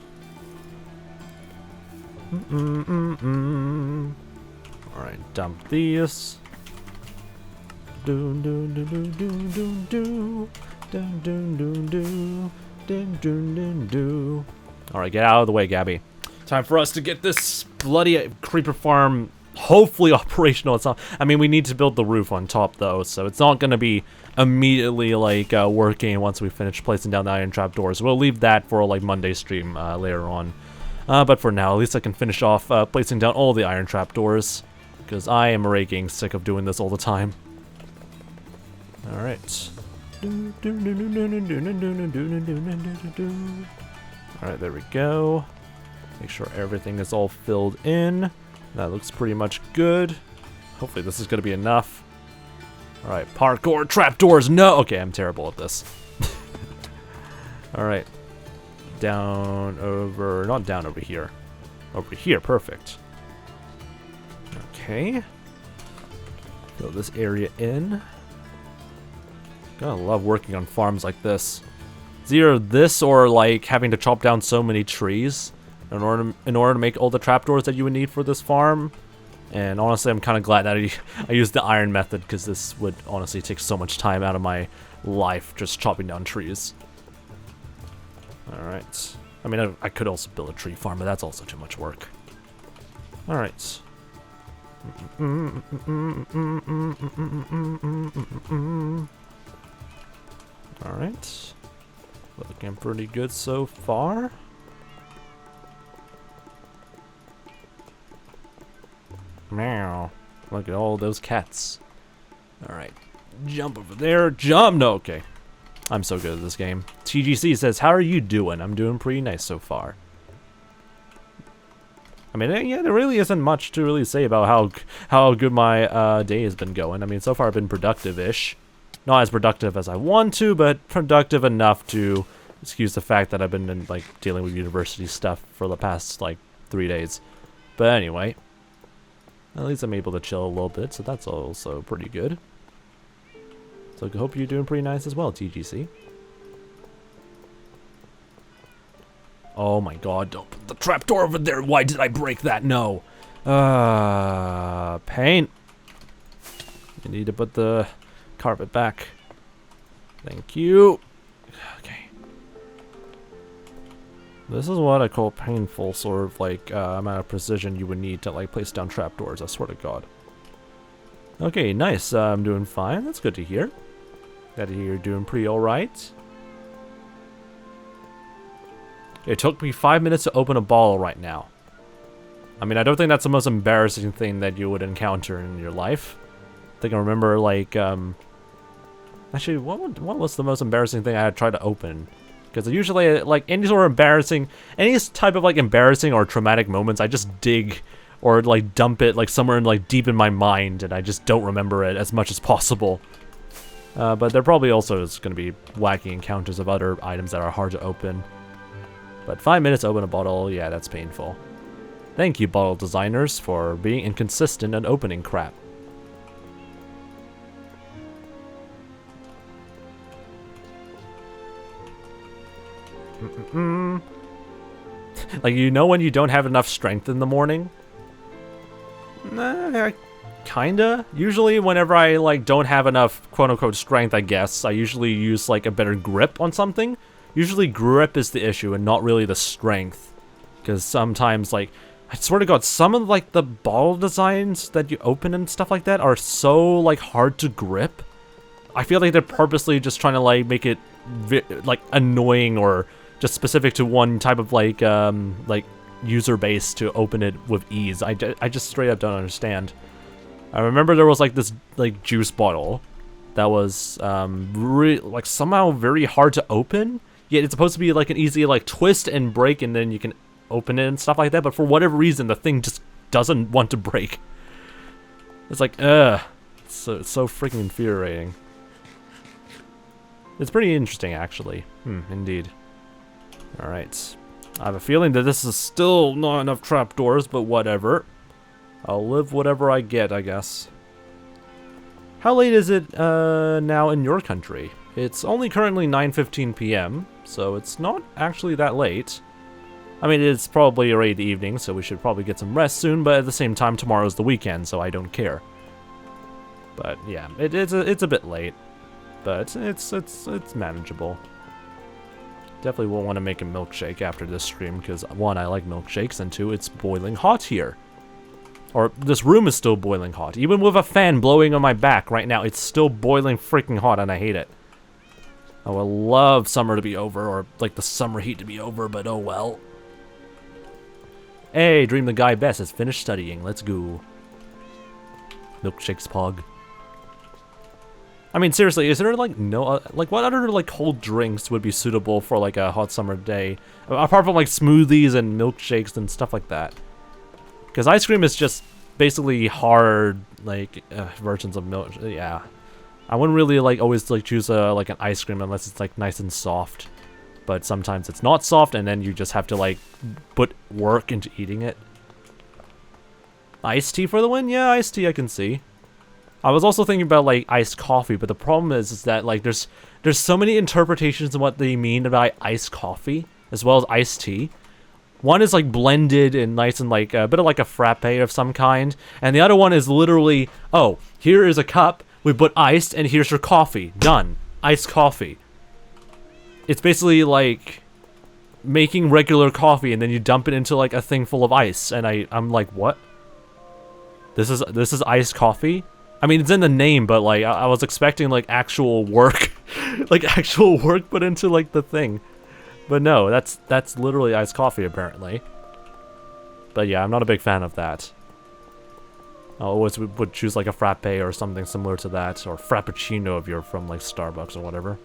All right, dump these. Alright, get out of the way, Gabby. Time for us to get this bloody creeper farm hopefully operational. It's not, I mean, we need to build the roof on top, though, so it's not going to be immediately, like, working once we finish placing down the iron trapdoors. We'll leave that for, like, Monday stream later on. But for now, at least I can finish off placing down all the iron trapdoors, because I am raking sick of doing this all the time. Alright. Alright, there we go. Make sure everything is all filled in. That looks pretty much good. Hopefully this is going to be enough. Alright, parkour, trapdoors, no! Okay, I'm terrible at this. Alright. Down over, not down over here. Over here, perfect. Okay. Fill this area in. I love working on farms like this. It's either this or like having to chop down so many trees in order to make all the trapdoors that you would need for this farm. And honestly, I'm kind of glad that I used the iron method, because this would honestly take so much time out of my life just chopping down trees. Alright. I mean, I could also build a tree farm, but that's also too much work. Alright. Alright. Looking pretty good so far. Meow. Look at all those cats. Alright. Jump over there. Jump! No, okay. I'm so good at this game. TGC says, how are you doing? I'm doing pretty nice so far. I mean, yeah, there really isn't much to really say about how good my day has been going. I mean, so far I've been productive-ish. Not as productive as I want to, but productive enough to excuse the fact that I've been like dealing with university stuff for the past like 3 days. But anyway, at least I'm able to chill a little bit, so that's also pretty good. So I hope you're doing pretty nice as well, TGC. Oh my god, don't put the trapdoor over there. Why did I break that? No. Paint. You need to put the carpet back. Thank you. Okay. This is what I call painful sort of like amount of precision you would need to like place down trapdoors, I swear to god. Okay, nice. I'm doing fine. That's good to hear. Glad to hear you're doing pretty alright. It took me 5 minutes to open a bottle right now. I mean, I don't think that's the most embarrassing thing that you would encounter in your life. I think I remember, like, actually, what was the most embarrassing thing I had tried to open? Because usually, like, any sort of embarrassing, any type of, like, embarrassing or traumatic moments, I just dig or, like, dump it, like, somewhere in, like, deep in my mind, and I just don't remember it as much as possible. But there probably also is going to be wacky encounters of other items that are hard to open. But 5 minutes to open a bottle, yeah, that's painful. Thank you, bottle designers, for being inconsistent and opening crap. Like, you know when you don't have enough strength in the morning? Nah, kinda. Usually whenever I, like, don't have enough quote-unquote strength, I guess, I usually use, like, a better grip on something. Usually grip is the issue and not really the strength. Because sometimes, like, I swear to god, some of, like, the bottle designs that you open and stuff like that are so, like, hard to grip. I feel like they're purposely just trying to, like, make it, like, annoying or just specific to one type of, like, user base to open it with ease. I just straight up don't understand. I remember there was, like, this, like, juice bottle that was, like, somehow very hard to open. Yet it's supposed to be, like, an easy, like, twist and break, and then you can open it and stuff like that. But for whatever reason, the thing just doesn't want to break. It's like, it's so freaking infuriating. It's pretty interesting, actually. Indeed. Alright. I have a feeling that this is still not enough trapdoors, but whatever. I'll live whatever I get, I guess. How late is it now in your country? It's only currently 9:15 p.m., so it's not actually that late. I mean, it's probably already the evening, so we should probably get some rest soon, but at the same time, tomorrow's the weekend, so I don't care. But yeah, it's a bit late, but it's manageable. Definitely won't want to make a milkshake after this stream, because 1, I like milkshakes, and 2, it's boiling hot here. Or, this room is still boiling hot. Even with a fan blowing on my back right now, it's still boiling freaking hot, and I hate it. I would love summer to be over, or, like, the summer heat to be over, but oh well. Hey, Dream the Guy Best has finished studying. Let's go. Milkshakes pog. I mean, seriously, is there, like, no... like, what other, like, cold drinks would be suitable for, like, a hot summer day? Apart from, like, smoothies and milkshakes and stuff like that. Because ice cream is just basically hard, like, versions of milk. Yeah. I wouldn't really, like, always, like, choose, like, an ice cream unless it's, like, nice and soft. But sometimes it's not soft, and then you just have to, like, put work into eating it. Iced tea for the win? Yeah, iced tea I can see. I was also thinking about, like, iced coffee, but the problem is that, like, there's so many interpretations of what they mean by iced coffee, as well as iced tea. One is, like, blended and nice and, like, a bit of, like, a frappe of some kind. And the other one is literally, oh, here is a cup, we put iced, and here's your coffee. Done. Iced coffee. It's basically, like, making regular coffee, and then you dump it into, like, a thing full of ice. And I'm like, what? This is iced coffee? I mean, it's in the name, but, like, I was expecting, like, actual work. Like, actual work put into, like, the thing. But no, that's literally iced coffee, apparently. But yeah, I'm not a big fan of that. I always would choose, like, a frappe or something similar to that. Or frappuccino if you're from, like, Starbucks or whatever.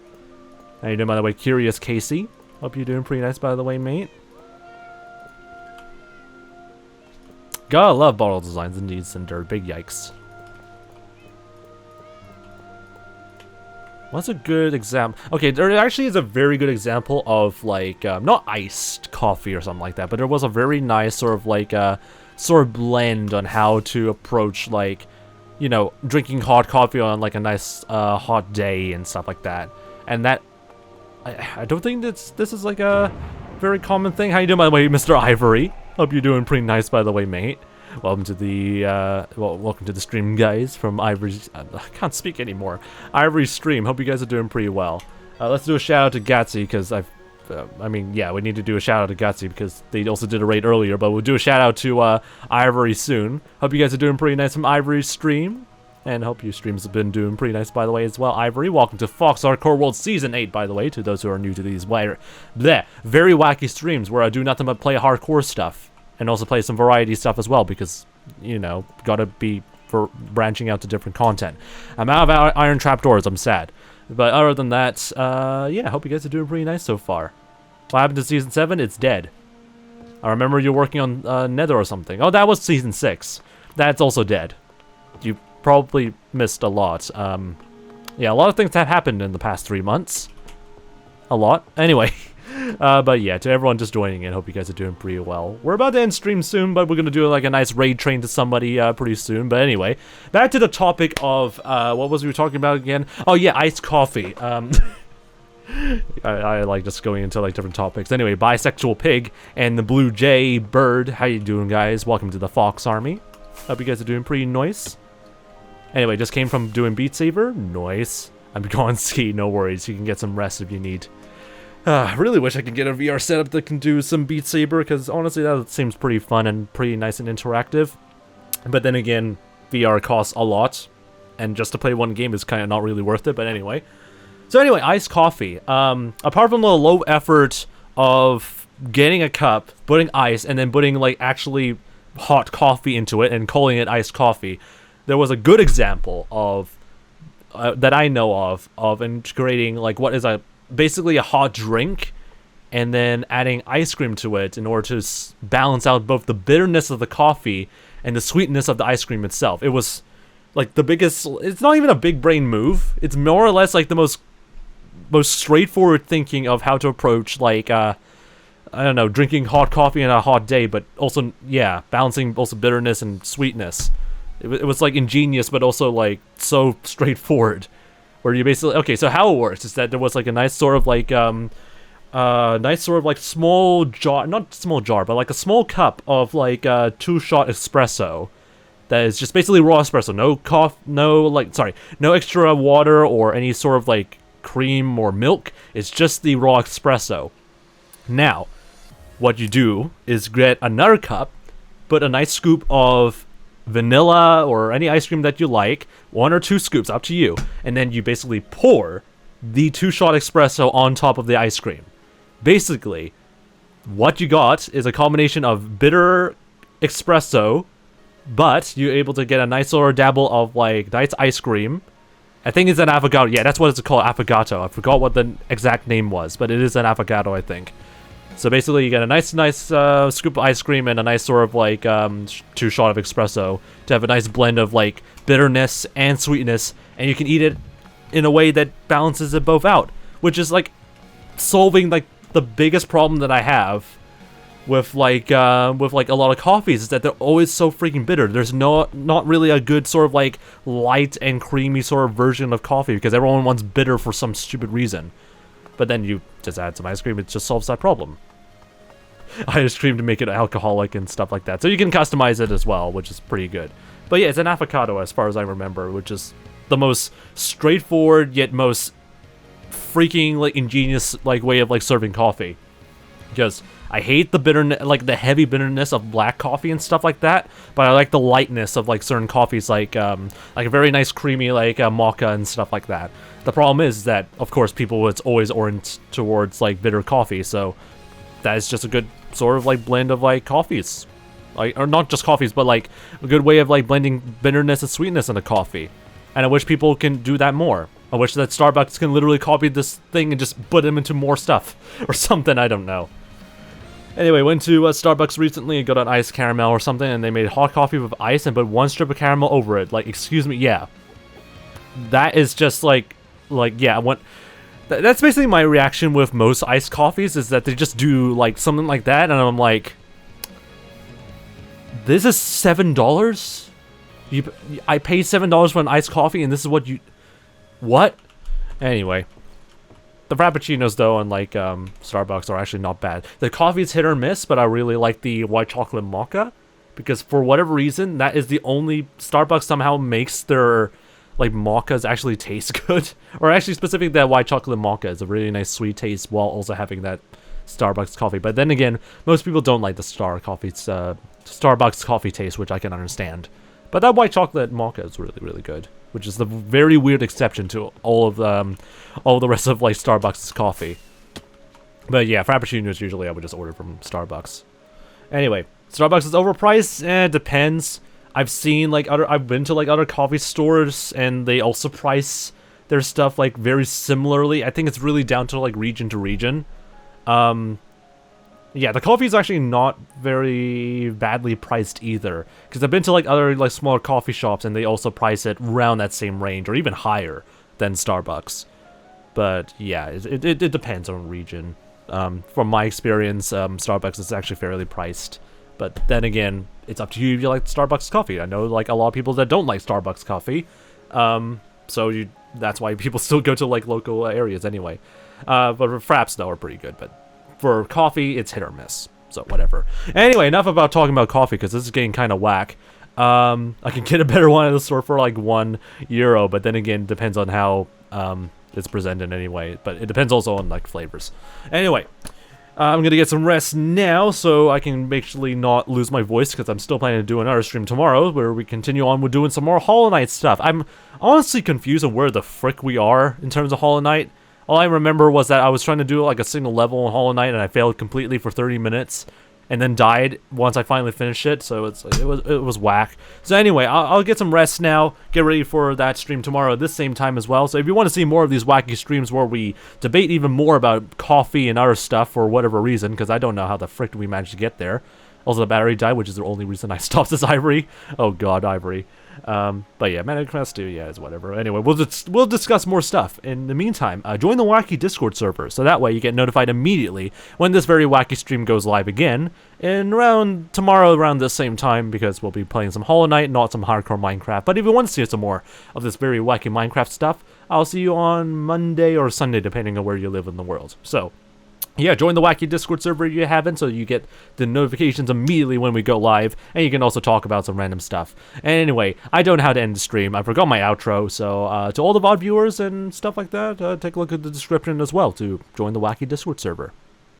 How you doing, by the way? Curious Casey. Hope you're doing pretty nice, by the way, mate. Gotta love bottle designs indeed, Cinder. Big yikes. What's a good example? Okay, there actually is a very good example of like not iced coffee or something like that, but there was a very nice sort of like sort of blend on how to approach like, you know, drinking hot coffee on like a nice hot day and stuff like that. And that I don't think this is like a very common thing. How you doing, by the way, Mr. Ivory? Hope you're doing pretty nice, by the way, mate. Welcome to the welcome to the stream, guys, from Ivory's. I can't speak anymore. Ivory's stream. Hope you guys are doing pretty well. Let's do a shout out to 𝗏𝗟 because I mean, yeah, we need to do a shout out to 𝗏𝗟 because they also did a raid earlier, but we'll do a shout out to Ivory soon. Hope you guys are doing pretty nice from Ivory's stream, and hope your streams have been doing pretty nice, by the way, as well. Ivory, welcome to 𝗏𝗏 Season 8, by the way, to those who are new to these very wacky streams where I do nothing but play hardcore stuff. And also play some variety stuff as well because, you know, gotta be for branching out to different content. I'm out of Iron Trapdoors, I'm sad. But other than that, yeah, I hope you guys are doing pretty nice so far. What happened to Season 7? It's dead. I remember you working on Nether or something. Oh, that was Season 6. That's also dead. You probably missed a lot. Yeah, a lot of things have happened in the past 3 months. A lot. Anyway. But yeah, to everyone just joining in, hope you guys are doing pretty well. We're about to end stream soon, but we're gonna do like a nice raid train to somebody pretty soon. But anyway, back to the topic of what was we talking about again? Oh yeah, iced coffee. I like just going into like different topics. Anyway, bisexual pig and the blue jay bird. How you doing, guys? Welcome to the Fox Army. Hope you guys are doing pretty nice. Anyway, just came from doing Beat Saber. Nice. I'm going ski. No worries. You can get some rest if you need. I really wish I could get a VR setup that can do some Beat Saber, because honestly that seems pretty fun and pretty nice and interactive. But then again, VR costs a lot, and just to play one game is kind of not really worth it, but anyway. So anyway, iced coffee. Apart from the low effort of getting a cup, putting ice, and then putting like actually hot coffee into it and calling it iced coffee, there was a good example of, that I know of integrating like what is basically a hot drink and then adding ice cream to it in order to balance out both the bitterness of the coffee and the sweetness of the ice cream itself. It was like the biggest, it's not even a big brain move. It's more or less like the most straightforward thinking of how to approach like I don't know, drinking hot coffee on a hot day, but also, yeah, balancing also bitterness and sweetness. It was like ingenious, but also like so straightforward. Where you basically, okay, so how it works is that there was like a nice sort of like small jar, not small jar, but like a small cup of like 2-shot espresso that is just basically raw espresso, no extra water or any sort of like cream or milk. It's just the raw espresso. Now, what you do is get another cup, put a nice scoop of vanilla or any ice cream that you like, 1 or 2 scoops, up to you, and then you basically pour the 2-shot espresso on top of the ice cream. Basically, what you got is a combination of bitter espresso, but you're able to get a nice little dabble of like nice ice cream. I think it's an avocado. Yeah, that's what it's called, affogato. I forgot what the exact name was, but it is an avocado, I think. So basically, you get a nice scoop of ice cream and a nice sort of like 2-shot of espresso to have a nice blend of like bitterness and sweetness, and you can eat it in a way that balances it both out, which is like solving like the biggest problem that I have with like a lot of coffees, is that they're always so freaking bitter. There's not really a good sort of like light and creamy sort of version of coffee because everyone wants bitter for some stupid reason. But then you just add some ice cream, it just solves that problem. Ice cream to make it alcoholic and stuff like that. So you can customize it as well, which is pretty good. But yeah, it's an avocado as far as I remember, which is the most straightforward yet most freaking like ingenious like way of like serving coffee. Because I hate the bitterness, like the heavy bitterness of black coffee and stuff like that, but I like the lightness of like certain coffees, like a very nice creamy like mocha and stuff like that. The problem is that, of course, people it's always oriented towards like bitter coffee, so that is just a good sort of like blend of like coffees, like, or not just coffees, but like a good way of like blending bitterness and sweetness in a coffee. And I wish people can do that more. I wish that Starbucks can literally copy this thing and just put them into more stuff or something. I don't know. Anyway, went to Starbucks recently and got an iced caramel or something, and they made hot coffee with ice and put 1 strip of caramel over it. Like, excuse me, yeah. That is just like like, yeah, that's basically my reaction with most iced coffees, is that they just do, like, something like that, and I'm like, this is $7? I paid $7 for an iced coffee, and this is what you... What? Anyway. The Frappuccinos, though, unlike Starbucks, are actually not bad. The coffee is hit or miss, but I really like the white chocolate mocha, because for whatever reason, that is the only... Starbucks somehow makes their, like, mochas actually taste good. Or actually, specifically, that white chocolate mocha is a really nice sweet taste while also having that Starbucks coffee. But then again, most people don't like the Starbucks coffee taste, which I can understand. But that white chocolate mocha is really, really good, which is the very weird exception to all the rest of, like, Starbucks coffee. But yeah, Frappuccinos usually I would just order from Starbucks. Anyway, Starbucks is overpriced. It depends. I've been to, like, other coffee stores, and they also price their stuff, like, very similarly. I think it's really down to, like, region to region. Yeah, the coffee is actually not very badly priced either, because I've been to, like, other, like, smaller coffee shops, and they also price it around that same range, or even higher than Starbucks. But yeah, it depends on region. From my experience, Starbucks is actually fairly priced. But then again, it's up to you if you like Starbucks coffee. I know, like, a lot of people that don't like Starbucks coffee, so that's why people still go to, like, local areas anyway. But fraps, though, are pretty good, but for coffee, it's hit or miss, so whatever. Anyway, enough about talking about coffee, because this is getting kind of whack. I can get a better one at the store for, like, €1, but then again, it depends on how it's presented anyway, but it depends also on, like, flavors. Anyway, I'm gonna get some rest now, so I can actually not lose my voice, because I'm still planning to do another stream tomorrow, where we continue on with doing some more Hollow Knight stuff. I'm honestly confused on where the frick we are in terms of Hollow Knight. All I remember was that I was trying to do, like, a single level in Hollow Knight, and I failed completely for 30 minutes, and then died once I finally finished it, so it was whack. So anyway, I'll get some rest now, get ready for that stream tomorrow at this same time as well. So if you want to see more of these wacky streams where we debate even more about coffee and other stuff for whatever reason, because I don't know how the frick we managed to get there. Also, the battery died, which is the only reason I stopped this Ivory. Oh god, Ivory. But yeah, Manic Quest 2, yeah, it's whatever. Anyway, we'll discuss more stuff. In the meantime, join the Wacky Discord server, so that way you get notified immediately when this very wacky stream goes live again, and around tomorrow around this same time, because we'll be playing some Hollow Knight, not some hardcore Minecraft. But if you want to see some more of this very wacky Minecraft stuff, I'll see you on Monday or Sunday, depending on where you live in the world. So yeah, join the Wacky Discord server if you haven't, so you get the notifications immediately when we go live, and you can also talk about some random stuff. And anyway, I don't know how to end the stream. I forgot my outro, so to all the VOD viewers and stuff like that, take a look at the description as well to join the Wacky Discord server.